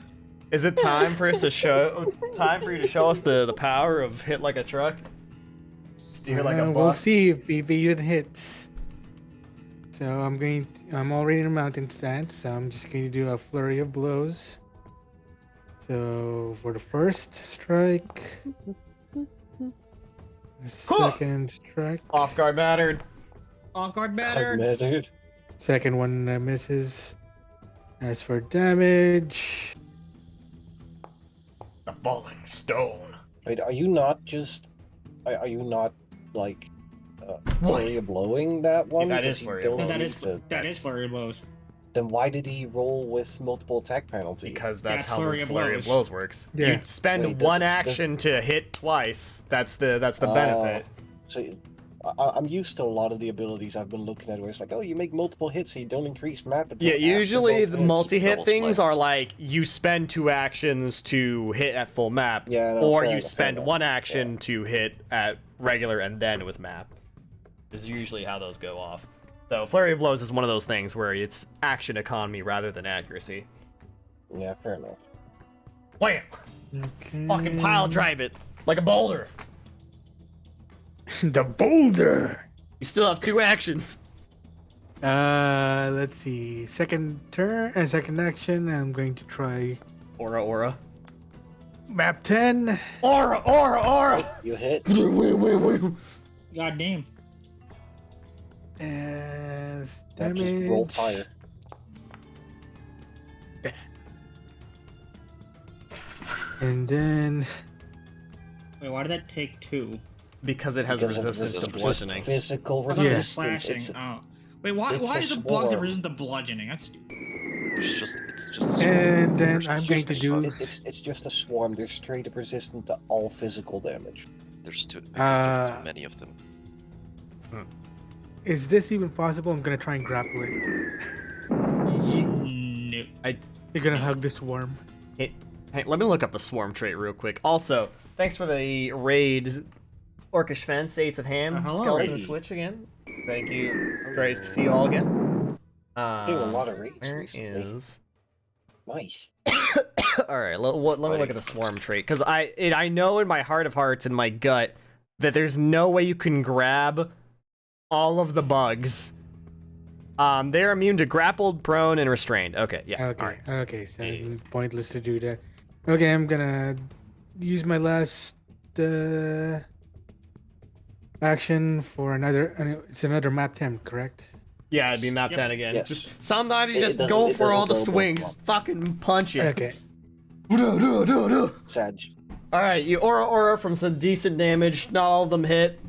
Is it time for us to show time for you to show us the power of hit like a truck? Steer like a bus? We'll see if he even hits. So I'm already in a mountain stance, so I'm just going to do a flurry of blows. So for the first strike, the second strike, Off guard mattered. Off guard God mattered. mattered. second one misses. As for damage, The falling stone. Wait, are you not just... Are you not, like... flurry blowing that one? that Because is you flurry don't blows. That need is to- that is flurry of blows. Then why did he roll with multiple attack penalty? Because that's That's how flurry the of flurry blows. of blows works. Yeah. You spend Wait, does one it- does- action to hit twice. That's the benefit. So, I'm used to a lot of the abilities I've been looking at where it's like, oh, you make multiple hits, so you don't increase map until Yeah, after usually both the hits. multi-hit Double things slash. are like you spend 2 actions to hit at full map, Yeah, no, or fair you enough, fair spend enough. 1 action to hit at regular and then with map. Is usually how those go off. So flurry of blows is one of those things where it's action economy rather than accuracy. Yeah, fair enough. Wham! okay. Fucking pile drive it like a boulder. the boulder. You still have 2 actions. Let's see. Second action. I'm going to try Aura. map 10. Aura! You hit? God damn. As Now damage. just roll fire. And then Wait, why did that take 2? Because it has Because of resistance to just bludgeoning. physical I thought it was resistance. slashing. It's, Oh. Wait, why it's a is the bugs swarm. resistant to bludgeoning? That's stupid. It's just. and then There's I'm just going to a do. it's just a swarm. They're straight up resistant to all physical damage. There's because there's Uh, too many of them. Is this even possible? I'm gonna try and grapple it. No. You're gonna hug the swarm. Hey, let me look up the swarm trait real quick. Also, thanks for the raid, Orcish Fence, Ace of Ham, hello. Skeleton of Hey. Twitch again. Thank you. Great to see you all again. Doing a lot of raids Where recently. is? Nice. All right, let me look at the swarm trait because I know in my heart of hearts, in my gut, that there's no way you can grab all of the bugs. They're immune to grappled, prone, and restrained. Okay, yeah. Okay. All right. Okay. So Yeah. pointless to do that. Okay, I'm gonna use my last action for another. It's another map 10, correct? Yeah, it'd be map Yep. 10 again. Yes. Just sometimes you It just doesn't- go it for all the doesn't go swings, both just fucking punch it. Okay. Sag. All right, you aura from some decent damage. Not all of them hit,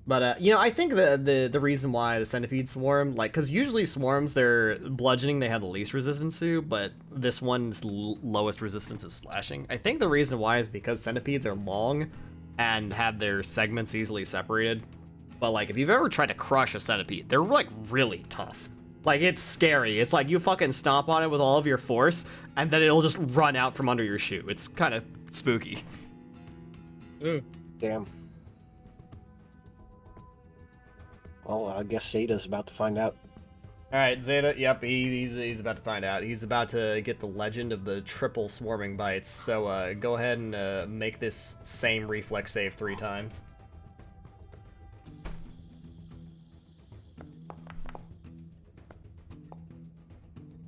but I think the reason why the centipede swarm, like, because usually swarms, they're bludgeoning, they have the least resistance to, but this one's lowest resistance is slashing. I think the reason why is because centipedes are long and have their segments easily separated. But like, if you've ever tried to crush a centipede, they're like really tough. Like, it's scary. It's like you fucking stomp on it with all of your force, and then it'll just run out from under your shoe. It's kind of spooky. Ooh. Damn. Well, I guess Zeta's about to find out. Alright, Zeta, yep, he's about to find out. He's about to get the legend of the triple swarming bites, so go ahead and make this same reflex save 3 times.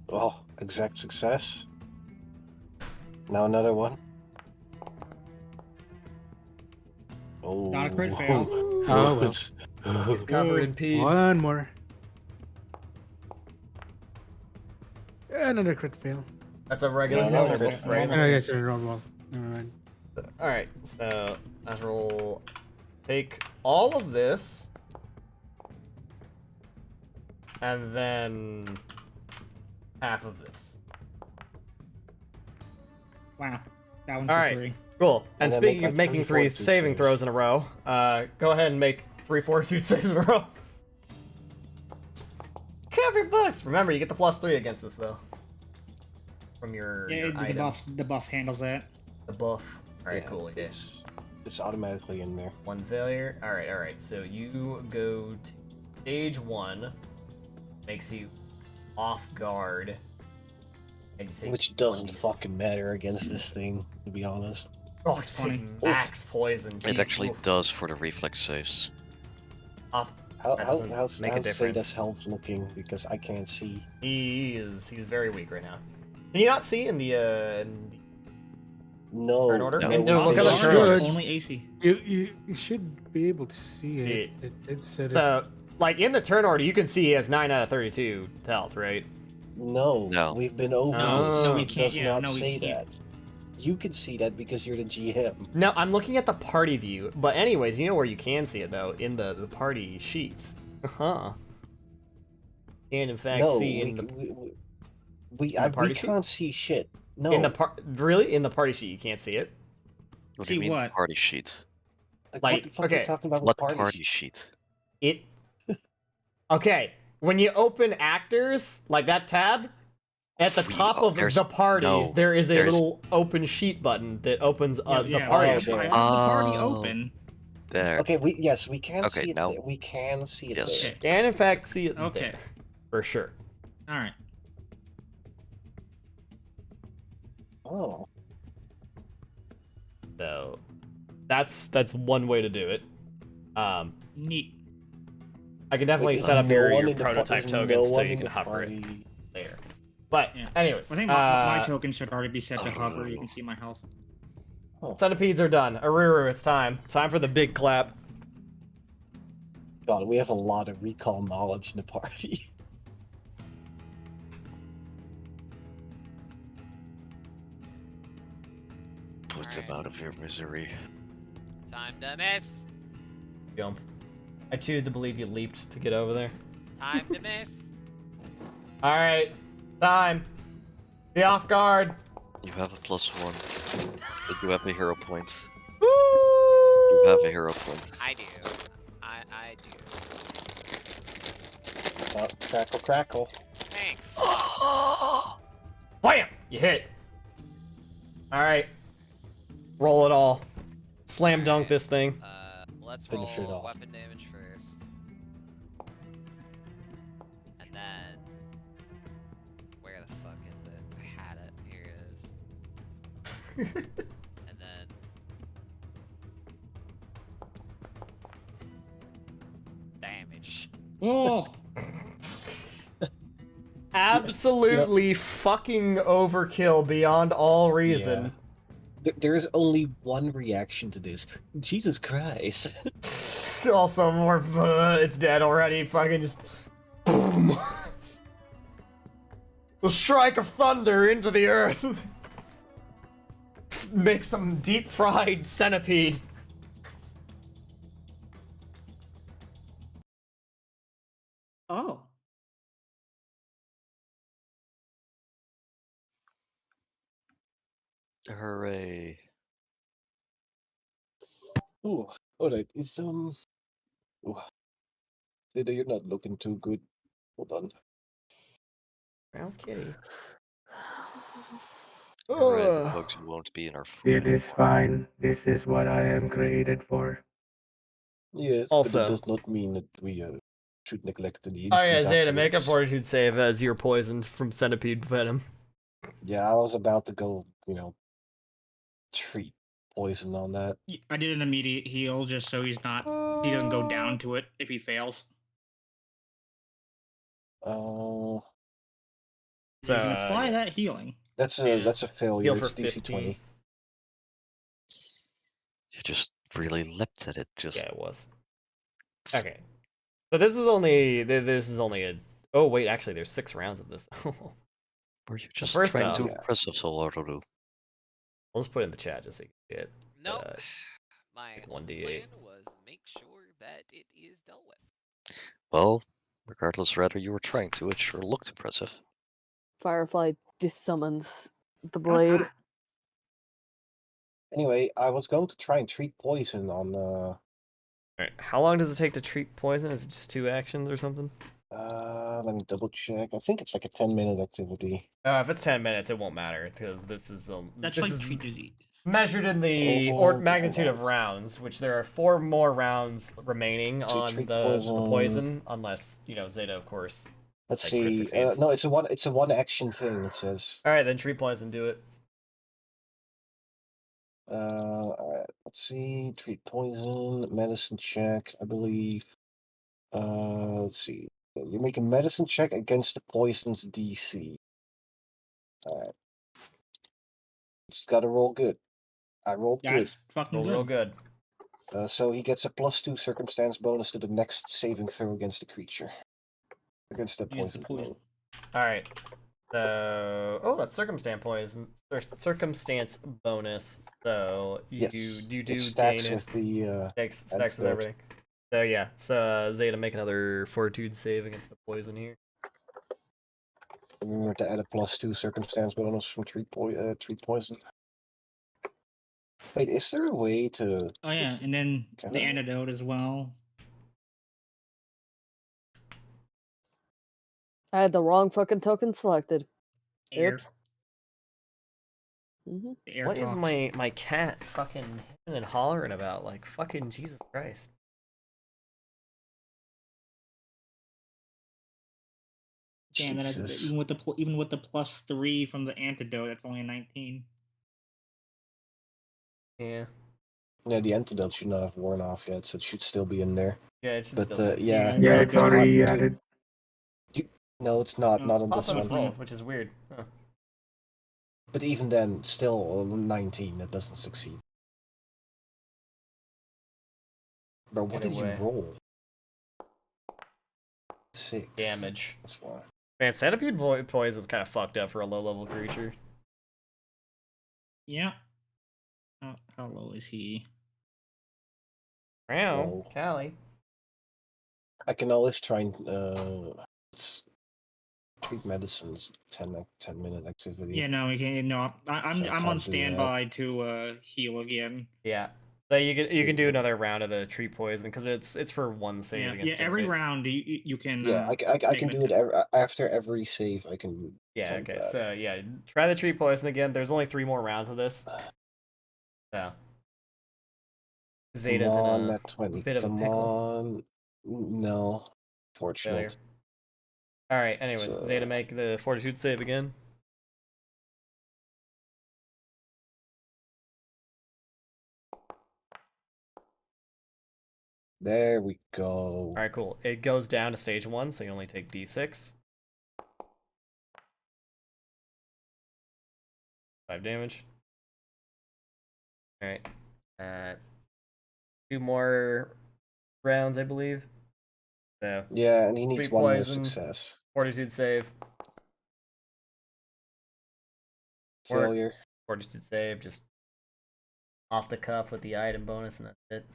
Oh, exact success. Now another one. Oh, Not a crit fail. Oh, well. it's- He's covered in peds. One more. Another crit fail. That's a regular No, crit, that's right? Oh, yes, a normal. Never mind. Alright, so let's roll. Take all of this, and then half of this. Wow. That one's All for right. 3. Cool. And And then speaking make, of like, making 3 3 fortitude saving saves. throws in a row, go ahead and make 3 fortitude saves in a row. Cover books. Remember, you get the +3 against this though. From your Yeah, the item. buff handles that. The buff. All right, yeah, cool. Yeah. It's automatically in there. 1 failure. All right. So you go to stage 1. Makes you off guard. And you take Which doesn't 20. fucking matter against this thing, to be honest. Oh, That's it's funny. max poison. It Jeez. actually Oof. does for the reflex saves. Off. How's doesn't make a Zeta's difference. health looking? Because I can't see. He's very weak right now. Can you not see in the No. Turn order? No. No, look at the It's turn good. orders. Only AC. You should be able to see it. It said it. So, like in the turn order, you can see he has 9 out of 32 health, right? No. No. We've been over No, this. no, we It can't- does yeah, not no, we say can't. that. You can see that because you're the GM. No, I'm looking at the party view. But anyways, you know where you can see it though, in the party sheets. Huh. And in fact, No, see we in the party sheet? can't see shit. No. in the really in the party sheet you can't see it. What do See you mean what? party sheet? Like, like, what the fuck are okay, you talking about What with party sheet? sheet? It. Okay, when you open actors like that tab, at the top of there's- the party, no, there is a there's- little open sheet button that opens the party Oh, sheet. there. I have the party Oh. open. There. Okay, we can Okay, see it. now- There. We can see it Yes. there. Can in fact see it Okay. there, for sure. All right. Oh. So that's one way to do it. Neat. I can definitely Wait, set up no your one in the prototype there's no togens so one you in can the hover it party. later. But Yeah. anyways, I think my token should already be set to hover. You can see my health. centipedes are done. Aruru, it's time. Time for the big clap. God, we have a lot of recall knowledge in the party. Put them out of your misery. Time to miss. Jump. I choose to believe you leaped to get over there. Time to miss. All right, time. Be off guard. You have a +1. But you have a hero point. Woo! You have a hero point. I do. I do. Crackle, crackle. Thanks. Bam! You hit. All right. Roll it all. Slam dunk this thing. Let's Finish it roll off. weapon damage first. And then where the fuck is it? I had it. Here it is. And then damage. Oh, Absolutely fucking overkill beyond all reason. There is only one reaction to this. Jesus Christ. Also, more. It's dead already. Fucking just. Boom. The strike of thunder into the earth. Make some deep fried centipede. Oh. Hooray. Ooh, alright, it's ooh. Zeta, you're not looking too good. Hold on. Brown kitty. Alright, the Ugh. bugs won't be in our It food. is fine. This is what I am created for. Yes, but Also- it does not mean that we should neglect any Oh yeah, injuries Zeta, make a afterwards. fortitude save as you're poisoned from centipede venom. Yeah, I was about to go, treat poison on that. I did an immediate heal just so he doesn't go down to it if he fails. Uh, So, you can So, apply yeah. that healing. that's Yeah. a failure. Heal for It's DC 20. 15. You just really leapt at it. Just Yeah, it was. Okay. So this is only a. Oh wait, actually, there's 6 rounds of this. were you just first trying off- to Yeah. impress us, Solaru? I'll just put it in the chat just so you can see it. No, Uh, my like whole 1d8. plan was make sure that it is dealt with. Well, regardless whether you were trying to, it sure looked impressive. Firefly dissummons the blade. Anyway, I was going to try and treat poison on. Alright, how long does it take to treat poison? Is it just 2 actions or something? Let me double check. I think it's like a 10-minute activity. If it's 10 minutes, it won't matter because this is That's this like is treat disease. measured in the Hold magnitude on. of rounds, which there are 4 more rounds remaining So on treat the poison, unless Zeta, of course. Let's Like, crit see. succeeds. No, it's a one action thing. It says. All right, then treat poison, do it. Alright, let's see. Treat poison, medicine check, I believe. Let's see. You make a medicine check against the poison's DC. Alright. Just gotta roll good. I rolled good. That's fucking Roll good. real good. So he gets a +2 circumstance bonus to the next saving throw against the creature. Against the Against the poison. poison. All right. So, that's circumstance poison. Circumstance bonus. So you Yes. you do It stacks gain it. with the Stacks with antidote. everything. So yeah. So Zeta, make another fortitude save against the poison here. Remember to add a +2 circumstance bonus from treat poison. Wait, is there a way to? Oh yeah, and then Can the I? antidote as well. I had the wrong fucking token selected. Air. Oops. Mm-hmm. The air What is talks. my cat fucking hissing and hollering about? Like fucking Jesus Christ. Damn, that Jesus. even with the +3 from the antidote, that's only a 19. Yeah. Yeah, the antidote should not have worn off yet, so it should still be in there. Yeah, it should But still be. yeah, Yeah, it's Okay. already Dude, added. no, it's not. Oh, Not on Pops this on its one. roll, which is weird. Huh. But even then, still 19. That doesn't succeed. Bro, what Get did away. you roll? 6. Damage. That's why. Man, centipede poison's kind of fucked up for a low-level creature. Yeah. How low is he? Wow, Whoa. Callie. I can always try and treat medicines 10-minute activity. Yeah, no, we can't. No, I'm So I I'm can't on do standby to heal again. Yeah. So you can Treat do poison. another round of the treat poison because it's for 1 save Yeah, against every centipede. round you can. Yeah, I make can him do it after every save. I can. Yeah, attempt okay. that. So yeah, try the treat poison again. There's only 3 more rounds of this. So Zeta's Come on, in a that 20. bit of a Come pickle. on. No. Failure. Fortunate. Alright, anyways, So- Zeta, make the fortitude save again. There we go. Alright, cool. It goes down to stage 1, so you only take d6. 5 damage. Alright. 2 more rounds, I believe. So, Yeah, and he needs Treat one more poison. success. fortitude save. Work. Failure. Fortitude save, just off the cuff with the item bonus, and that's it.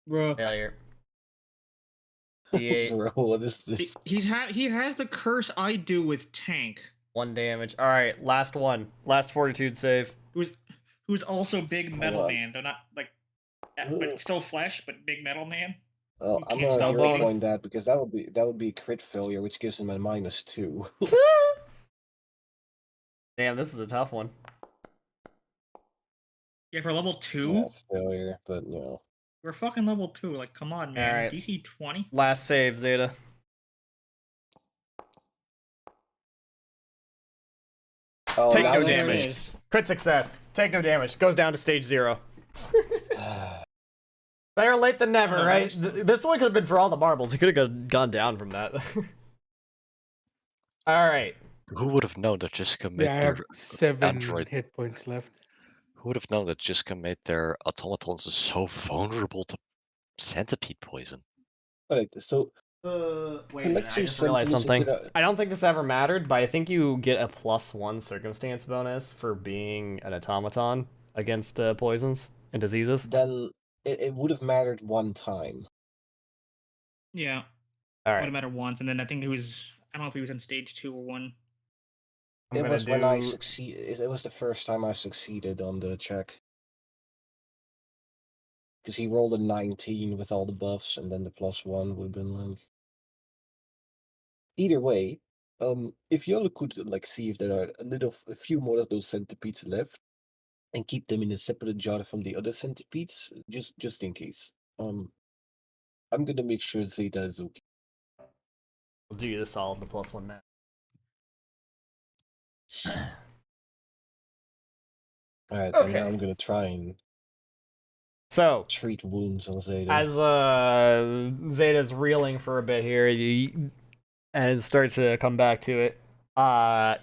Bro, Failure. D8, Bro, what is this? he has the curse I do with tank. 1 damage. Alright, last one. Last fortitude save. Who's also big metal on. man. They're not like, but still flesh, but big metal man. Well, You I'm can't gonna spell hero bonus. point that because that would be crit failure, which gives him a -2. Damn, this is a tough one. Yeah, for level 2? Yeah, it's failure, but no. We're fucking level 2. Like, come on, man. Alright. DC 20? Last save, Zeta. Oh, Take now no you There it damage. crit. is. Crit success. Take no damage. Goes down to stage 0. Better late than never, No, right? that was- This one could have been for all the marbles. He could have gone down from that. Alright. Who would have known that Jessica made Yeah, I their have 7 android? hit points left. Who would have known that Jessica made their automatons so vulnerable to centipede poison? Alright, so Wait a minute, I maximum just realized sentence, if something. there are- I don't think this ever mattered, but I think you get a +1 circumstance bonus for being an automaton against poisons and diseases. then it would have mattered one time. Yeah. All Would right, have mattered once, and then I think it was. I don't know if he was on stage 2 or 1. I'm It gonna was when I do. succeeded. It was the first time I succeeded on the check. Because he rolled a 19 with all the buffs, and then the +1 would have been like. Either way, if Yola could like see if there are a few more of those centipedes left, and keep them in a separate jar from the other centipedes, just in case. I'm gonna make sure Zeta is okay. We'll do you the solid, the +1 match. Alright, and now Okay. I'm gonna try and So, treat wounds on Zeta. as Zeta's reeling for a bit here, and starts to come back to it,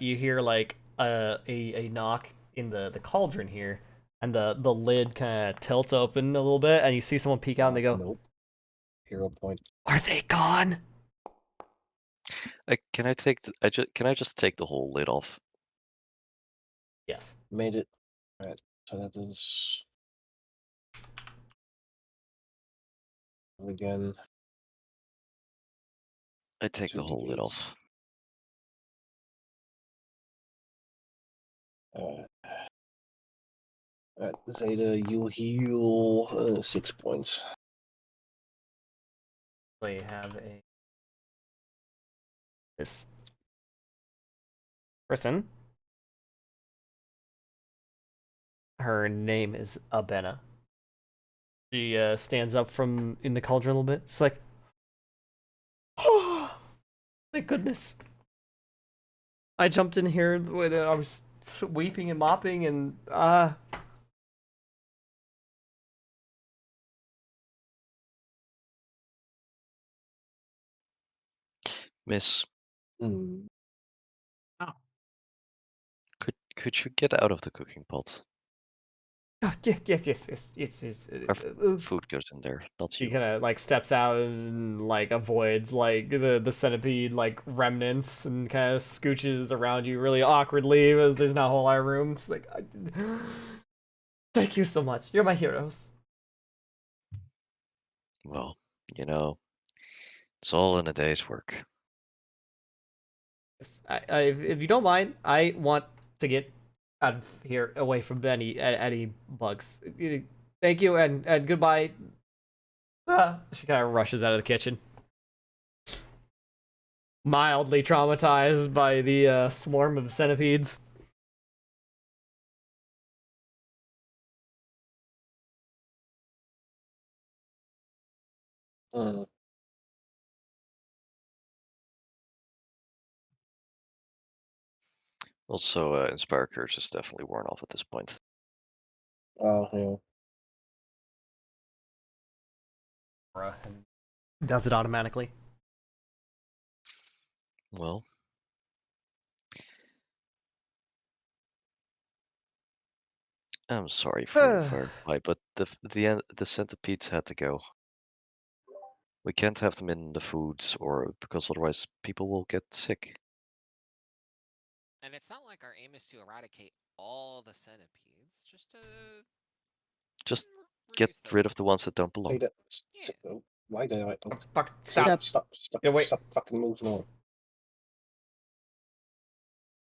you hear like a knock in the cauldron here, and the lid kind of tilts open a little bit, and you see someone peek out, and they go, Nope. Hero point. "Are they gone?" Can I just take the whole lid off? Yes. Made it. Alright, so that is. Again. I take the whole lid 2d8. off. Alright, Zeta, you heal 6 points. They have a this person. Her name is Abena. She stands up from in the cauldron a little bit. It's like, oh, thank goodness. I jumped in here when I was sweeping and mopping, and Miss, Hmm. could you get out of the cooking pot? oh, yes. Food goes in there, not She you. kind of like steps out and like avoids like the centipede like remnants and kind of scooches around you really awkwardly as there's not a whole lot of room. It's like, thank you so much. You're my heroes. Well, you know, it's all in a day's work. Yes, if you don't mind, I want to get out of here, away from any bugs. Thank you and goodbye. She kind of rushes out of the kitchen, mildly traumatized by the swarm of centipedes. Hmm. Also, Inspire Curse is definitely worn off at this point. Oh, yeah. And does it automatically. Well, I'm sorry for Firefly, but the centipedes had to go. We can't have them in the foods, or because otherwise people will get sick. And it's not like our aim is to eradicate all the centipedes, just to Just get reduce them. rid of the ones that don't belong. Zeta, Yeah. why did I? Oh, Fuck! Stop. Stop! Stop! Yeah, wait. Stop! Fucking moving on.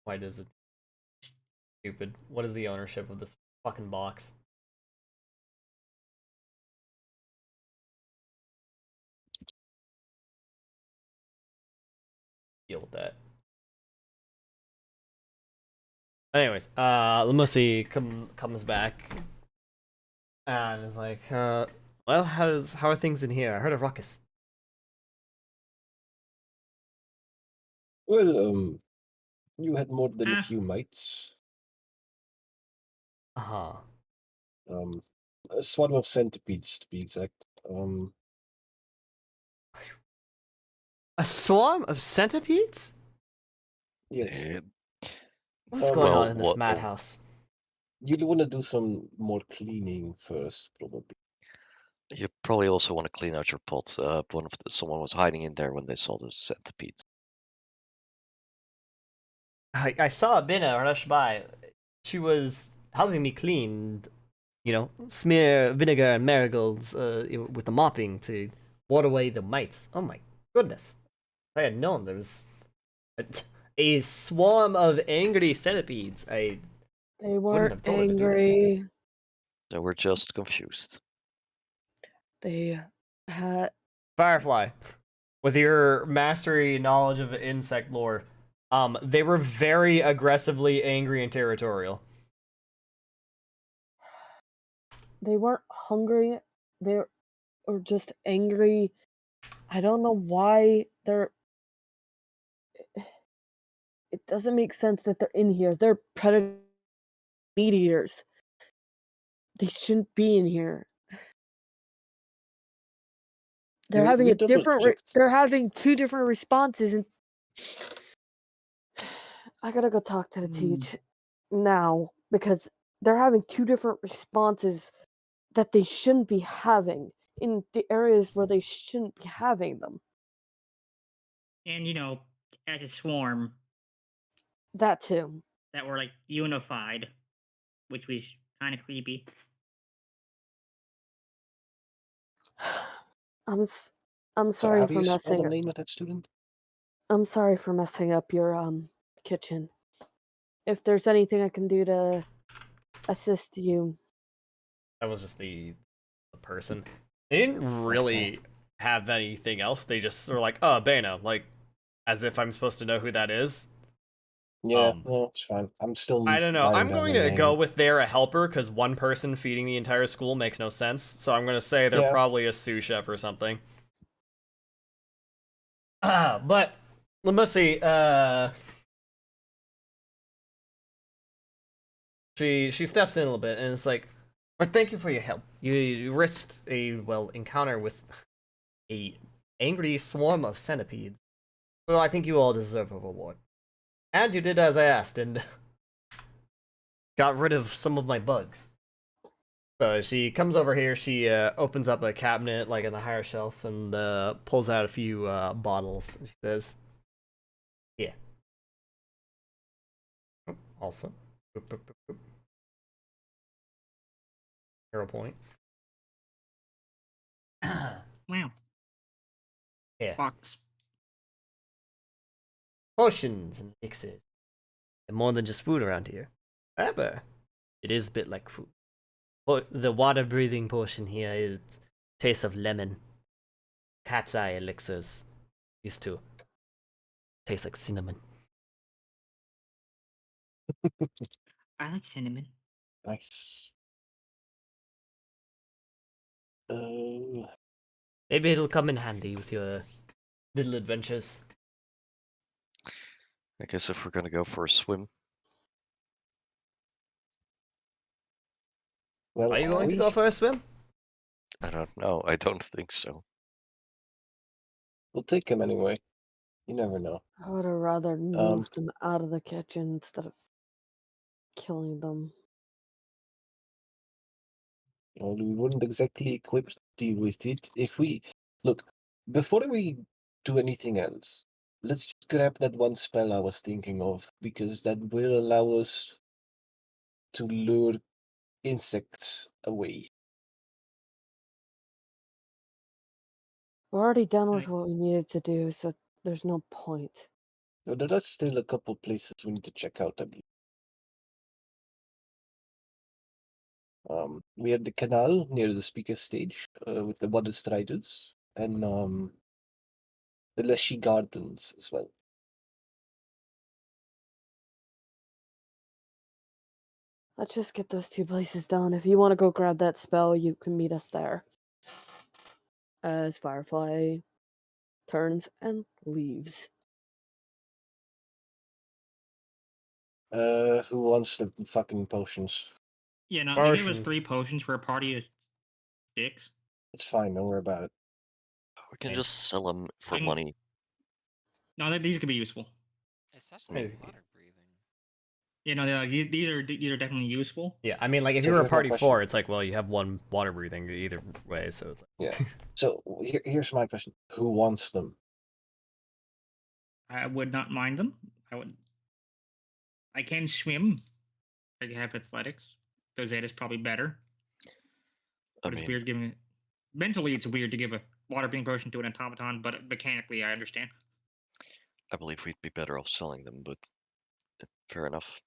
Why does it? Stupid. What is the ownership of this fucking box? deal with that. Anyways, Lamusi comes back and is like, well, how are things in here? I heard a ruckus. Well, you had more than a Ah. few mites. Uh-huh. A swarm of centipedes, to be exact. A swarm of centipedes? Yes. Eh, What's going well, on in this what? madhouse? You'd want to do some more cleaning first, probably. You probably also want to clean out your pot. Someone was hiding in there when they saw the centipedes. I saw Bina rush by. She was helping me clean, smear vinegar and marigolds with the mopping to ward away the mites. Oh my goodness. If I had known there was a swarm of angry centipedes, I They wouldn't weren't have told her to do this. angry. They were just confused. They had. Firefly, with your mastery knowledge of insect lore, they were very aggressively angry and territorial. They weren't hungry. They were just angry. I don't know why they're. It doesn't make sense that they're in here. They're predator meat eaters. They shouldn't be in here. They're having We a different. double-checked. They're having two different responses, and I gotta go talk to the teach now because they're having two different responses that they shouldn't be having in the areas where they shouldn't be having them. And as a swarm That too. that were like unified, which was kind of creepy. I'm So sorry how do for you spell the messing. name of that student? I'm sorry for messing up your kitchen. If there's anything I can do to assist you, That was just the person. They didn't really have anything else. They just were like, oh, Bana, like, as if I'm supposed to know who that is. Yeah, no, it's fine. I'm still I don't know. writing I'm down going the to name. go with they're a helper because one person feeding the entire school makes no sense. So I'm going to say they're Yeah. probably a sous chef or something. But Lamusi, she steps in a little bit and it's like, but thank you for your help. You risked a encounter with a angry swarm of centipedes. So I think you all deserve a reward. And you did as I asked and got rid of some of my bugs. So she comes over here, she opens up a cabinet like in the higher shelf and pulls out a few bottles. She says, yeah. Also. Boop, boop, boop, boop. Hero point. Wow. Yeah. Box. Potions and elixirs. And more than just food around here. However, it is a bit like food. The water breathing portion here is taste of lemon. Cat's eye elixirs. These two taste like cinnamon. I like cinnamon. Nice. Maybe it'll come in handy with your little adventures. I guess if we're gonna go for a swim, well, Are you going to go for a swim? I don't know. I don't think so. We'll take him anyway. You never know. I would have rather moved them out of the kitchen instead of killing them. Well, we wouldn't exactly equip you with it. If we look before we do anything else, let's just grab that one spell I was thinking of because that will allow us to lure insects away. We're already done with Right. what we needed to do, so there's no point. Now, there's still a couple places we need to check out, I believe. We have the canal near the speaker stage with the water striders and the Leshy Gardens as well. Let's just get those 2 places done. If you want to go grab that spell, you can meet us there. As Firefly turns and leaves. Who wants the fucking potions? Yeah, no, they gave us Potions. 3 potions for a party of 6. It's fine, don't worry about it. We can Okay. just sell them for I can- money. No, these could be useful. Especially Hey. with water breathing. Yeah, no, these are definitely useful. Yeah, I mean, like, if So you were a here's my party question. 4, it's like, well, you have 1 water breathing either way, so it's like... Yeah. So here's my question: who wants them? I would not mind them. I can swim. I have athletics. So that is probably better. I But it's mean, weird giving it. Mentally, it's weird to give a water breathing potion to an automaton, but mechanically, I understand. I believe we'd be better off selling them, but fair enough.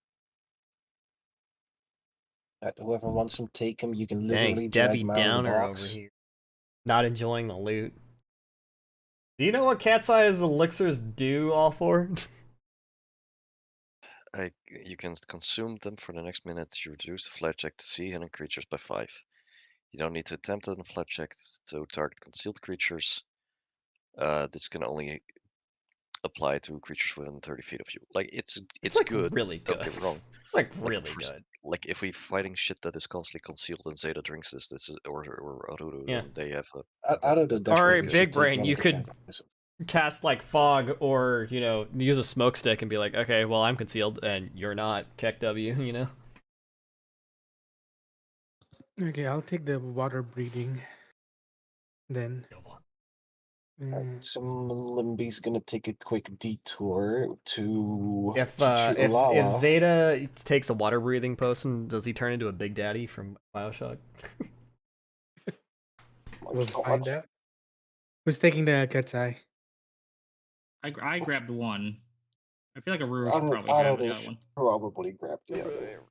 Whoever wants them, take them. You can Dang, literally drag Debbie them out of the Downer over box. here. Not enjoying the loot. Do you know what cat's eyes elixirs do all for? You can consume them for the next minute. You reduce the flat check to see hidden creatures by 5. You don't need to attempt it on flat check to target concealed creatures. This can only apply to creatures within 30 feet of you. Like it's like good. really Don't good. get me wrong. Like But really good. Like if we fighting shit that is constantly concealed and Zeta drinks this is or Aruru, Yeah. then they have a Out of the Or desperate, a you should big take brain, one you of the could cat eyes. cast like fog, or use a smoke stick and be like, okay, well I'm concealed and you're not. Keck W, you know. Okay, I'll take the water breathing. Then. So Limby's gonna take a quick detour to If teach if Ulawa. Zeta takes a water breathing potion, does he turn into a Big Daddy from Bioshock? We'll God. find out. Who's taking the cat's eye? I grabbed one. I feel like a Ruru I should don't, probably I grab don't the know, other should one. probably grab the other.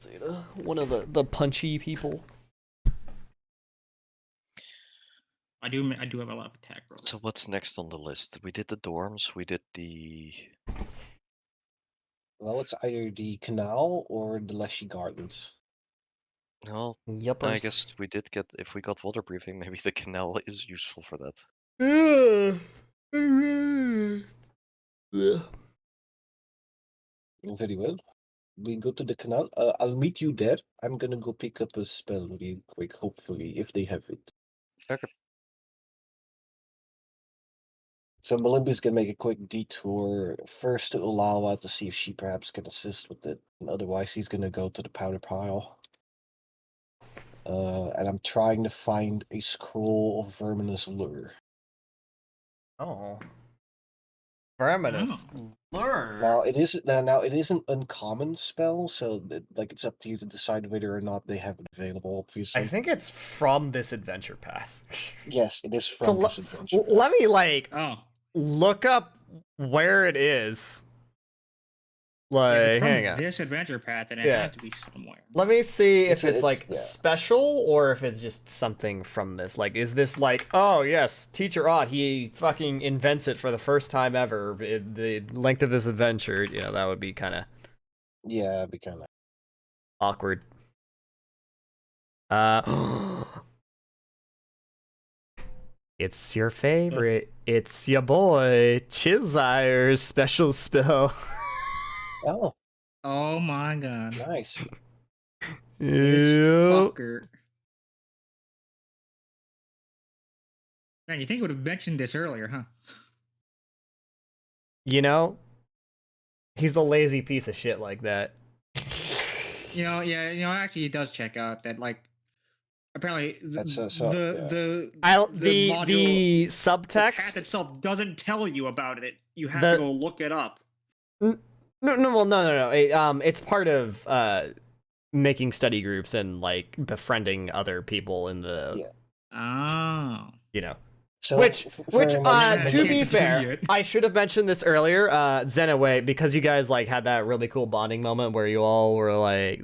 Zeta, one of the punchy people. I do have a lot of attack rolls. So what's next on the list? We did the dorms, we did the Well, it's either the canal or the Leshy Gardens. well, Yuppers. I guess we did get if we got water breathing, maybe the canal is useful for that. Yeah. Very well. We go to the canal. I'll meet you there. I'm gonna go pick up a spell real quick, hopefully, if they have it. Okay. So Melimba's gonna make a quick detour first to Ulawa to see if she perhaps can assist with it. And otherwise, he's gonna go to the powder pile. And I'm trying to find a scroll of Verminous Lure. Oh. Verminous lure. Now it is an uncommon spell, so it's up to you to decide whether or not they have it available. Obviously, I think it's from this adventure path. yes, it is So from this adventure. let me Oh, look up where it is. yeah, if Like, it's from hang on. this adventure path, then it Yeah. had to be somewhere. Let me see if it's like yeah. special or if it's just something from this. Like, is this like, oh yes, Teacher Ott, he fucking invents it for the first time ever. The length of this adventure, that would be kind of Yeah, it'd be kind of. awkward. It's your favorite. It's your boy Chizire's special spell. Oh, Oh my god. nice. This fucker. Man, you think would have mentioned this earlier, huh? He's a lazy piece of shit like that. Actually, it does check out that, like, apparently the The module, subtext. the path itself doesn't tell you about it. You have The- to go look it up. No. It's part of making study groups and like befriending other people in the Oh. So, which Melissa- to be Melissa- fair, I should have mentioned this earlier, Zenaway, because you guys like had that really cool bonding moment where you all were like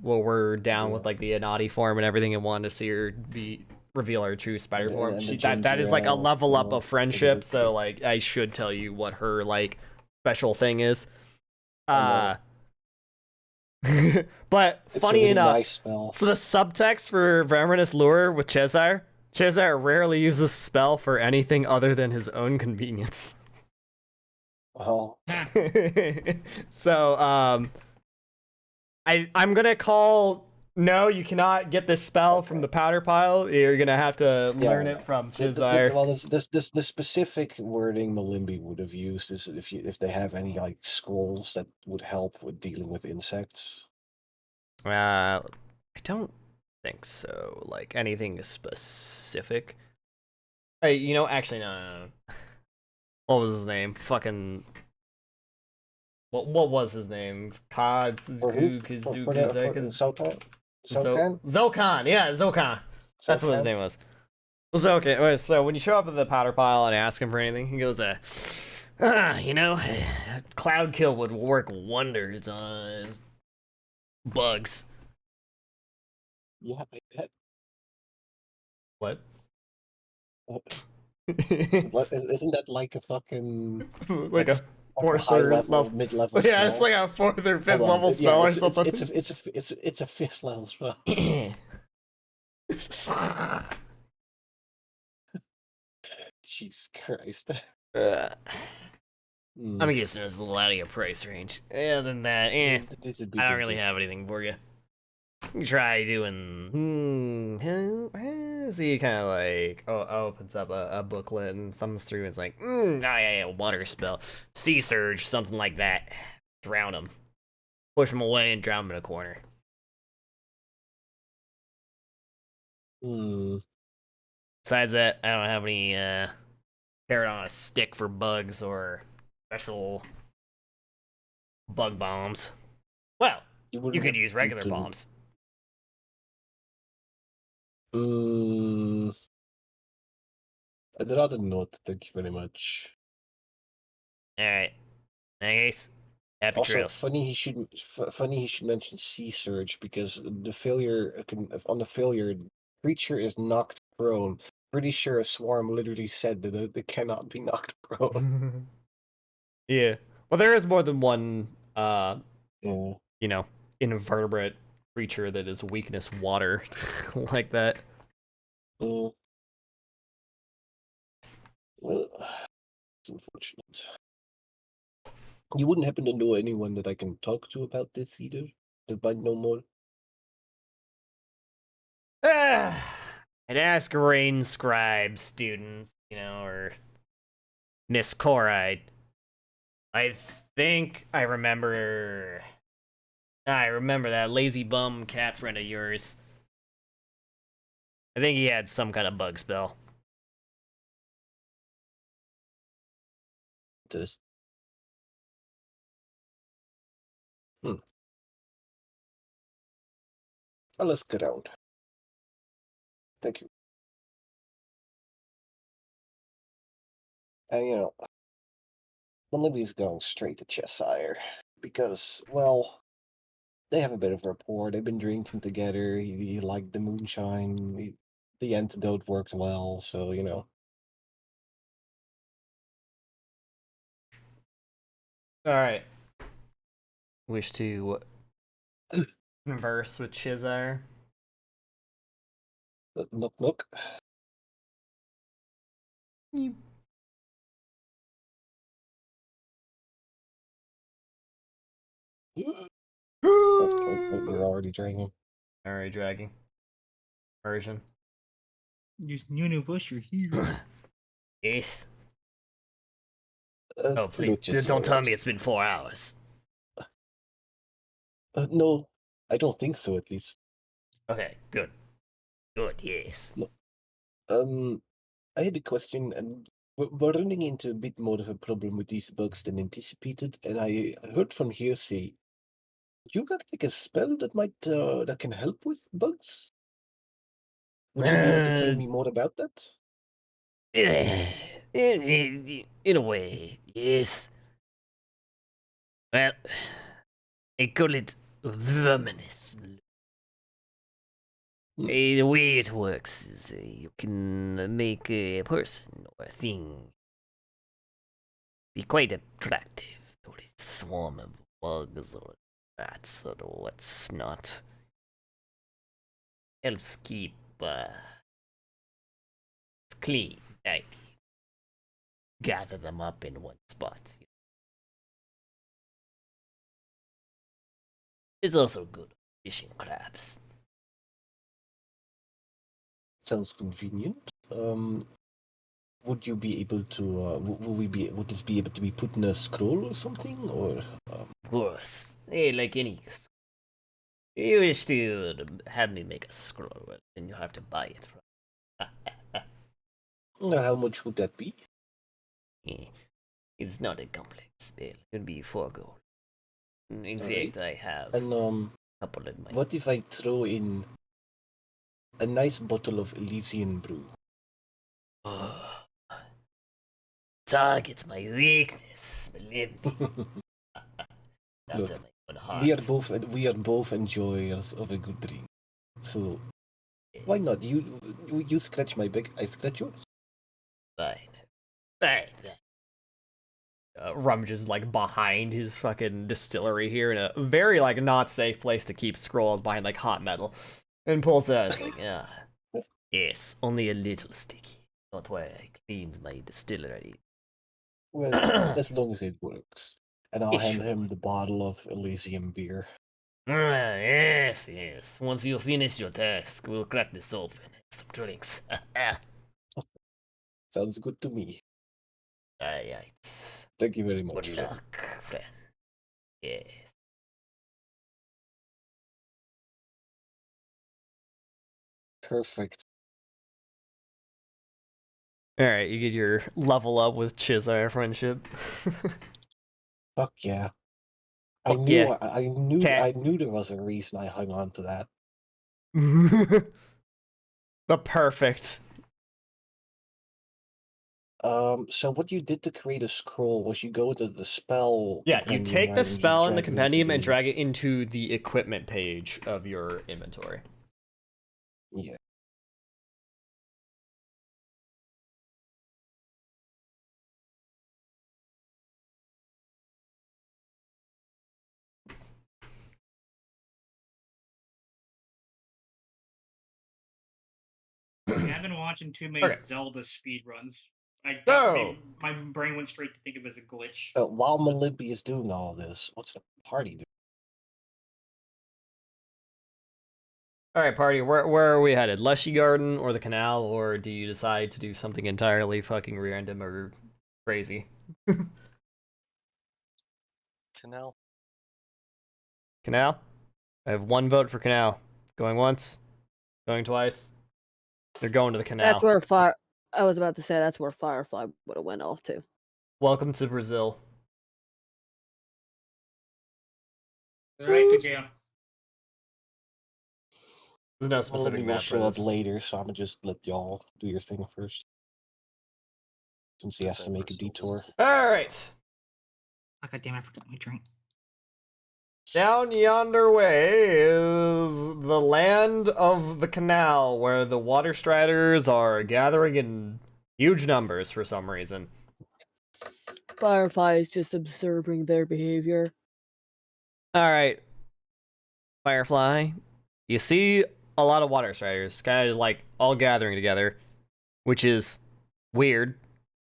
were down with like the Anati form and everything and wanted to see her reveal her true spider And- form. and the That is like a ginger ale, level up yeah, of friendship, exactly. so like I should tell you what her like special thing is. I know. But It's a funny really enough, nice spell. so the subtext for Verminous Lure with Cheshire rarely uses the spell for anything other than his own convenience. Oh, So, I'm gonna call. No, you cannot get this spell from the powder pile. You're gonna have to learn it from Cheshire. well, the specific wording Malimbi would have used is if they have any like scrolls that would help with dealing with insects. I don't think so. Like anything specific. Hey, actually, no. What was his name? Fucking. What was his name? For who? For Zokan? Zokan? Zokan, yeah, Zokan. That's what his name was. Zokan. Wait, so when you show up at the powder pile and ask him for anything, he goes, Cloud Kill would work wonders on bugs. Yeah, I bet. What? Isn't that like a fucking like a fourth high or level, mid-level Yeah, spell? it's like a fourth or fifth Hold on, level spell or something. It's a fifth level spell. Jesus Christ. I'm guessing it's a little out of your price range. Other than that, I don't really have anything for you. You try doing. So he kind of like opens up a booklet and thumbs through. And it's like, yeah, water spell, sea surge, something like that. Drown him, push him away, and drown him in a corner. Besides that, I don't have any carrot on a stick for bugs or special bug bombs. Well, you could use regular bombs. I'd rather not, thank you very much. Alright. Nice. Happy Also, trails. funny he should mention Sea Surge because the failure on the failure, creature is knocked prone. Pretty sure a swarm literally said that it cannot be knocked prone. Yeah. Well, there is more than one, Yeah. invertebrate creature that is weakness water like that. Well, it's unfortunate. You wouldn't happen to know anyone that I can talk to about this either? That might know more? I'd ask Rain Scribe students, or Miss Coride. I think I remember that lazy bum cat friend of yours. I think he had some kind of bug spell. Just I'll ask around. Thank you. And Olivia's going straight to Cheshire because, well, they have a bit of rapport. They've been drinking together. He liked the moonshine. The antidote worked well, so All right. Wish to converse with Cheshire. Knock knock. You're already drinking. Already dragging. Version. Just Nunu Bush, you're here. Yes. Oh, Please, don't tell me it's been 4 hours. No, I don't think so, at least. Okay, good. Good, yes. No. I had a question, and we're running into a bit more of a problem with these bugs than anticipated, and I heard from hearsay. You got like a spell that that can help with bugs? Would you be able to tell me more about that? In a way, yes. Well, I call it verminous. The way it works is you can make a person or a thing be quite attractive to a swarm of bugs or that, so let's not. Helps keep clean. Right? Gather them up in one spot. It's also good fishing crabs. Sounds convenient. Would you be able to? Would this be able to be put in a scroll or something, or? Of course, like any. You wish to have me make a scroll, well, then you have to buy it from. How much would that be? It's not a complex spell. It'll be 4 gold. In Alright. fact, I have And a couple in my. what if I throw in a nice bottle of Elysian brew? Target's my weakness, believe me. Not Look, on my own heart. we are both enjoyers of a good drink. So why not? You scratch my back, I scratch yours. Fine. Fine. Rummages like behind his fucking distillery here in a very like not safe place to keep scrolls behind like hot metal, and pulls it out. It's like, yes, only a little sticky. Not why I cleaned my distillery. Well, as long as it works. And I'll hand Sure. him the bottle of Elysian beer. Yes, yes. Once you finish your task, we'll crack this open. Some drinks. Sounds good to me. Alright. Thank you very much. Good sir. luck, friend. Yes. Perfect. Alright, you get your level up with Chizar friendship. Fuck yeah. Fuck I knew yeah. Cat. I knew there was a reason I hung on to that. The perfect. So what you did to create a scroll was you go to the spell Yeah, you compendium, take right, the and you spell in the drag it into compendium and the- drag it into the equipment page of your inventory. Yeah. Yeah, I've been watching too many Okay. Zelda speedruns. So- My brain went straight to think of it as a glitch. While Malimpy is doing all this, what's the party doing? Alright, party, where are we headed? Leshy Garden or the canal, or do you decide to do something entirely fucking random or crazy? Canal. Canal? I have 1 vote for canal. Going once, going twice. They're going to the canal. That's where fire. I was about to say that's where Firefly would have went off to. Welcome to Brazil. Alright, good jam. There's no Probably specific will map show for up this. later, so I'm gonna just let y'all do your thing first. Since he has to make a detour. Alright. Oh, God damn, I forgot my drink. Down yonder way is the land of the canal, where the water striders are gathering in huge numbers for some reason. Firefly is just observing their behavior. Alright. Firefly. You see a lot of water striders, kind of like all gathering together, which is weird.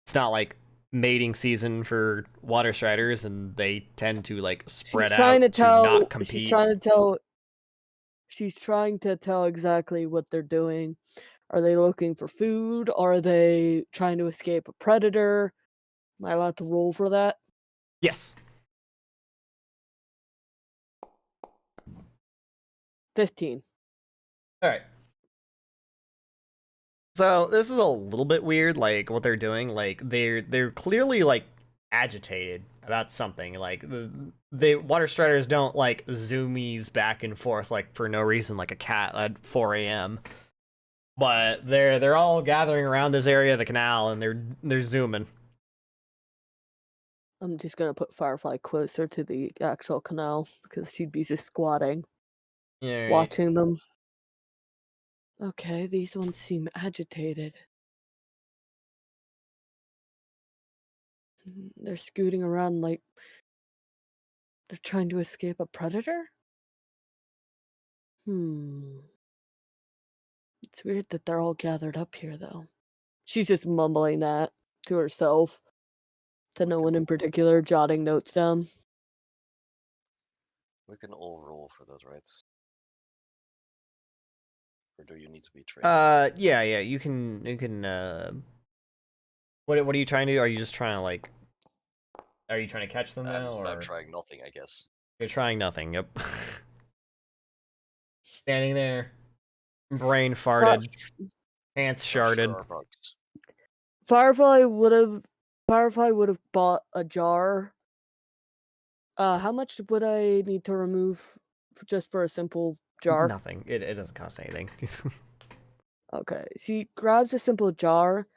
It's not like mating season for water striders, and they tend to like spread She's trying out to tell. not compete. She's trying to tell. She's trying to tell exactly what they're doing. Are they looking for food? Are they trying to escape a predator? Am I allowed to roll for that? Yes. 15. Alright. So this is a little bit weird, like what they're doing. Like they're clearly like agitated about something. Like the water striders don't like zoomies back and forth like for no reason, like a cat at 4 a.m. But they're all gathering around this area of the canal and they're zooming. I'm just gonna put Firefly closer to the actual canal because she'd be just squatting, Yeah. watching them. Okay, these ones seem agitated. They're scooting around like They're trying to escape a predator? It's weird that they're all gathered up here, though. She's just mumbling that to herself, to no one in particular, jotting notes down. We can all roll for those, right? Or do you need to be trained? Yeah, you can, what are you trying to do? Are you just trying to, like, are you trying to catch them now, or? I'm trying nothing, I guess. You're trying nothing, yep. Standing there, brain farted, pants For sure sharded. are bugs. Firefly would have bought a jar. How much would I need to remove just for a simple jar? Nothing. It doesn't cost anything. Okay. She grabs a simple jar,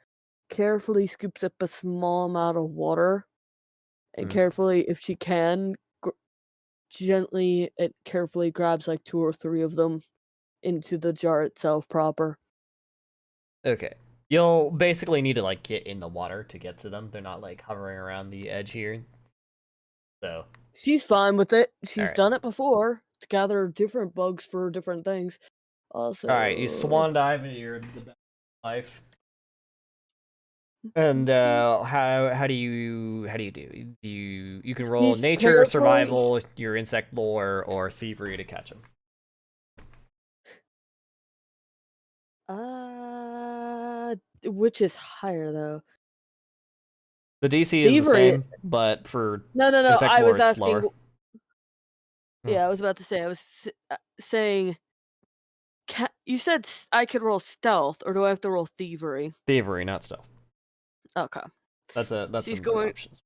carefully scoops up a small amount of water, and carefully, if she can, gently and carefully grabs like 2 or 3 of them into the jar itself proper. Okay. You'll basically need to, like, get in the water to get to them. They're not, like, hovering around the edge here. So. She's fine with it. She's Alright. done it before to gather different bugs for different things. Also, Alright, you swan dive into your life. And how do you do? You can roll She's nature, carefully- survival, your insect lore, or thievery to catch them. Which is higher though? The DC is the Thievery- same, but for No. insect I lore, was it's asking. slower. Yeah, I was about to say. I was saying. You said I could roll stealth, or do I have to roll thievery? Thievery, not stealth. Okay. That's She's some going- options.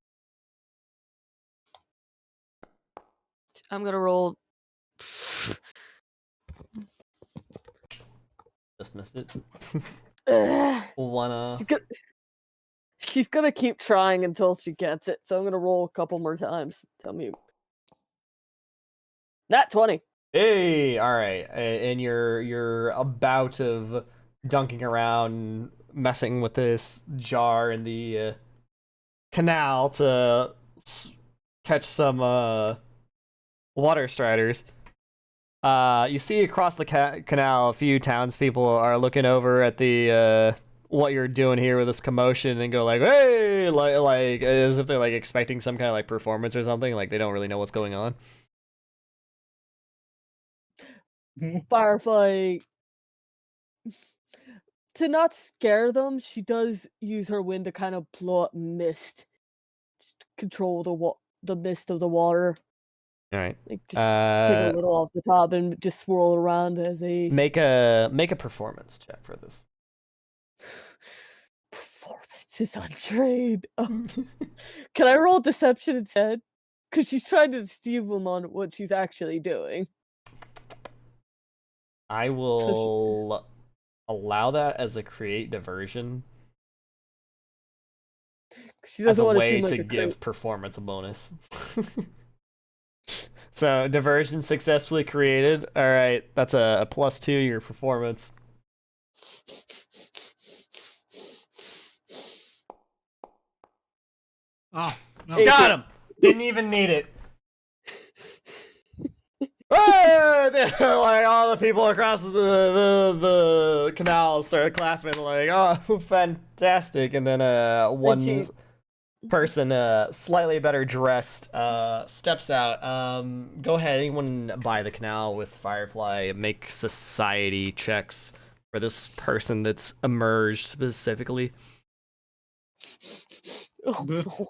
I'm gonna roll. Just missed it. Ugh. Wanna? She's gonna keep trying until she gets it. So I'm gonna roll a couple more times. Tell me. Nat 20. Hey, all right. And your bout of dunking around, messing with this jar in the canal to catch some water striders. You see across the canal, a few townspeople are looking over at the what you're doing here with this commotion and go like, "Hey!" like as if they're like expecting some kind of like performance or something. Like they don't really know what's going on. Firefly. To not scare them, she does use her wind to kind of blow up mist. Just to control the mist of the water. All right. Like just take a little off the top and just swirl it around as a make a performance check for this. Performance is untrained. Can I roll deception instead? Because she's trying to deceive them on what she's actually doing. I will allow that as a create diversion. She doesn't as a want way to seem like to a give performance a bonus. So diversion successfully created. All right, that's a +2 to your performance. Oh, no. Hey. Got him. Didn't even need it. Like all the people across the canal started clapping like, "Oh, fantastic!" And then one person, slightly better dressed, steps out. Go ahead, anyone by the canal with Firefly, make society checks for this person that's emerged specifically. Oh, Bleh. no.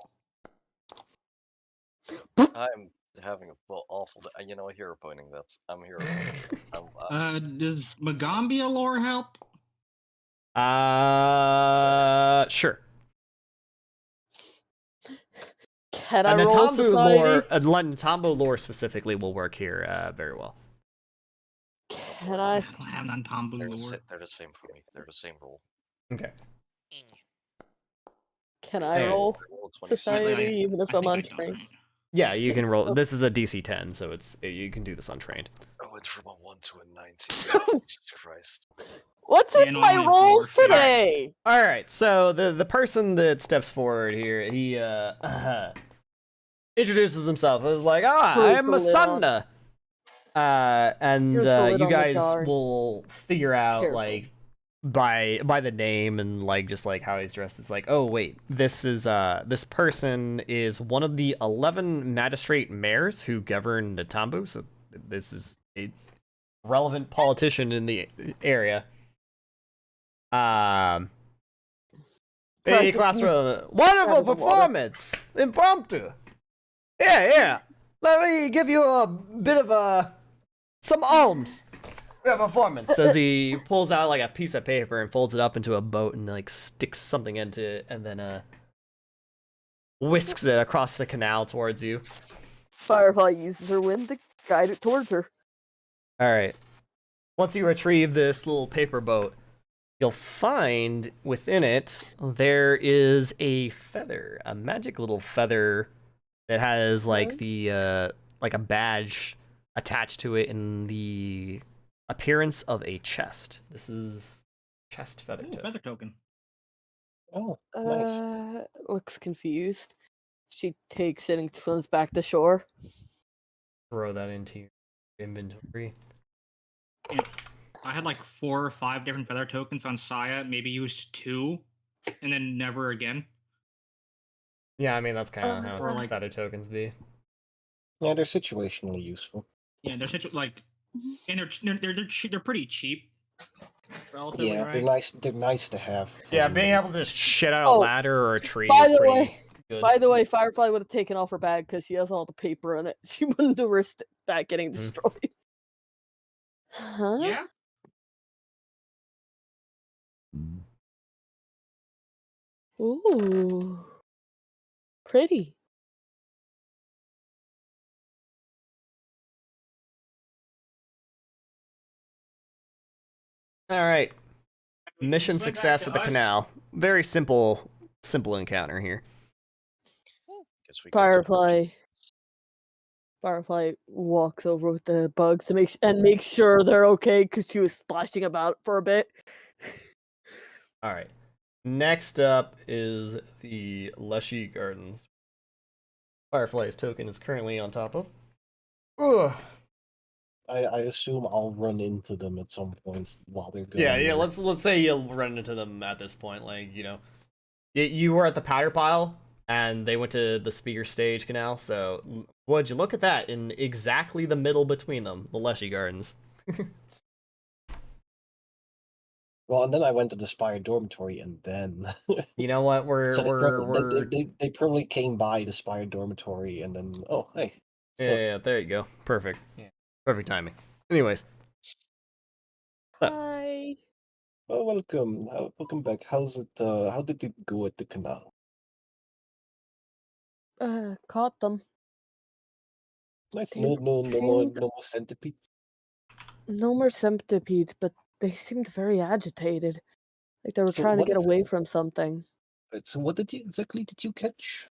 I'm having a awful day. You know, hero pointing that. I'm hero pointing. Does Magambia lore help? Sure. Can I roll Natambu society? lore, Natambu lore specifically will work here very well. Can I? I don't have Nantambu lore. They're the same for me. They're the same rule. Okay. Can I Anyways. roll Roll 26. society even if I I'm think I don't, untrained? right? Yeah, you can roll. This is a DC 10, so you can do this untrained. I went from a 1 to a 19. Jesus Christ. What's Yeah, in no, my I'm in rolls floor. today? All right, so the person that steps forward here, he introduces himself. It's like, ah, Close I'm the lid on. Masanda. And Here's the lid you on the guys jar. will figure out Careful. like by the name and like just like how he's dressed. It's like, oh wait, this person is one of the 11 magistrate mayors who govern Natambu. So this is a relevant politician in the area. Hey, Tries to sneak classroom, out wonderful of the water. performance, impromptu. Yeah. Let me give you a bit of some alms. Yeah, performance. As he pulls out like a piece of paper and folds it up into a boat and like sticks something into it and then whisks it across the canal towards you. Firefly uses her wind to guide it towards her. All right. Once you retrieve this little paper boat, you'll find within it there is a feather, a magic little feather that has like the like a badge attached to it in the appearance of a chest. This is chest feather Ooh, token. feather token. Oh, nice. Looks confused. She takes it and swims back to shore. Throw that into your inventory. And I had like 4 or 5 different feather tokens on Saya. Maybe used 2, and then never again. Yeah, I mean that's kind of how Or like- feather tokens be. Yeah, they're situationally useful. Yeah, they're such like, and they're pretty cheap. Relatively, Yeah, right? they're nice. They're nice to have. Yeah, for- being able to just shit out a Oh, ladder or a tree by is the pretty way- good. By the way, Firefly would have taken off her bag because she has all the paper in it. She wouldn't have risked that getting destroyed. Huh? Yeah. Ooh. Pretty. All right. Mission Swim back success to at the us. canal. Very simple encounter here. Guess we go to Firefly. Firefly walks over with the bugs to make sure they're okay because she was splashing about for a bit. All right. Next up is the Leshy Gardens. Firefly's token is currently on top of. Ugh. I assume I'll run into them at some points while they're going. Yeah. there. Let's say you'll run into them at this point. Like you were at the powder pile, and they went to the speaker stage canal. So would you look at that in exactly the middle between them, the Leshy Gardens. Well, and then I went to the Spire dormitory, and then You know what? they probably came by the Spire dormitory, and then hey, Yeah, there you go. Perfect. Yeah. Perfect timing. Anyways. Hi. well, welcome, welcome back. How's it? How did it go at the canal? Caught them. Nice. They No more, seemed- no more centipede. No more centipedes, but they seemed very agitated. Like they were So trying to what get is- away from something. Right, so what exactly did you catch?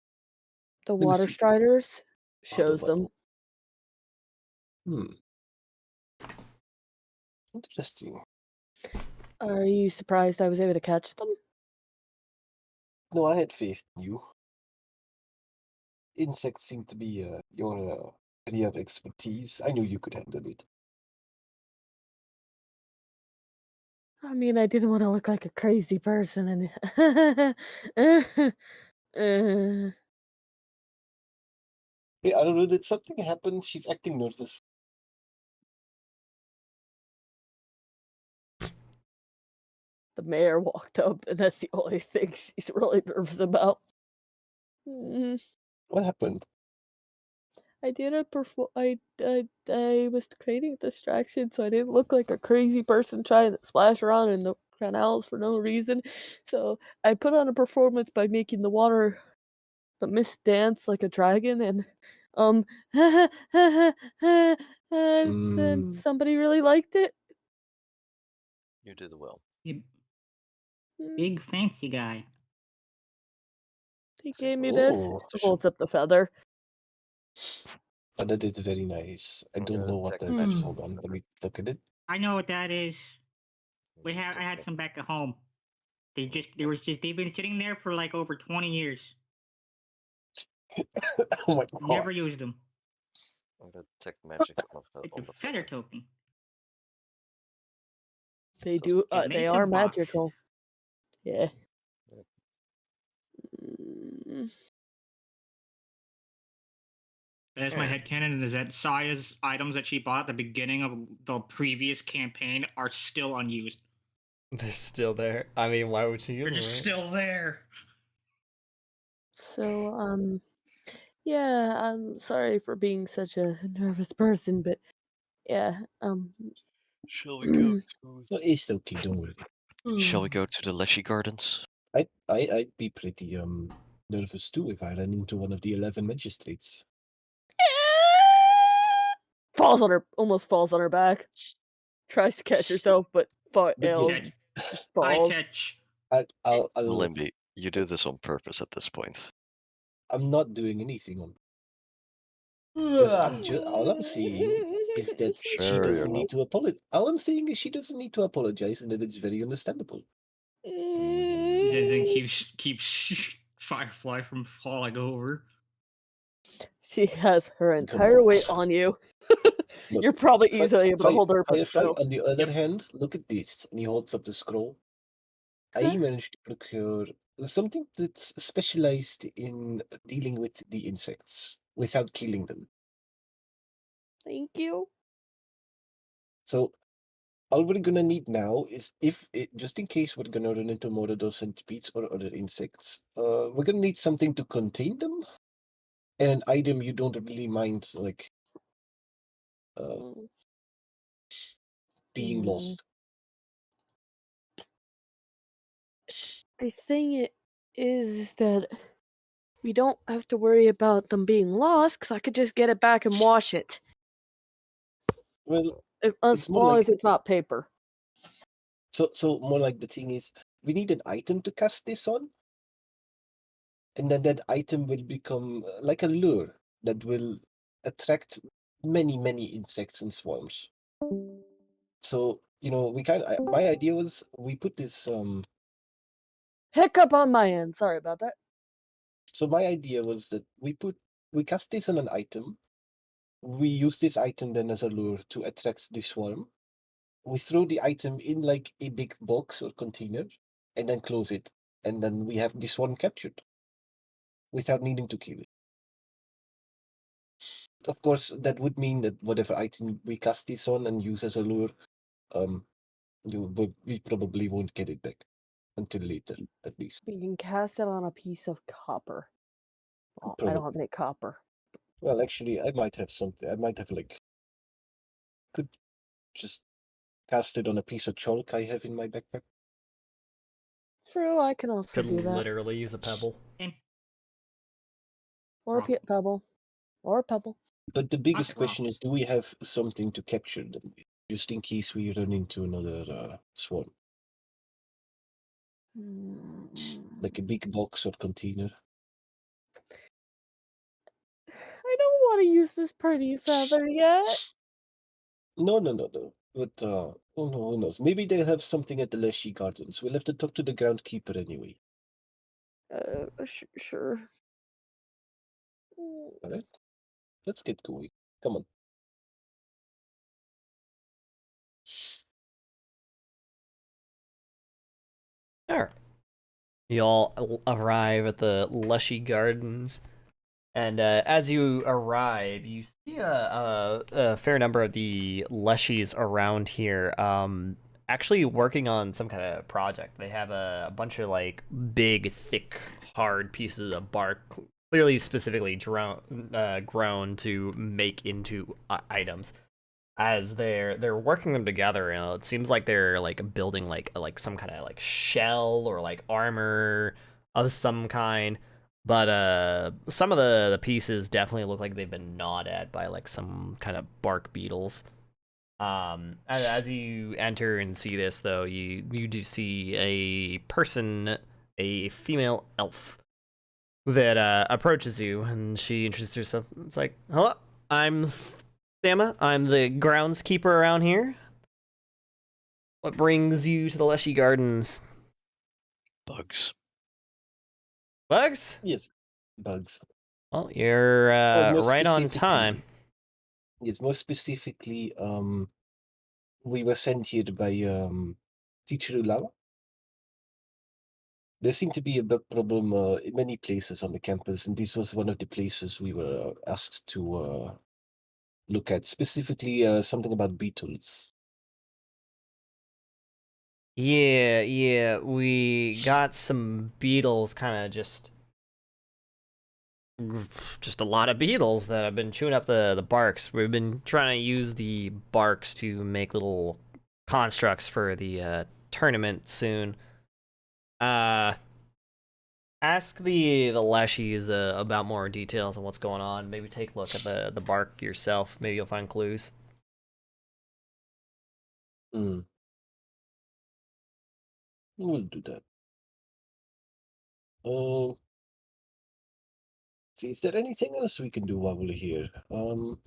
The me water see. striders the shows them. Interesting. Are you surprised I was able to catch them? No, I had faith in you. Insects seem to be your area of expertise. I knew you could handle it. I mean, I didn't want to look like a crazy person, and Hey, I don't know. Did something happen? She's acting nervous. the mayor walked up, and that's the only thing she's really nervous about. What happened? I didn't perform. I was creating a distraction, so I didn't look like a crazy person trying to splash around in the canals for no reason. So I put on a performance by making the mist dance like a dragon, and and somebody really liked it. You did well. You Mm, big fancy guy. He gave me this. Oh, Holds up the feather. that is very nice. I I'm don't gonna know what text that is. message. Hold on, let me look at it. I know what that is. I had Take some back at home. They've been sitting there for like over 20 years. Oh my god. Never used them. I'm gonna detect magic on the It's on a the feather feather. token. They do. It They makes a are box. magical. Yeah. Yep. That's my Alright. headcanon is that Saya's items that she bought at the beginning of the previous campaign are still unused. They're still there. I mean, why would you They're use them? just right? still there. So, yeah, I'm sorry for being such a nervous person, but yeah, Shall we go to No, it's okay, don't worry. Shall we go to the Leshy Gardens? I'd be pretty nervous too if I ran into one of the 11 magistrates. almost falls on her back. Tries to catch herself, but But fails. yes, Just I falls. catch. I'll Limby, you do this on purpose at this point. I'm not doing anything on. All I'm saying is that she Sure, doesn't you're need to apologize. All I'm saying is she doesn't need to apologize, and that it's very understandable. Zinzin keeps Firefly from falling over. She has her Come entire on. weight on you. Look, You're probably easily able to hold her, but Firefly, still. on the other Yep. hand, look at this. And he holds up the scroll. I Huh? managed to procure something that's specialized in dealing with the insects without killing them. Thank you. So all we're gonna need now is just in case we're gonna run into more of those centipedes or other insects, we're gonna need something to contain them, and an item you don't really mind like Mm. being Mm. lost. The thing is that we don't have to worry about them being lost, because I could just get it back and wash it. Well, As it's more long like as it's not paper. so more like the thing is we need an item to cast this on, and then that item will become like a lure that will attract many insects and swarms. So we my idea was we put this Hiccup on my end. Sorry about that. so my idea was that we cast this on an item. We use this item then as a lure to attract the swarm. We throw the item in like a big box or container and then close it. And then we have the swarm captured without needing to kill it. Of course, that would mean that whatever item we cast this on and use as a lure, we probably won't get it back until later, at least. We can cast it on a piece of copper. Well, I don't have Probably. any copper. Well, actually, I might have something. I might have could just cast it on a piece of chalk I have in my backpack. True, I can also Could do that. literally use a pebble. Or a Wrong. pebble. Or a pebble. But the biggest That's question wrong. is, do we have something to capture them with, just in case we run into another swarm, like a big box or container? I don't want to use this pretty feather yet. No. But who knows? Maybe they'll have something at the Leshy Gardens. We'll have to talk to the groundkeeper anyway. Sure. All right, let's get going. Come on. Alright. You all arrive at the Lushy Gardens, and as you arrive, you see a fair number of the Lushies around here actually working on some kind of project. They have a bunch of like big, thick, hard pieces of bark, clearly specifically grown to make into items. As they're working them together, it seems like they're like building like some kind of like shell or like armor of some kind. But some of the pieces definitely look like they've been gnawed at by like some kind of bark beetles. As you enter and see this, though, you do see a person, a female elf, that approaches you, and she introduces herself. It's like, hello, I'm Sama. I'm the groundskeeper around here. What brings you to the Leshy Gardens? Bugs. Bugs? Yes, bugs. Well, you're more right on specifically- time. Yes, more specifically, we were sent here by Teacher Ulawa. There seemed to be a bug problem in many places on the campus, and this was one of the places we were asked to look at, specifically something about beetles. Yeah, we got some beetles, kind of just a lot of beetles that have been chewing up the barks. We've been trying to use the barks to make little constructs for the tournament soon. Ask the leshies about more details on what's going on. Maybe take a look at the bark yourself. Maybe you'll find clues. Hmm. We'll do that. See, is there anything else we can do while we're here? Well,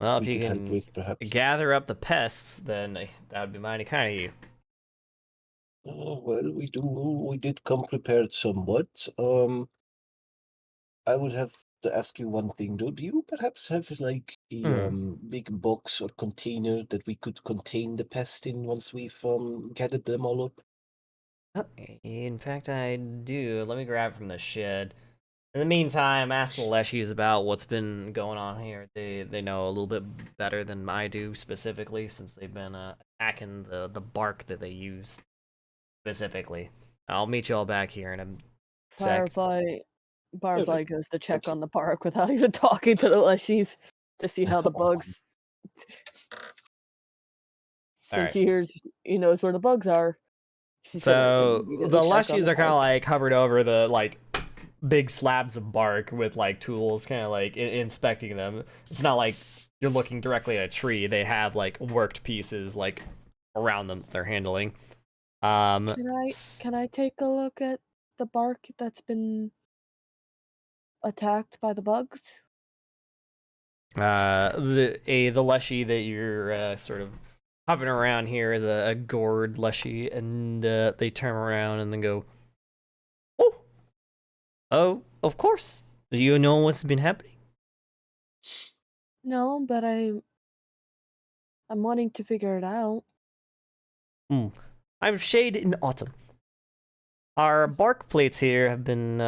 if we you could help can with perhaps. gather up the pests, then that would be mighty kind of you. Well, we did come prepared somewhat. I would have to ask you one thing though. Do you perhaps have like a big box or container that we could contain the pest in once we've gathered them all up? In fact, I do. Let me grab it from the shed. In the meantime, ask the leshies about what's been going on here. They know a little bit better than I do specifically, since they've been attacking the bark that they use specifically. I'll meet you all back here in a sec. Firefly goes to check on the bark without even talking to the leshies to see how the bugs. Since he knows where the bugs are. So the leshies are kind of bark. like hovered over the like big slabs of bark with like tools, kind of like inspecting them. It's not like you're looking directly at a tree. They have like worked pieces like around them that they're handling. Can I take a look at the bark that's been attacked by the bugs? The leshy that you're sort of hovering around here is a gourd leshy, and they turn around and then go, oh, of course. Do you know what's been happening? No, but I'm wanting to figure it out. I'm shade in autumn. Our bark plates here have been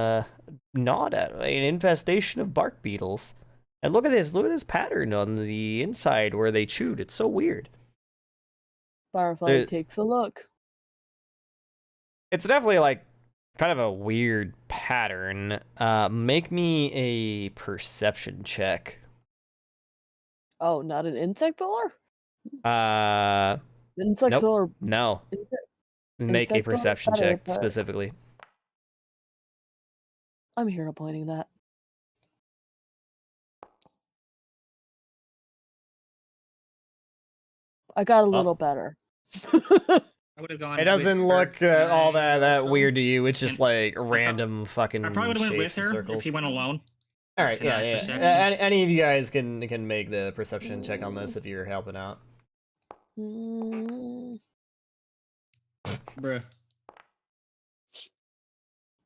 gnawed at by an infestation of bark beetles. And look at this pattern on the inside where they chewed. It's so weird. Firefly takes a look. It's definitely like kind of a weird pattern. Make me a perception check. Oh, not an insect lore? Insect Nope. lore. No. Make a perception check specifically. I'm hero pointing that. I got a little better. I would have gone. It doesn't with look her, all that also. weird to you. It's just And like random fucking I probably would have went with shapes and her circles. if he went alone. All right, Can I yeah. perception? Any of you guys can make the perception check on this if you're helping out. Bruh.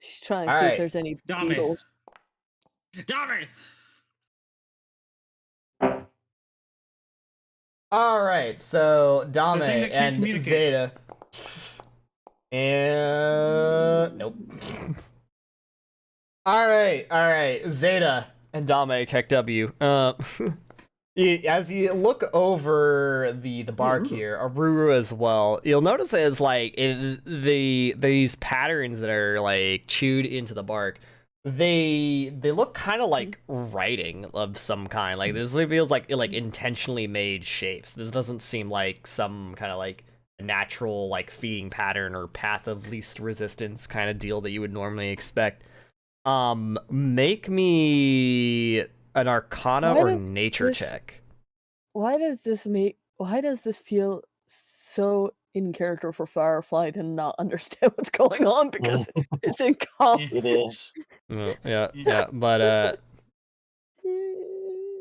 She's trying to see if there's any beetles. Dummy! All right, so Dame and Zeta. And nope. All right. Zeta and Dame KW. As you look over the bark here, Aruru as well, you'll notice that it's like these patterns that are like chewed into the bark. They look kind of like writing of some kind. Like this feels like intentionally made shapes. This doesn't seem like some kind of like natural like feeding pattern or path of least resistance kind of deal that you would normally expect. Make me an Arcana or Nature check. Why does this feel so in character for Firefly to not understand what's going on? Because it's in common. It is. Yeah, but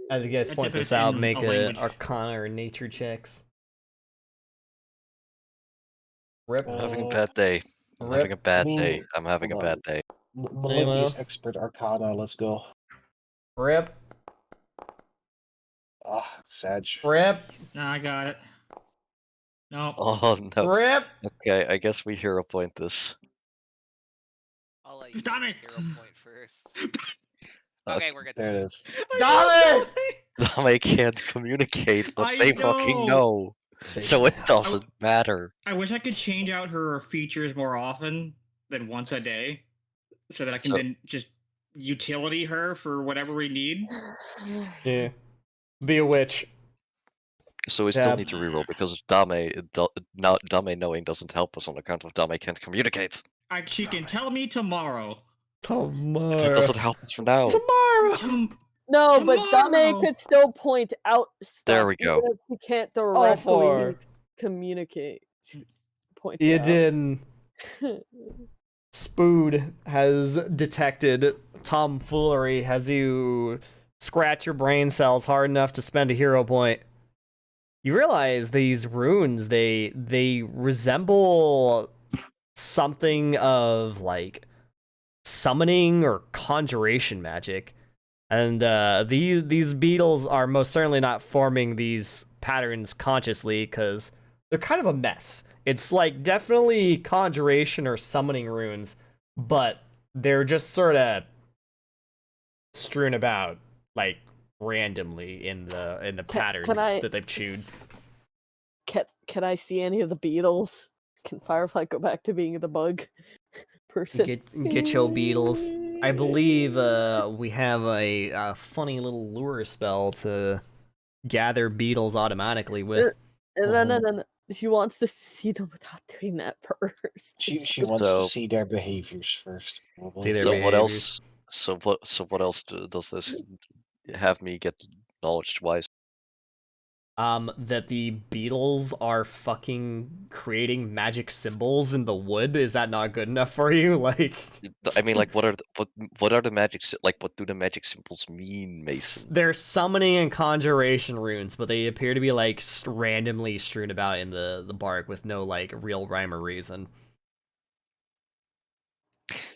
as you guys point this out, make a Arcana or Nature checks. Rip. I'm having a bad day. I'm having a bad day. Melodious expert Arcana, let's go. Rip. Ah, Sag. Rip. Nah, I got it. No. Oh no. Rip. Okay, I guess we hero point this. I'll let you Damn it! hero point first. Okay, we're good. There it is. Damn it! Dame can't communicate, but I they fucking know. They So can it help. doesn't matter. I wish I could change out her features more often than once a day, so that I can So- then just utility her for whatever we need. Yeah. Be a witch. So we still Yeah. need to reroll because Dame knowing doesn't help us on account of Dame can't communicate. She can tell me tomorrow. Tomorrow. It doesn't help us for now. Tomorrow. No, but Dame Tomorrow! could still point out stuff. There we go. Even if he can't All four. directly communicate. She could point You it out. did. Spood has detected tomfoolery. Has you scratch your brain cells hard enough to spend a hero point? You realize these runes, they resemble something of like summoning or conjuration magic. And these beetles are most certainly not forming these patterns consciously because they're kind of a mess. It's like definitely conjuration or summoning runes, but they're just sort of strewn about like randomly in the patterns I- that they've chewed. Can I see any of the beetles? Can Firefly go back to being the bug person? Get your beetles. I believe we have a funny little lure spell to gather beetles automatically with. No. She wants to see them without doing that first. She wants So- to see their behaviors first. See their So what behaviors. else? So what else does this have me get knowledge wise? That the beetles are fucking creating magic symbols in the wood. Is that not good enough for you? Like, I mean, like, what are the magic like? What do the magic symbols mean, Mason? they're summoning and conjuration runes, but they appear to be like randomly strewn about in the bark with no like real rhyme or reason.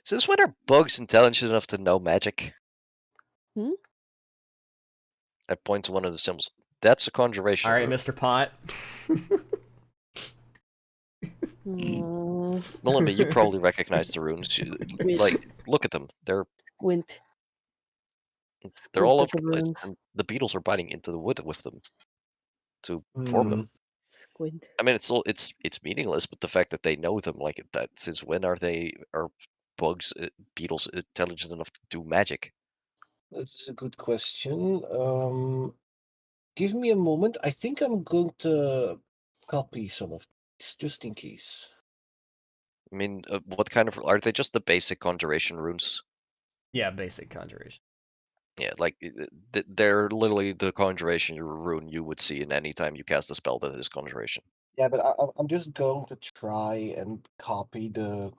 Since when are bugs intelligent enough to know magic? Hmm? I point to one of the symbols. That's a conjuration. All right, rune. Mr. Pot. Melanie, you probably recognize the runes. Like, look at them. They're Squint. all over Squint at the place, runes. and the beetles are biting into the wood with them to form them. Squint. I mean, it's meaningless, but the fact that they know them like that, since when are bugs, beetles intelligent enough to do magic? That's a good question. Give me a moment. I think I'm going to copy some of these just in case. I mean, what kind of are they? Just the basic conjuration runes? Yeah, basic conjuration. Yeah, like they're literally the conjuration rune you would see in any time you cast a spell that is conjuration. Yeah, but I'm just going to try and copy the.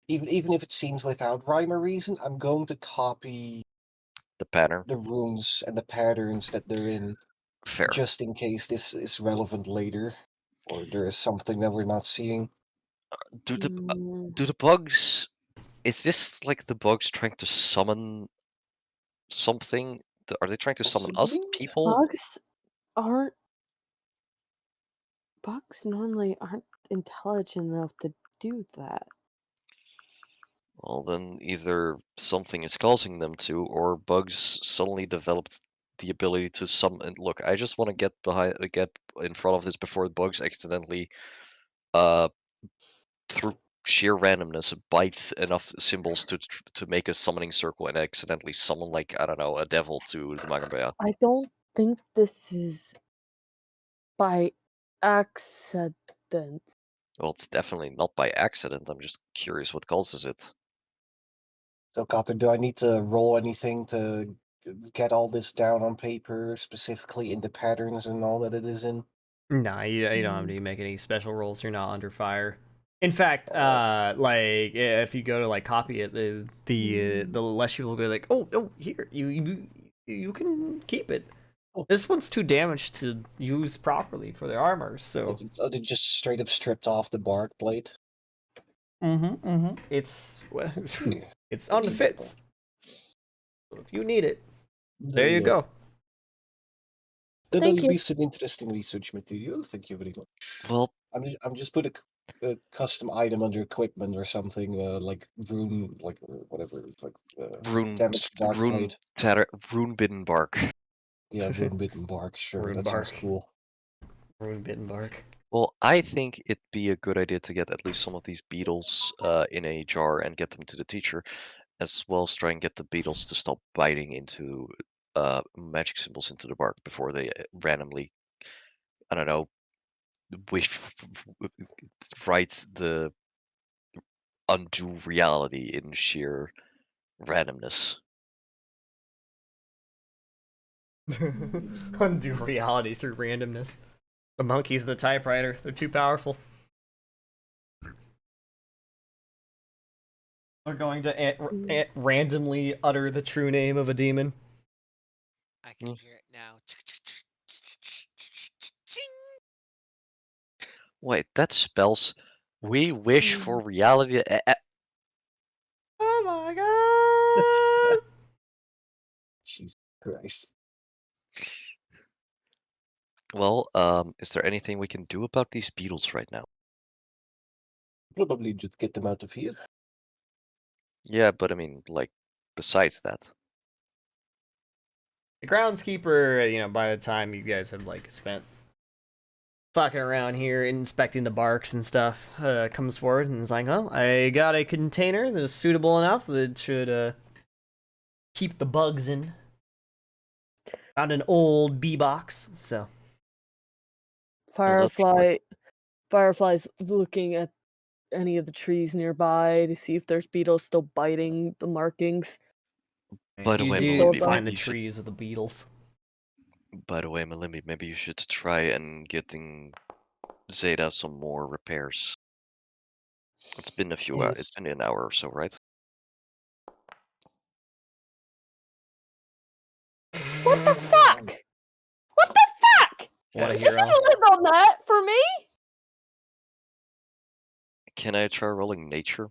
Even if it seems without rhyme or reason, I'm going to copy The pattern. the runes and the patterns that they're in, Fair. just in case this is relevant later, or there is something that we're not seeing. Do the bugs? Is this like the bugs trying to summon something? Are they trying to summon us, Possibly? people? Bugs normally aren't intelligent enough to do that. Well, then either something is causing them to, or bugs suddenly developed the ability to summon. Look, I just want to get in front of this before bugs accidentally, through sheer randomness, bite enough symbols to make a summoning circle and accidentally summon, like, I don't know, a devil to the Magambea. I don't think this is by accident. Well, it's definitely not by accident. I'm just curious what causes it. So, Copter, do I need to roll anything to get all this down on paper, specifically in the patterns and all that it is in? Nah, you don't have to make any special rolls. You're not under fire. In fact, Oh. like if you go to like copy it, the less people go like, oh, here you can keep it. Oh. This one's too damaged to use properly for their armor, so. They just straight up stripped off the bark plate. It's Yeah. it's unfit. So if you need it, There you go. That'll Thank you. be some interesting research material. Thank you very much. Well, I'm just put a custom item under equipment or something, like rune, like whatever, it's like rune, damage bark rune, blade. rune bitten bark. Yeah, rune bitten bark. Sure, Rune that sounds bark. cool. Rune bitten bark. Well, I think it'd be a good idea to get at least some of these beetles in a jar and get them to the teacher, as well as try and get the beetles to stop biting into magic symbols into the bark before they randomly, I don't know, wish write the undo reality in sheer randomness. Undo reality through randomness. The monkeys and the typewriter, they're too powerful. They're going to randomly utter the true name of a demon. I can Mm. hear it now. Wait, that spells we wish for reality. Oh my god! Jesus Christ. Well, is there anything we can do about these beetles right now? Probably just get them out of here. Yeah, but I mean, like, besides that. The groundskeeper, by the time you guys have like spent fucking around here inspecting the barks and stuff, comes forward and is like, "Well, I got a container that's suitable enough that should keep the bugs in. Found an old bee box, so Firefly's looking at any of the trees nearby to see if there's beetles still biting the markings. By the you way, do Malimbi, find the you should. trees with the beetles. By the way, Malimbi, maybe you should try and getting Zeta some more repairs. It's been a few hours. It's Yes. been an hour or so, right? What the fuck? What the fuck? What a Yeah. hero! Land on that for me? Can I try rolling nature?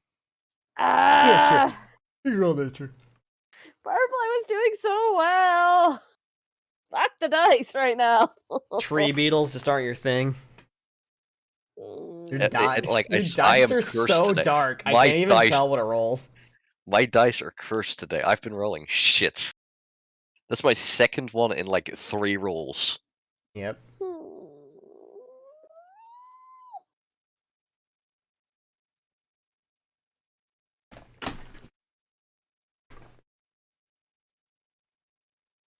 Yeah, sure. You roll nature. Firefly was doing so well. Fuck the dice right now. Tree beetles just aren't your thing. Your, your I dice am are cursed so today. dark. I My can't even dice, tell what it rolls. my dice are cursed today. I've been rolling shit. That's my second one in like 3 rolls. Yep.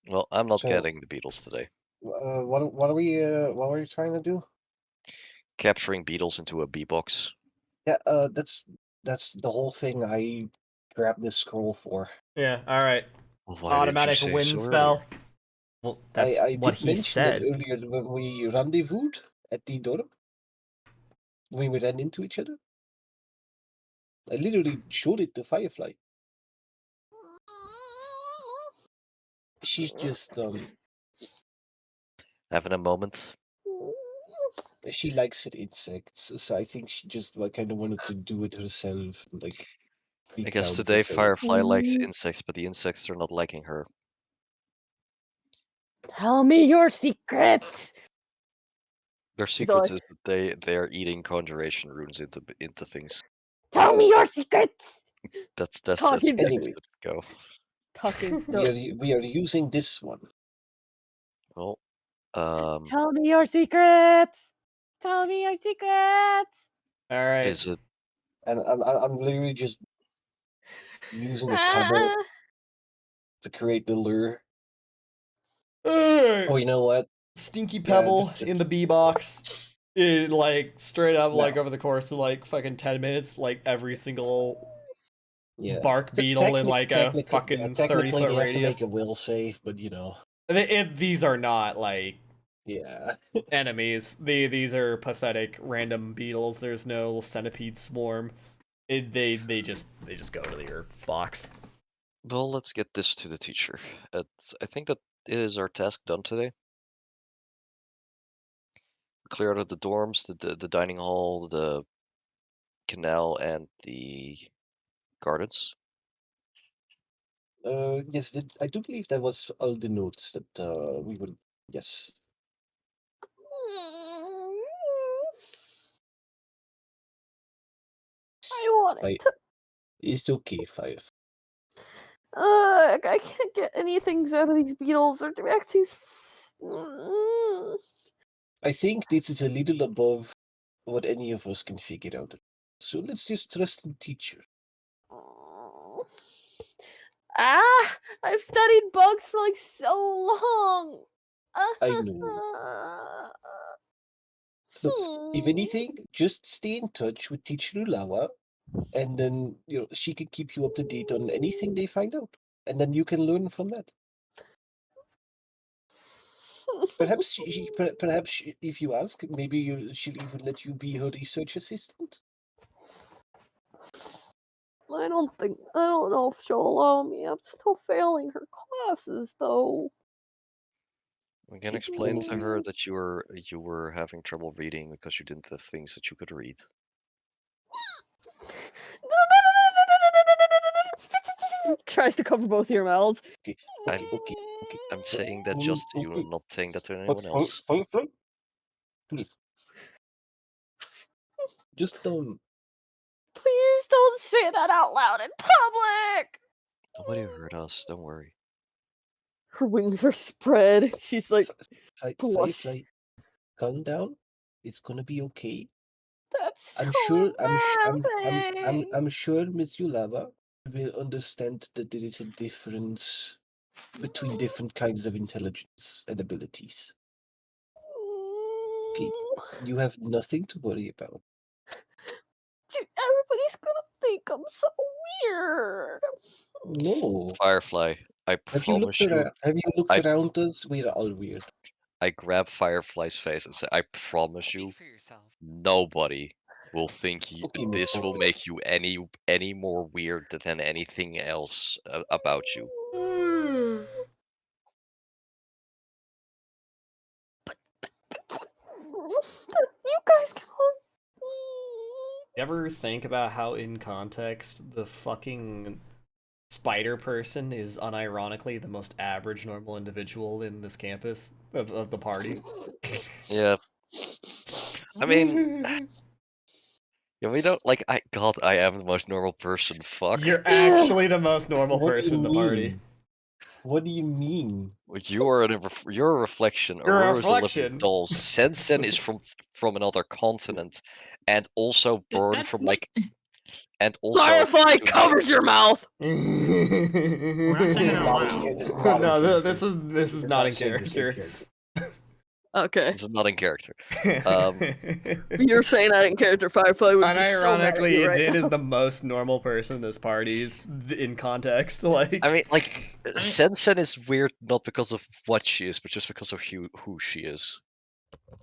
Well, I'm not So, getting the beetles today. what are we trying to do? Capturing beetles into a bee box. Yeah, that's the whole thing I grabbed this scroll for. Yeah. All right. Why Automatic did you say wind so spell. earlier? Well, that's I what did he mention that said. earlier when we rendezvoused at the dorm. When we ran into each other. I literally showed it to Firefly. She's just Having a moment. she likes her insects, so I think she just kind of wanted to do it herself, like be I guess proud of today herself. Firefly likes insects, but the insects are not liking her. Tell me your secrets. Their He's all secrets like, is that they're eating conjuration runes into things. tell me your secrets. That's Talking, where Anyway. it should go. talking. We are using this one. Well, Tell me your secrets. Tell me your secrets. All right. is it? And I'm literally just using a pebble Ah. to create the lure. Alright. Oh, you know what? Stinky Yeah, pebble just- in the bee box. It, like straight up, No. like over the course of like fucking 10 minutes, like every single Yeah. bark beetle in like a Technically, fucking technically 30-foot they have to make radius. a will save, but you know, These are not like yeah. enemies. These are pathetic random beetles. There's no centipede swarm. They just go to your box. Well, let's get this to the teacher. I think that is our task done today. Clear out the dorms, the dining hall, the canal, and the gardens. Yes, I do believe that was all the notes that we were. Yes. I want I- it to. It's okay, Fire. I can't get anything out of these beetles. They're actually. I think this is a little above what any of us can figure out. So let's just trust in teacher. I've studied bugs for like so long. I know. Look, if anything, just stay in touch with Teacher Ulawa, and then she can keep you up to date on anything they find out, and then you can learn from that. Perhaps if you ask, maybe she'll even let you be her research assistant. I don't know if she'll allow me. I'm still failing her classes though. We can explain to her that you were having trouble reading because you didn't have things that you could read. Tries to cover both your mouths. Okay. I'm saying that just to you, Okay. I'm not saying that to But anyone else. Firefly, please, just Please don't say that out loud in public. Nobody heard us. Don't worry. Her wings are spread. She's like, blush. Firefly, calm down. It's gonna be okay. That's I'm so sure. embarrassing. I'm sure Miss Yulava will understand that there is a difference between different kinds of intelligence and abilities. Okay, you have nothing to worry about. Everybody's gonna think I'm so weird. No. Firefly, I Have you looked promise you. around? Have you looked I- around us? We're all weird. I grab Firefly's face and say, I promise you, Speak for yourself. nobody will think Okay, Miss this will Poppy. make you any more weird than anything else about you. You guys can all. You ever think about how, in context, the fucking spider person is unironically the most average normal individual in this campus of the party? Yeah. I mean, yeah, we don't like. God, I am the most normal person. Fuck. You're actually the most normal What do person you in the party. mean? What do you mean? You're a reflection. You're a Aurora is a living reflection. doll. Sensen is from another continent, and also born from like, and also Firefly to- covers your mouth. We're not saying that out loud. This is not in No, character. this is We're not in saying this character. Okay, This is not in character. you're saying that in character. Firefly would be so mad at Unironically, you right Din now. is the most normal person in this party. In context, like I mean, like, Sensen is weird not because of what she is, but just because of who she is.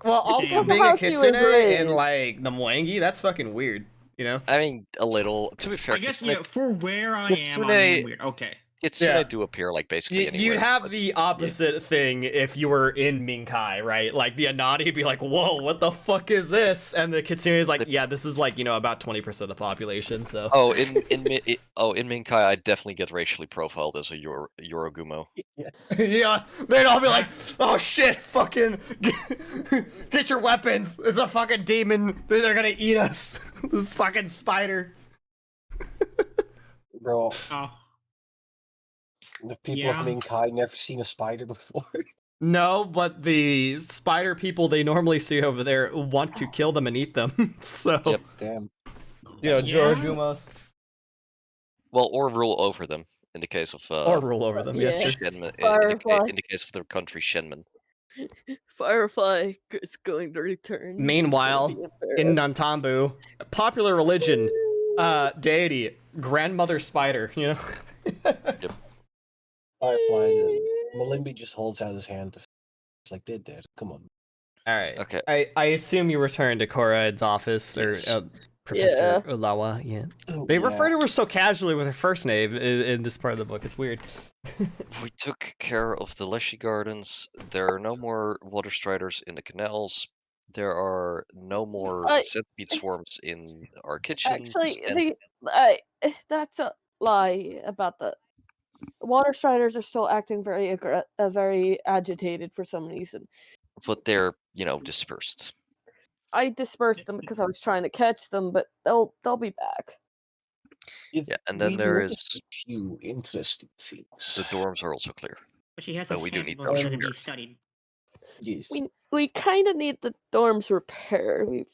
well, also Because of being a how she was kitsune and raised. like the Mwangi, that's fucking weird. You know? I mean, a little. To be fair, I guess Kitsune, yeah. For where I am Kitsune- weird. Okay. Kitsune Yeah. do appear like basically anywhere. You'd have but- the opposite thing if you were in Minkai, right? Like the Anani would be like, "Whoa, what the fuck is this?" And the Kitsune is like, "Yeah, this is like about 20% of the population." So. Oh, in Minkai, I definitely get racially profiled as a Yorogumo. Yeah, they'd all be like, "Oh shit, fucking get your weapons! It's a fucking demon. They're gonna eat us. This fucking spider." Bro, Oh. the people Yeah. of Minkai never seen a spider before. No, but the spider people they normally see over there want to kill them and eat them. So, Yep. Damn. yeah, Yeah. Jorogumos. Well, or rule over them in the case of Or rule over them. Yeah, Yeah. sure. Shenmen, Firefly. in the case of the country Shenmen. Firefly is going to return. Meanwhile, in Nantambu, popular religion, deity, grandmother spider. You know. Firefly, Malimbi just holds out his hand. It's like, they're dead. Come on. All right. Okay. I assume you returned to Koraid's office or Yes. Professor Ulawa. Yeah. They Yeah. refer to her so casually with her first name in this part of the book. It's weird. We took care of the Leshy Gardens. There are no more water striders in the canals. There are no more centipede swarms in our kitchens. Actually, and that's a lie about the Water striders are still acting very agitated for some reason. But they're, dispersed. I dispersed them because I was trying to catch them, but they'll be back. Yes, Yeah, and then we there noticed is a few interesting things. the dorms are also clear. But she has a we do need sample those that's going to be repaired. studied. Yes. We kind of need the dorms repaired.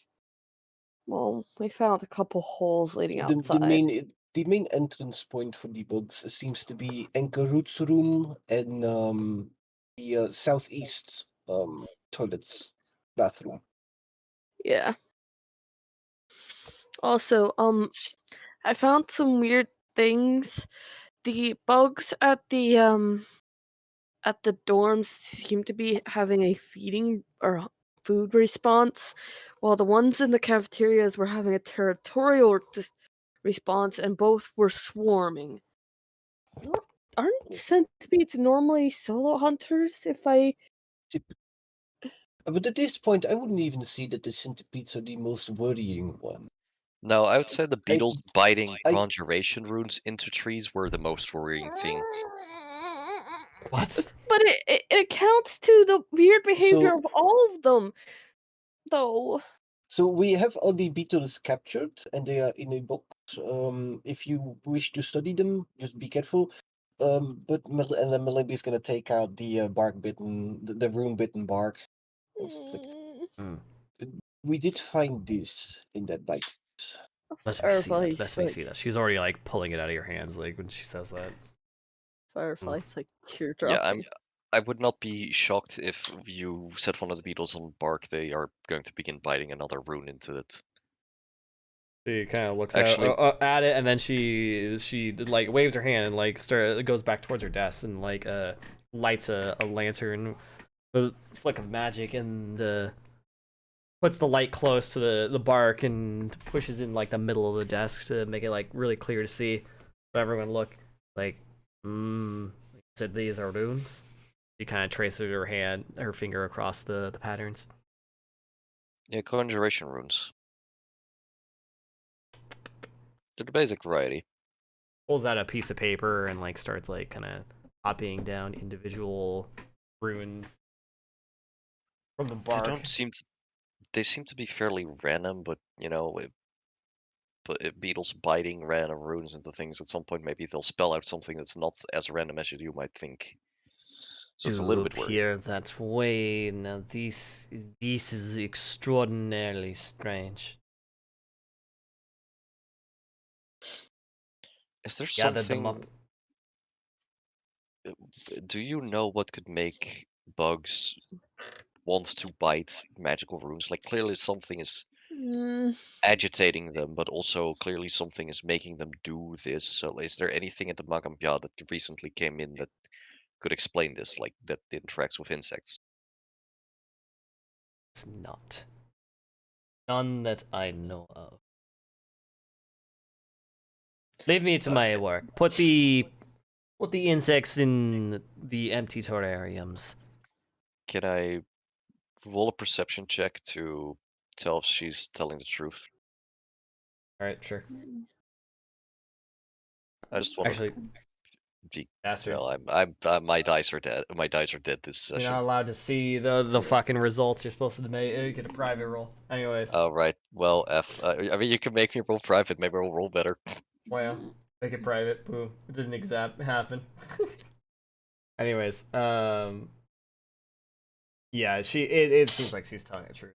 We found a couple holes leading The outside. main entrance point for the bugs seems to be Enkarut's room and the southeast toilets bathroom. Yeah. Also, I found some weird things. The bugs at the dorms seem to be having a feeding or food response, while the ones in the cafeterias were having a territorial response, and both were swarming. Aren't centipedes normally solo hunters? But at this point, I wouldn't even say that the centipedes are the most worrying one. No, I would say the beetles biting I- conjuration runes into trees were the most worrying thing. What? But it accounts to the weird behavior So- of all of them, though. So we have all the beetles captured, and they are in a box. If you wish to study them, just be careful. But and then Melody is gonna take out the bark bitten, the rune bitten bark. It's like, Mm, we did find this in that bite. Let me see that. Firefly's Let me like, see that. She's already like pulling it out of your hands, like when she says that. Firefly's like tear Yeah, dropping. I would not be shocked if you set one of the beetles on bark. They are going to begin biting another rune into it. She kind of looks Actually- at it, and then she like waves her hand and like goes back towards her desk and like lights a lantern with a flick of magic and puts the light close to the bark and pushes in like the middle of the desk to make it like really clear to see. So everyone look like, said these are runes. She kind of traces her finger across the patterns. Yeah, conjuration runes. They're the basic variety. Pulls out a piece of paper and like starts like kind of copying down individual runes from the bark. They seem to be fairly random, but beetles biting random runes into things at some point, maybe they'll spell out something that's not as random as you might think. So it's a little bit worrying. Appear that way. Now this is extraordinarily strange. Is there Gathered them up. something? Do you know what could make bugs want to bite magical runes? Like clearly something is Mm, agitating them, but also clearly something is making them do this. So is there anything at the Magampia that recently came in that could explain this, like that interacts with insects? It's not. None that I know of. Leave me to my work. Put the insects in the empty terrariums. Can I roll a perception check to tell if she's telling the truth? All right, sure. I just want Actually, to be. bastard. Well, my dice are dead. My dice are dead this You're session. not allowed to see the fucking results. You're supposed to get a private roll. Anyways. Oh, right. Well, I mean, you can make me roll private. Maybe I'll roll better. Well, make it private. Boom. It didn't exact happen. Anyways, yeah, it seems like she's telling the truth.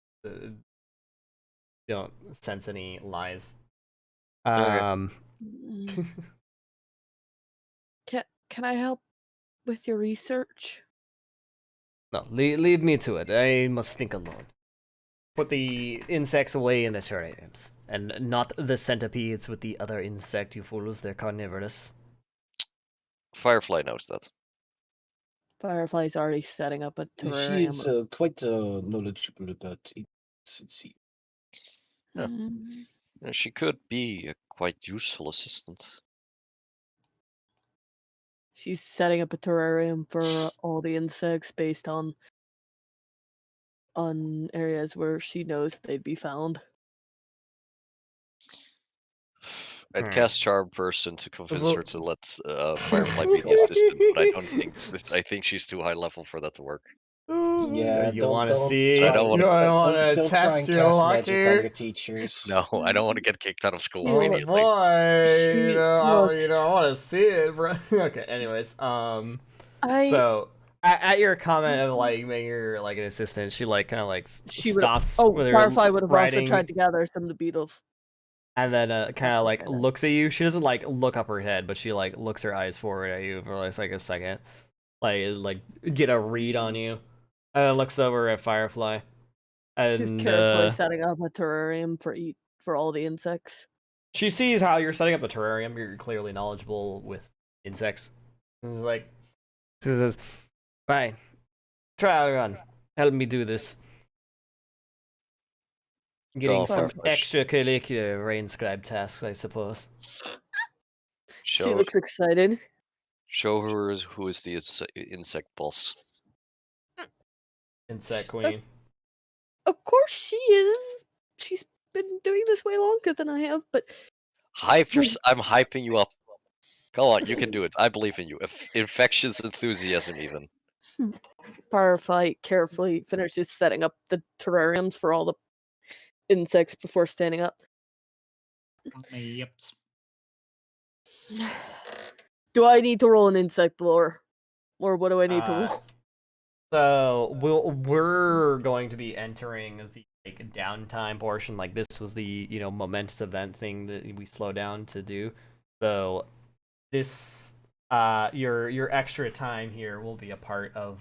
Don't sense any lies. mm. Can I help with your research? No, leave me to it. I must think alone. Put the insects away in the terrariums, and not the centipedes with the other insect, you fools. They're carnivorous. Firefly knows that. Firefly's already setting up a She terrarium. is quite knowledgeable about it seems. Yeah. Mm. She could be a quite useful assistant. She's setting up a terrarium for all the insects based on areas where she knows they'd be found. I'd Alright. cast Charm person to convince So- her to let Firefly be the assistant, but I think she's too high level for that to work. Yeah, you want to don't see? try I don't You wanna- want to don't try test and your cast luck magic here? on your teachers. No, I don't want to get kicked out of school Oh, Oh immediately. boy, She looks- I want to see it, bro. Okay, anyways, I so at your comment of like making her like an assistant, she like kind of like she would. stops Oh, with her Firefly would have also writing, tried to gather some of the beetles. and then kind of like Firefly. looks at you. She doesn't like look up her head, but she like looks her eyes forward at you for like a second, like get a read on you, and then looks over at Firefly, He's and carefully setting up a terrarium for all the insects. she sees how you're setting up a terrarium. You're clearly knowledgeable with insects. She's like, she says, "Fine, try a run. Help me do this." Getting Oh, some Firefly, extracurricular rain scribe tasks, I suppose. She show looks excited. her who is the insect boss. Insect queen. Of course she is. She's been doing this way longer than I have, but I'm hyping you up. Go on, you can do it. I believe in you. Infectious enthusiasm, even. Firefly carefully finishes setting up the terrariums for all the insects before standing up. Yep. Do I need to roll an insect lore? Or what do I need to roll? So we're going to be entering the like downtime portion. Like this was the momentous event thing that we slow down to do. So this your extra time here will be a part of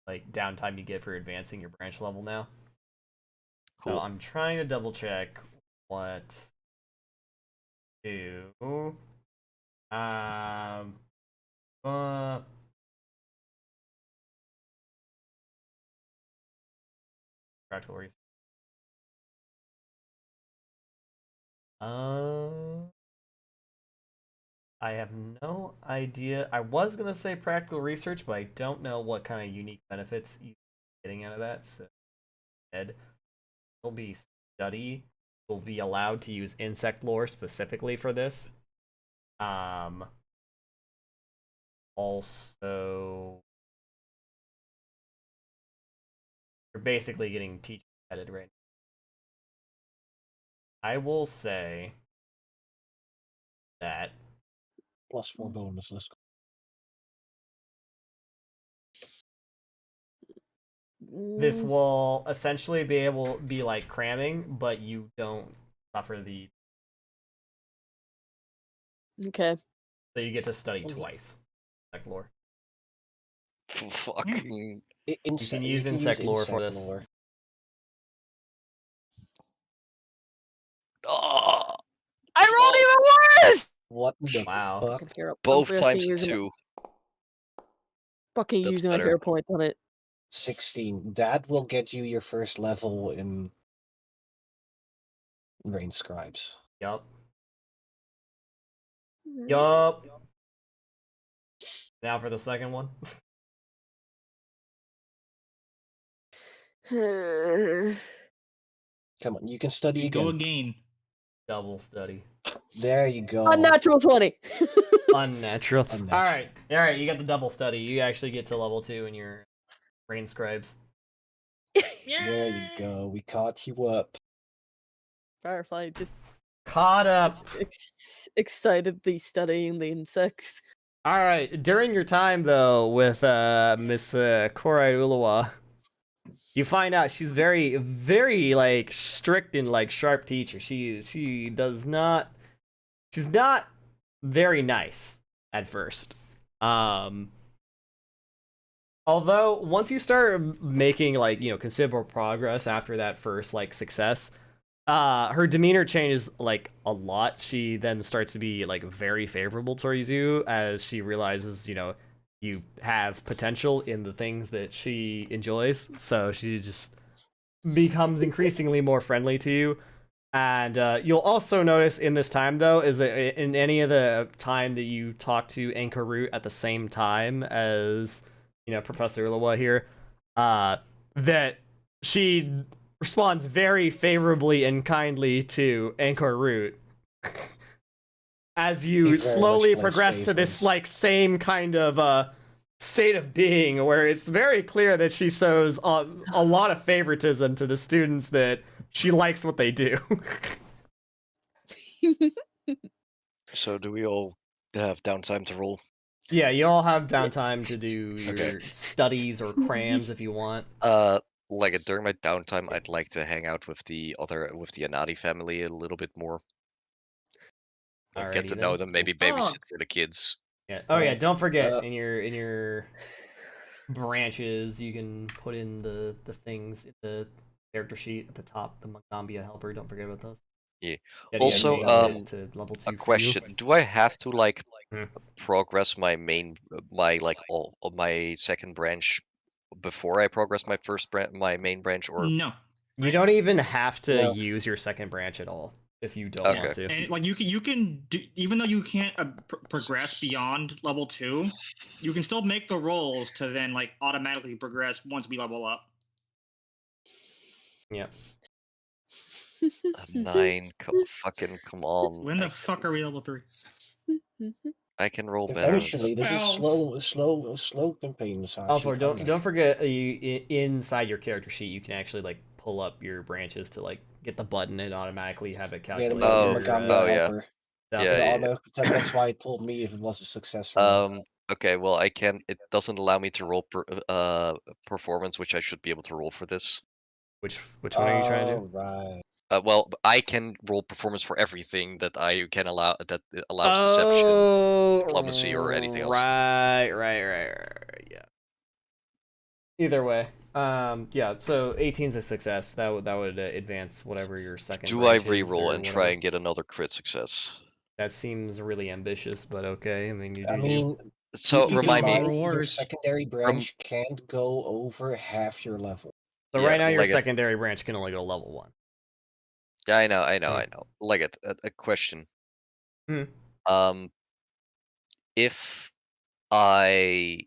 like downtime you get for advancing your branch level now. Cool. So I'm trying to double check what do practical research. I have no idea. I was gonna say practical research, but I don't know what kind of unique benefits you're getting out of that. So instead, it'll be study. Will be allowed to use insect lore specifically for this. Also, you're basically getting teacher headed right now. I will say that +4 bonus. Let's go. this Mm, will essentially be like cramming, but you don't suffer the. okay. So you get to study Okay. twice. Insect lore. Fucking. You can use insect lore for this. lore. Oh, I rolled even worse! What the Wow. fuck? Fucking hero. both I'm times using, 2. Fucking That's using a better. hero point on it. 16. That will get you your first level in Rain Scribes. Yup. Yup. Now for the second one. Come on, you can study You go again. again. Double study. There you go. Unnatural 20. Unnatural. Unnatural. Alright, you got the double study. You actually get to level 2 in your brain scribes. There you go. We caught you up. Firefly just Caught up. excitedly studying the insects. Alright, during your time though with Miss Korai Ulawa, you find out she's very, very like strict and like sharp teacher. She does not she's not very nice at first. Although once you start making like considerable progress after that first like success, her demeanor changes like a lot. She then starts to be like very favorable towards you as she realizes you have potential in the things that she enjoys. So she just becomes increasingly more friendly to you. And you'll also notice in this time, though, is that in any of the time that you talk to Anchor Root at the same time as, Professor Lawa here, that she responds very favorably and kindly to Anchor Root. as He you very much slowly plays progress to this favorites. like same kind of state of being where it's very clear that she shows a lot of favoritism to the students that she likes what they do. So do we all have downtime to roll? Yeah, you all have downtime to do your Okay. studies or crams if you want. Like during my downtime, I'd like to hang out with the Anadi family a little bit more. Get Alrighty to then. know them, maybe Oh. babysit for the kids. Yeah. Oh yeah, don't forget Uh, in your branches you can put in the things in the character sheet at the top, the Magambia helper. Don't forget about those. Yeah. Eddie, I Also, changed it to level 2 a for you. question: do I have to like Hmm. progress my my second branch before I progress my main branch, or No. You don't even have to No. use your second branch at all if you don't Okay. want to. And like you can do, even though you can't progress beyond level 2, you can still make the rolls to then like automatically progress once we level up. Yeah. a 9? Come on! When the fuck are we level 3? I can roll better. Eventually, this is Well- slow campaign massage. Also, don't forget inside your character sheet you can actually like pull up your branches to like get the button and automatically have it Yeah, calculate. the Oh, Magambia oh, yeah. helper. stuff. Yeah, The yeah. automatic attack, that's why it told me if it was a success or not. Okay. Well, I can. It doesn't allow me to roll performance, which I should be able to roll for this. Which one are you trying to do? Right. Well, I can roll performance for everything that I can allow that it allows Oh, deception, diplomacy, or anything else. Right. Yeah. Either way, yeah. So 18's a success. That would advance whatever your second. Do I branch is reroll or and try whatever. and get another crit success? That seems really ambitious, but okay. I mean, you I do. mean, So You remind can me. roll your worse. secondary branch can't go over half your level. So Yeah, right now your like secondary branch can only go level 1. Yeah, I know. Hmm. I know. Like a question. Hmm. If I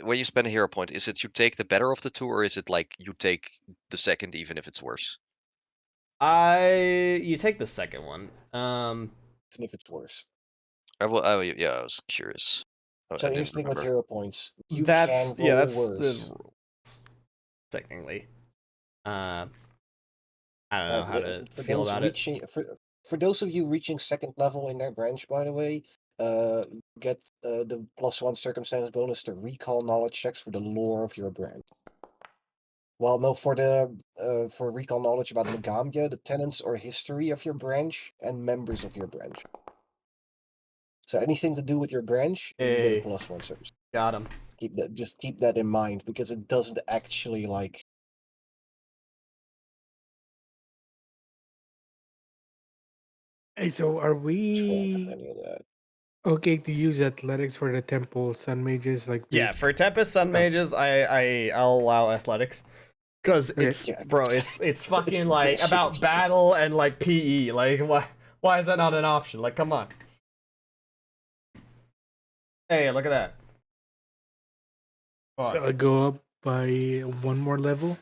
when you spend a hero point, is it you take the better of the two, or is it like you take the second even if it's worse? You take the second one. Even if it's worse. Yeah, I was curious. So I here's didn't the thing with remember. hero points. You That's can roll that's worse. the rules. Technically, I don't know how to for feel those about it. reaching for those of you reaching second level in their branch, by the way, get the +1 circumstance bonus to recall knowledge checks for the lore of your branch. Well, no, for recall knowledge about Magambia, the tenets or history of your branch, and members of your branch. So anything to do with your branch, you get a Hey. +1 circumstance. Got him. Keep that in mind because it doesn't actually like. Hey, so are track we any of that. okay to use athletics for the temple sun mages? Like, Yeah, for Tempest Sun Mages, I'll allow athletics. Cause Okay. it's Yeah. bro, it's fucking It's like bullshit. about battle and like PE. Like why is that not an option? Like come on. Hey, look at that. So I go up by one more level.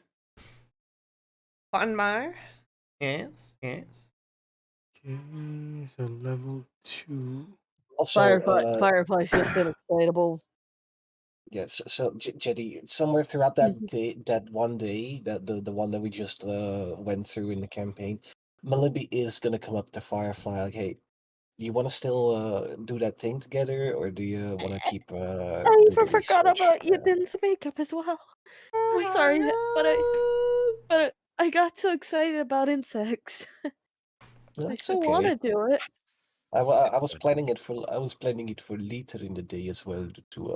One more. Yes. Okay, so level 2. Also, Firefly's just unexplainable. yes. So Jetty, somewhere throughout that day, that one day, that the one that we just went through in the campaign, Malimbi is gonna come up to Firefly like, "Hey, you want to still do that thing together, or do you want to keep I do even the forgot research?" about Yadin's makeup as well. I'm sorry, but I got so excited about insects. I That's still want to okay. do it. I was planning it for later in the day as well to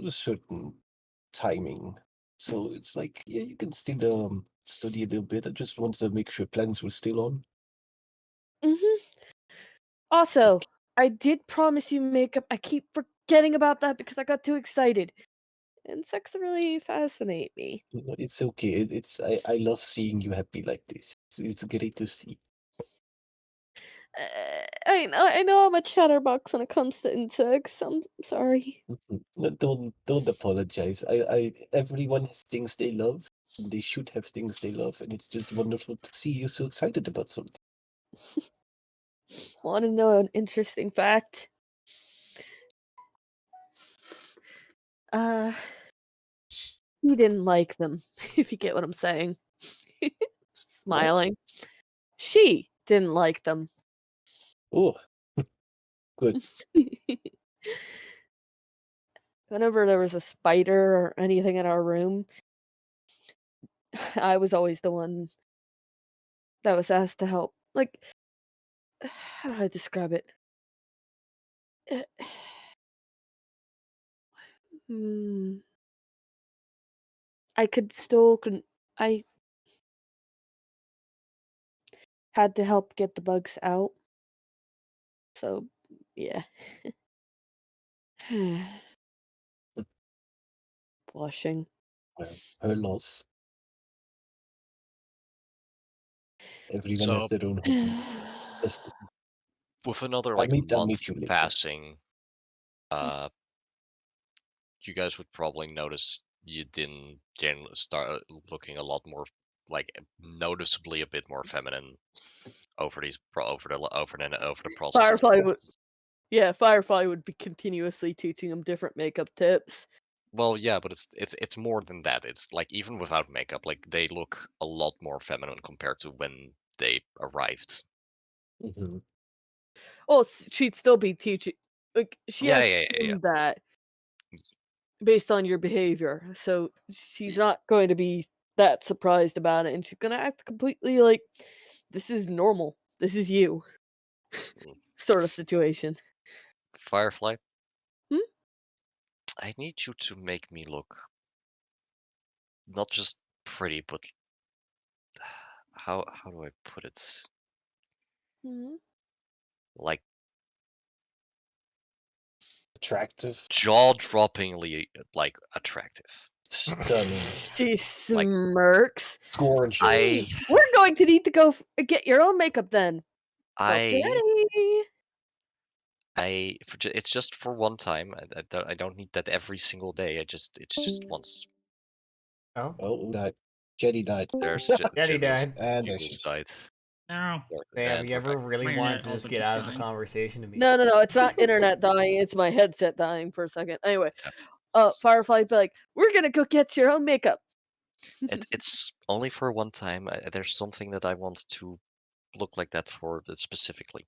a certain timing. So it's like, yeah, you can still study a little bit. I just wanted to make sure plans were still on. Also, I did promise you makeup. I keep forgetting about that because I got too excited. Insects really fascinate me. No, it's okay. I love seeing you happy like this. It's great to see. I know I'm a chatterbox when it comes to insects. I'm sorry. No, don't apologize. I everyone has things they love, and they should have things they love, and it's just wonderful to see you so excited about something. Want to know an interesting fact? He didn't like them, if you get what I'm saying. Smiling. She didn't like them. Oh, good. Whenever there was a spider or anything in our room, I was always the one that was asked to help. Like, how do I describe it? Uh, hmm. I could still I had to help get the bugs out. So, yeah. Blushing. Well, her loss. Everyone So- has their own hobbies. With another I'll like meet month you later. passing, you guys would probably notice you didn't start looking a lot more like noticeably a bit more feminine over the process of Firefly the would, yeah, Firefly would be continuously teaching him different makeup tips. Well, yeah, but it's more than that. It's like even without makeup, like they look a lot more feminine compared to when they arrived. Mm-hmm. Oh, she'd still be teaching. Like she Yeah, has yeah, yeah, yeah. seen that based on your behavior, so she's not going to be that surprised about it, and she's gonna act completely like this is normal. This is you, sort of situation. Firefly, Hmm? I need you to make me look not just pretty, but how do I put it? Mhm. Like Attractive. jaw-droppingly like attractive. Stunning. She Like smirks. Gorgeous. We're going to need to go get your own makeup then. I Okay. it's just for one time. I don't need that every single day. It's just once. Oh, Oh, that Jetty died. There's Jetty died. And there Jimmy's she is. died. No. Damn, And you we're ever back. really My wanted internet to just also get just out of the died. conversation to me? No, it's not internet dying. It's my headset dying for a second. Anyway, Yeah. Firefly'd be like, "We're gonna go get your own makeup." It's only for one time. There's something that I want to look like that for specifically.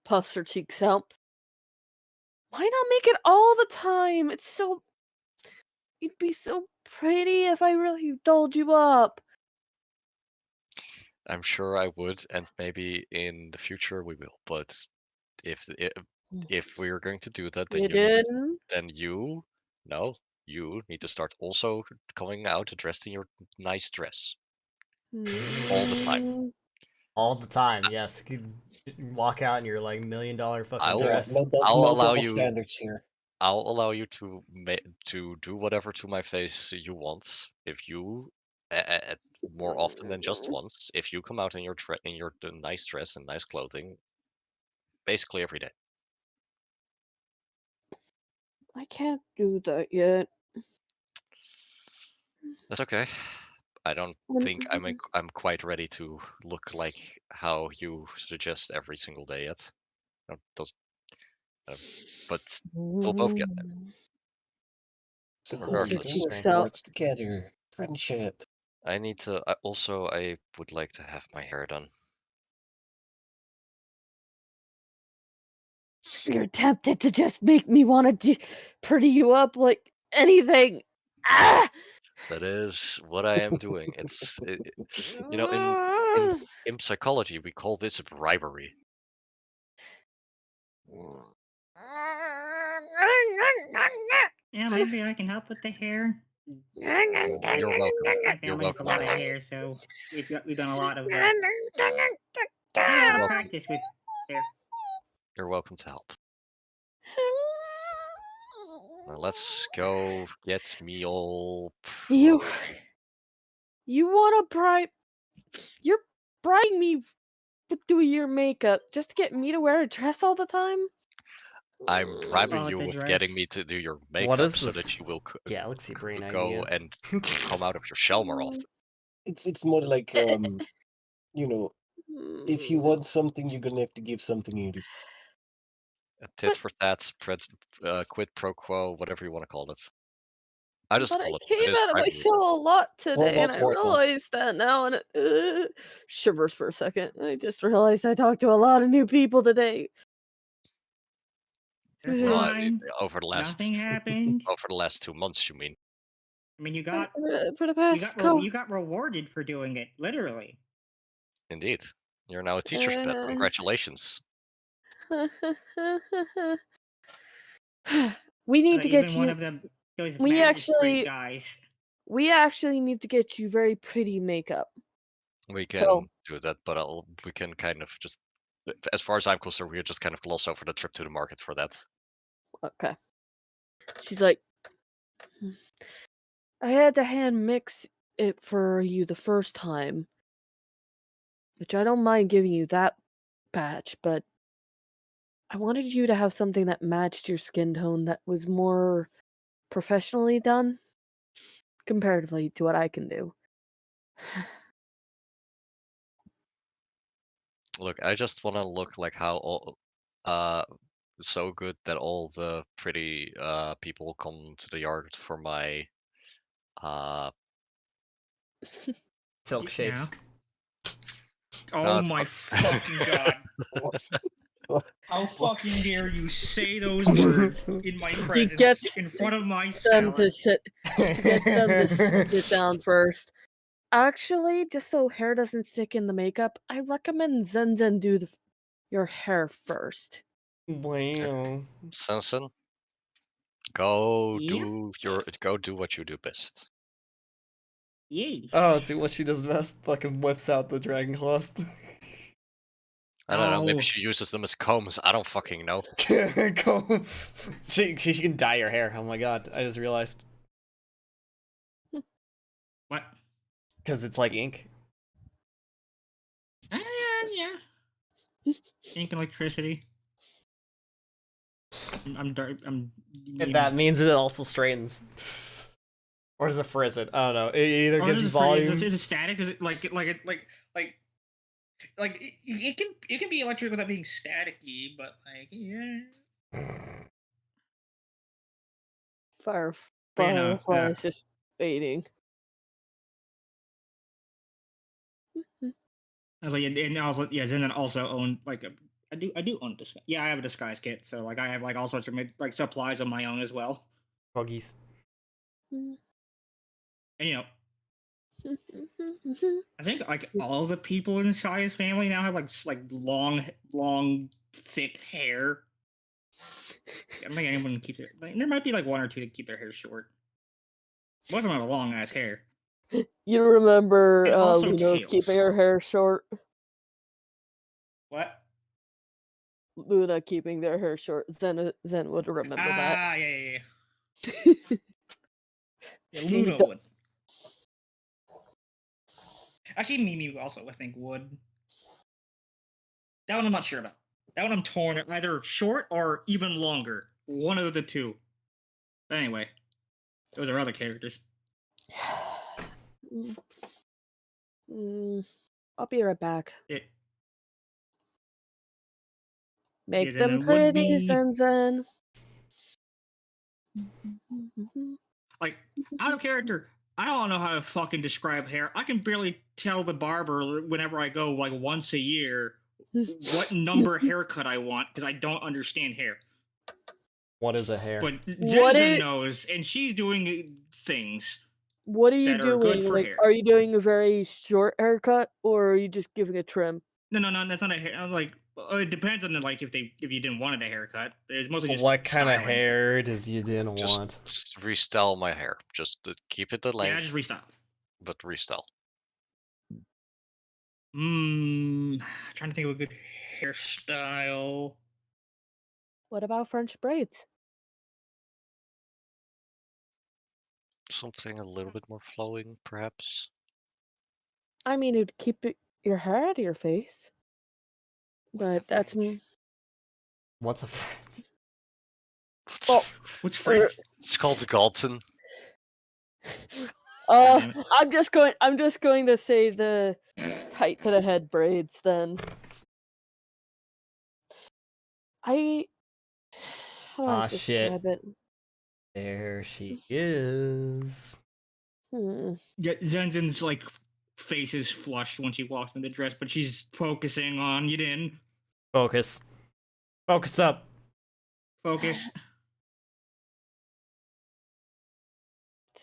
Puffs her cheeks out. Why not make it all the time? You'd be so pretty if I really dolled you up. I'm sure I would, and maybe in the future we will. But if we're going to do that, then You you need to didn't? then you need to start also coming out dressed in your nice dress all the time. All the time, That's- yes. You could walk out in your like $1 million fucking I'll Yeah, dress. I'll no allow double you standards here. I'll allow you to do whatever to my face you want if you more often than just once if you come out in your nice dress and nice clothing basically every day. I can't do that yet. That's okay. I don't think I'm quite ready to look like how you suggest every single day yet. No, does, but we'll both get there. So Regardless, cheeks work out. together. Friendship. I need to. I would like to have my hair done. You're tempted to just make me want to pretty you up like anything. Ah! That is what I am doing. In psychology we call this bribery. Yeah, maybe I can help with the hair. You're welcome. My You're family has a welcome lot to of help. hair, so we've done a lot of You're welcome. practice with hair. You're welcome to help. Now let's go get me all. You want to bribe? You're bribing me with doing your makeup just to get me to wear a dress all the time? I'm bribing Oh, you the with dress. getting me to do your What makeup is so that this you will galaxy brain go idea? and come out of your shell more often. It's more like you know, If you want something, you're gonna have to give something in return. A tit for tat, quid pro quo, whatever you want to call it. I just But I call it. came It is out of my bribery. shell a lot today, and I not. realized that now, and it shivers for a second. I just realized I talked to a lot of new people today. That's Well, fine. over the last Nothing happened. over the last 2 months, you mean? I mean, For the past you got rewarded for doing it, literally. Indeed. You're now a teacher's pet. Congratulations. We need to get Even one you. of them, those We magistrate actually, guys. we actually need to get you very pretty makeup. We can So do that, but we can kind of just, as far as I'm concerned, we just kind of gloss over the trip to the market for that. okay. She's like, I had to hand mix it for you the first time, which I don't mind giving you that batch, but I wanted you to have something that matched your skin tone that was more professionally done comparatively to what I can do. Look, I just want to look like how so good that all the pretty people come to the yard for my Silk shakes. Oh it's my not- fucking god. How fucking dare you say those words in my presence, gets in front of my Them to salad? get them to sit down first. Actually, just so hair doesn't stick in the makeup, I recommend Zen do your hair first. Wow. Samson, go Yep. do what you do best. Yes. Oh, dude, what she does best, fucking whips out the dragon claws. I don't know. Maybe Oh. she uses them as combs. I don't fucking know. Cool. She can dye your hair. Oh my god, I just realized. What? Because it's like ink. Yeah. Ink and electricity. I'm dark. And that means it also straightens. Or does it frizz it? I don't know. It either Oh, gives is you it volume. Is it static? Does it like it can be electric without being staticky, but like yeah. But, you know, Firefly is just waiting. I was like, and also yeah, Zen also owned like I do own a disguise. Yeah, I have a disguise kit, so like I have like all sorts of like supplies of my own as well. Buggies. And you know, I think like all the people in Shia's family now have like long, thick hair. I don't think anyone keeps it. Like, there might be like one or two that keep their hair short. Most of them have long ass hair. You remember And also Luna tails. keeping her hair short? What? Luna keeping their hair short. Zen would remember that. Ah, yeah. Yeah, See, Luna would. Actually, Mimi also, I think, would. That one I'm not sure about. That one I'm torn. Either short or even longer. One of the two. But anyway, those are other characters. I'll be right back. It, Make yes, and them it would pretty, be Zen. like out of character. I don't know how to fucking describe hair. I can barely tell the barber whenever I go like once a year what number haircut I want because I don't understand hair. What is a hair? But What Zen is- knows, and she's doing things. What are you that are good doing? for Like, hair. are you doing a very short haircut, or are you just giving a trim? No, that's not a hair. I'm like, it depends on the like if you didn't want it a haircut. It's mostly just What kind of styling. hair does you didn't Just want? restyle my hair. Just keep it the length, Yeah, just restyle. but restyle. Trying to think of a good hairstyle. What about French braids? Something a little bit more flowing, perhaps. I mean, it'd keep your hair out of your face. But that's What's a Oh, What's French? It's called Galton. Damn it. I'm just going to say the tight to the head braids then. How do I Aw, shit. describe it? There she is. Yeah, Zenzin's like face is flushed when she walks in the dress, but she's focusing on Yidin. Focus. Focus up. Focus.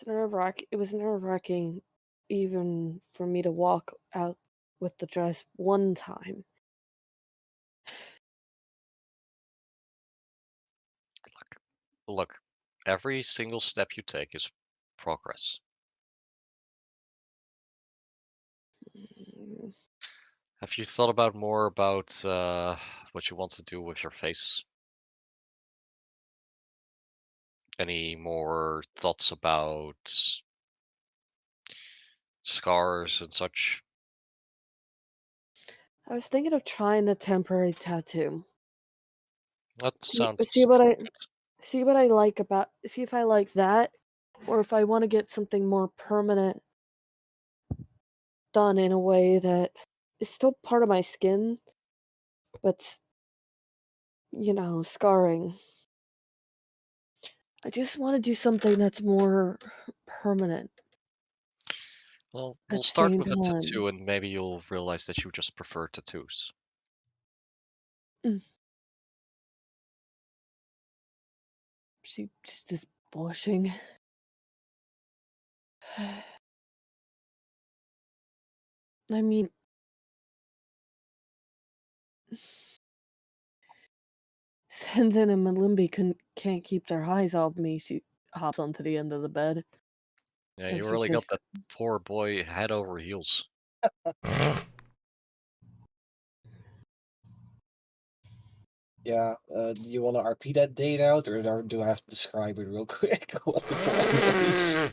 It was nerve-wracking even for me to walk out with the dress one time. Look, every single step you take is progress. Mm, Have you thought about more about what you want to do with your face? Any more thoughts about scars and such? I was thinking of trying a temporary tattoo. That See sounds what good. see if I like that, or if I want to get something more permanent done in a way that is still part of my skin, but scarring. I just want to do something that's more permanent Well, at we'll the start same with a time. tattoo, and maybe you'll realize that you just prefer tattoos. She just is blushing. I mean, Senzin and Malimbi can't keep their eyes off me. She hops onto the end of the bed. Yeah, And you she really got just that poor boy head over heels. Yeah, do you want to RP that date out, or do I have to describe it real quick? What the plan was?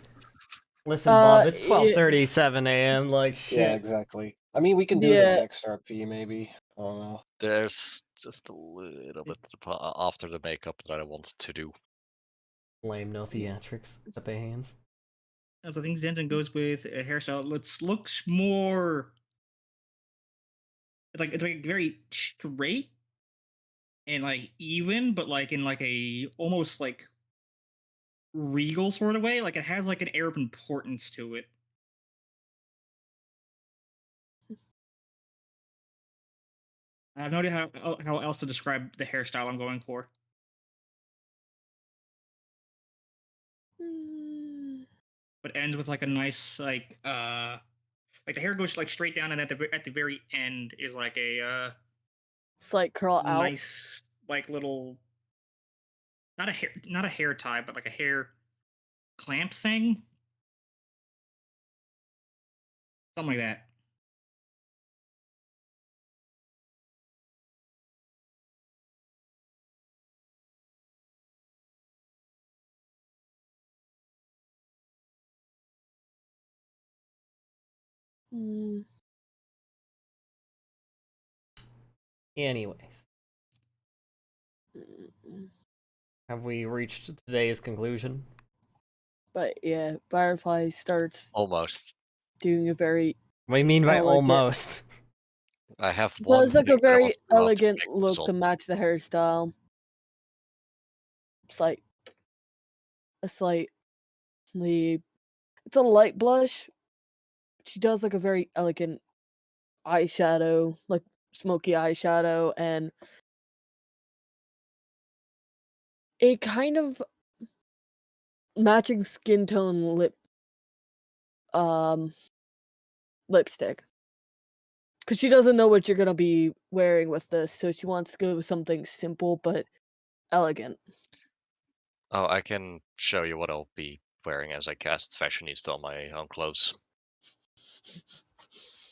Listen, Bob, it's yeah, 12:37 a.m. Like, Yeah, shit. exactly. I mean, we can do the yeah. text RP maybe. I don't know. There's just a little bit after the makeup that I want to do. Lame, no theatrics at the hands. So I think Zenzen goes with a hairstyle. Looks more. It's like very straight and like even, but like in like a almost like regal sort of way. Like it has like an air of importance to it. I have no idea how else to describe the hairstyle I'm going for. Mm, But ends with like a nice like the hair goes like straight down, and at the very end is like a Slight curl out. nice like little not a hair tie, but like a hair clamp thing, something like that. Mm, Anyways, mm. have we reached today's conclusion? But yeah, Firefly starts Almost. doing a very What do you mean by elegant. almost? I have one Does like thing a that I want very to do after elegant making this look all. to match the hairstyle. It's like a slightly, it's a light blush. She does like a very elegant eyeshadow, like smoky eyeshadow, and a kind of matching skin tone um lipstick. Because she doesn't know what you're gonna be wearing with this, so she wants to go with something simple but elegant. Oh, I can show you what I'll be wearing as I cast Fashionista on my own clothes.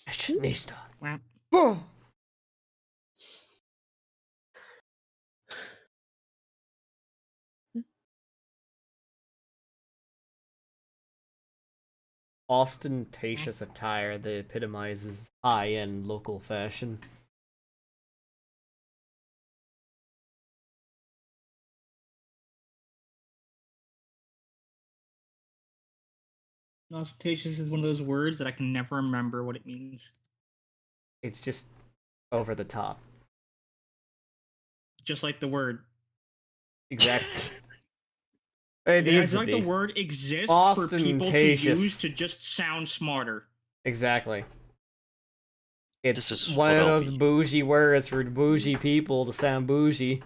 Fashionista. Wow. Oh. Ostentatious attire that epitomizes high-end local fashion. Ostentatious is one of those words that I can never remember what it means. It's just over the top. Just like the word. Exactly. It Yeah, needs it's to like be. the word exists for people to use Ostentatious. to just sound smarter. Exactly. It's This is one what of I'll those be. bougie words for bougie people to sound bougie.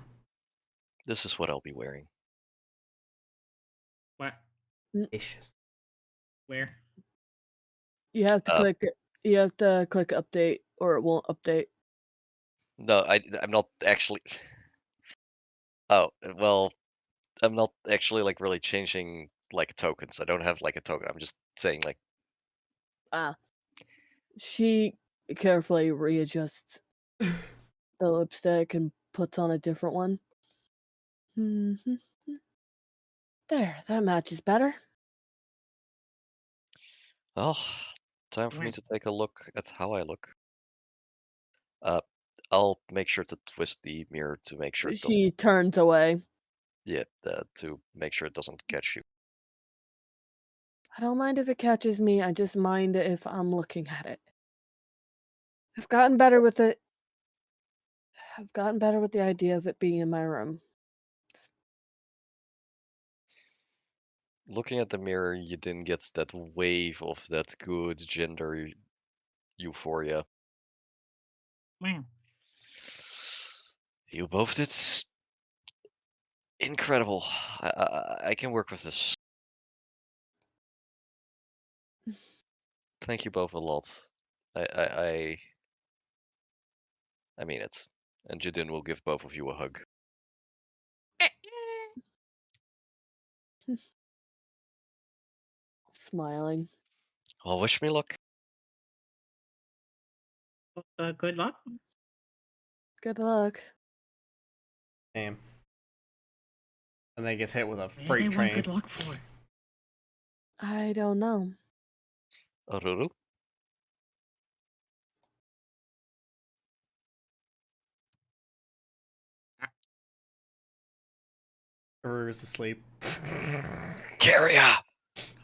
This is what I'll be wearing. What? Delicious. Where? You have to click it. You have to click update, or it won't update. No, I'm not actually. Oh well, I'm not actually like really changing like tokens. I don't have like a token. I'm just saying like. Ah. She carefully readjusts the lipstick and puts on a different one. There, that matches better. Oh, time for me When? to take a look at how I look. I'll make sure to twist the mirror to make sure it doesn't. She turns away. Yeah, to make sure it doesn't catch you. I don't mind if it catches me, I just mind if I'm looking at it. I've gotten better with it. I've gotten better with the idea of it being in my room. Looking at the mirror, you didn't get that wave of that good gender euphoria. When? You both did incredible. I can work with this. Thank you both a lot. I mean it. And Jadin will give both of you a hug. Smiling. Well, wish me luck. Good luck. Good luck. Damn. And then gets hit with a What do freight they want train. good luck for? I don't know. Aruru? Aruru's asleep. Carrier!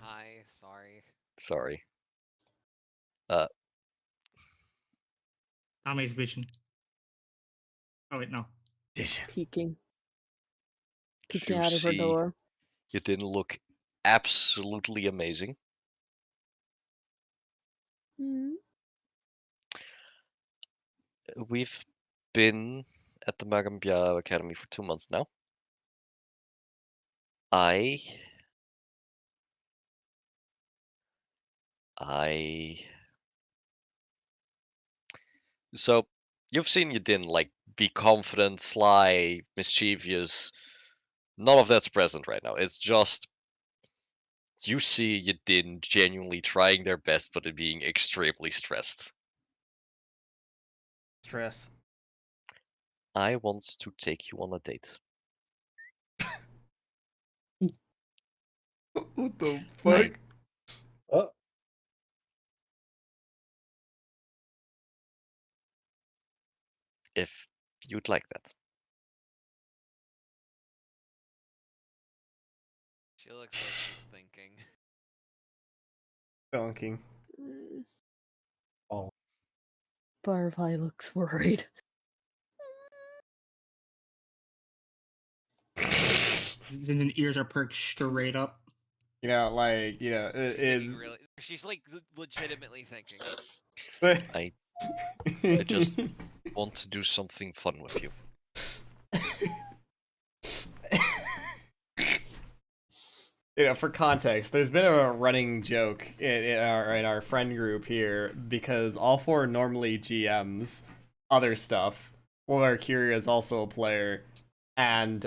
Hi, sorry. Sorry. Ame's vision. Oh wait, no. Peeking. Peeking You out of her see, door. you didn't look absolutely amazing. We've been at the Magambia Academy for 2 months now. I So, you've seen Yadin like be confident, sly, mischievous. None of that's present right now. It's just you see Yadin genuinely trying their best, but it being extremely stressed. Stress. I want to take you on a date. What the Like- Uh, If you'd like that. She looks like she's thinking. Bonking. Butterfly looks worried. Then ears are perked straight up. You know, like, you know, She's thinking really. She's like legitimately thinking. I just want to do something fun with you. You know, for context, there's been a running joke in our friend group here because all four normally GMs other stuff. Well, our Kira is also a player, and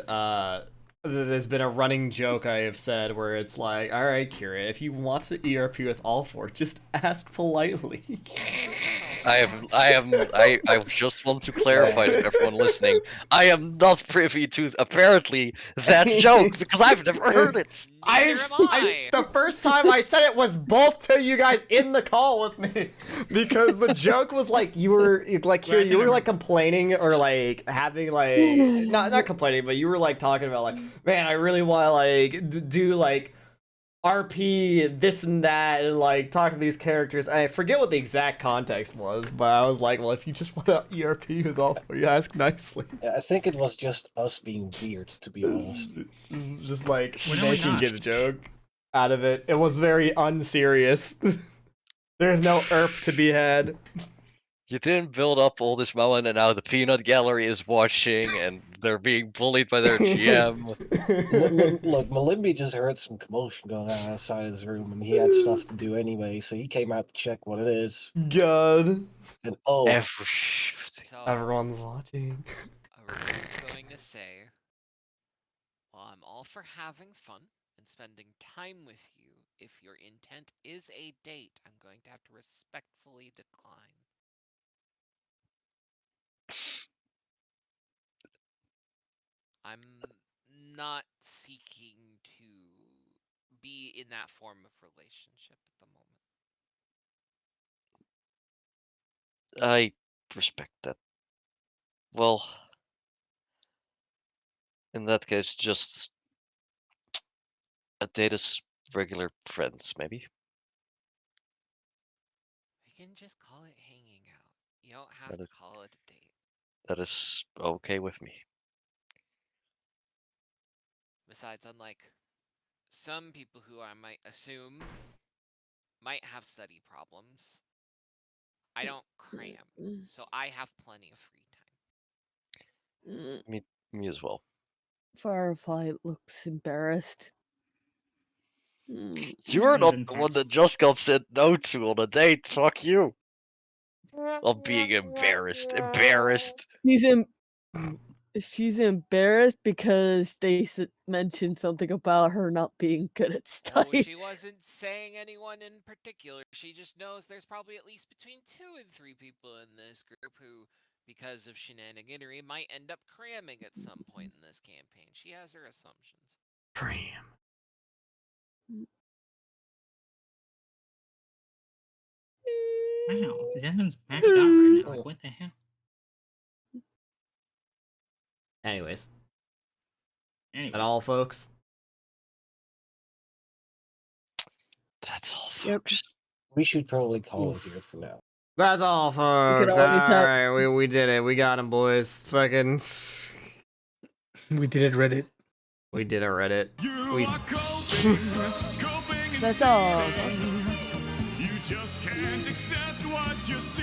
there's been a running joke I have said where it's like, all right, Kira, if you want to ERP with all four, just ask politely. I just want to clarify to everyone listening. I am not privy to apparently that joke because I've never heard it. Neither am I. The first time I said it was both to you guys in the call with me, because the joke was like you were like here you were like complaining or like having like not complaining, but you were like talking about like, man, I really want to like do like RP this and that, and like talk to these characters. I forget what the exact context was, but I was like, well, if you just want to ERP with all, you ask nicely. Yeah, I think it was just us being weird, to be honest. Just like When are we making not? it a joke out of it. It was very unserious. There's no ERP to be had. You didn't build up all this moment, and now the peanut gallery is watching, and they're being bullied by their GM. Look, Malimbi just heard some commotion going on outside his room, and he had stuff to do anyway, so he came out to check what it is. God. And oh, So, Everyone's watching. Aru's going to say, well, I'm all for having fun and spending time with you. If your intent is a date, I'm going to have to respectfully decline. I'm not seeking to be in that form of relationship at the moment. I respect that. Well, in that case, just a date as regular friends, maybe? We can just call it hanging out. You don't have That to is- call it a date. That is okay with me. Besides, unlike some people who I might assume might have study problems, I don't cram, so I have plenty of free time. Me as well. Firefly looks embarrassed. Mm. You're He's not the intense. one that just got said no to on a date. Fuck you. I'm being embarrassed. Embarrassed. She's embarrassed because they mentioned something about her not being good at Oh, study. she wasn't saying anyone in particular. She just knows there's probably at least between 2 and 3 people in this group who, because of shenaniganery, might end up cramming at some point in this campaign. She has her assumptions. Cram. Wow, Zenon's maxed out right now. Like, what the hell? Anyways, Anyway, that all, folks? That's all, Yep. folks. we should probably call it here for now. That's all, could folks. always have- Alright, we did it. We got him, boys. Fucking. We did it, Reddit. We did it, Reddit. We. That's all.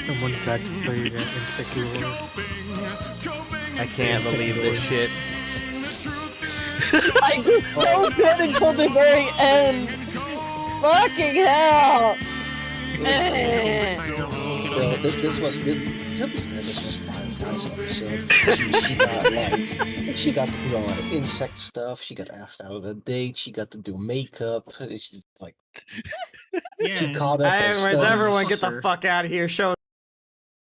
Someone tried to play that insecure. I can't believe this shit. I was so good until the very end. Fucking hell! Well, this was good. To be fair, this was Firefly's episode. She got to do a lot of insect stuff. She got asked out on a date. She got to do makeup. She's like, yeah. she caught up her Anyways, studies. everyone get the fuck out of here. Show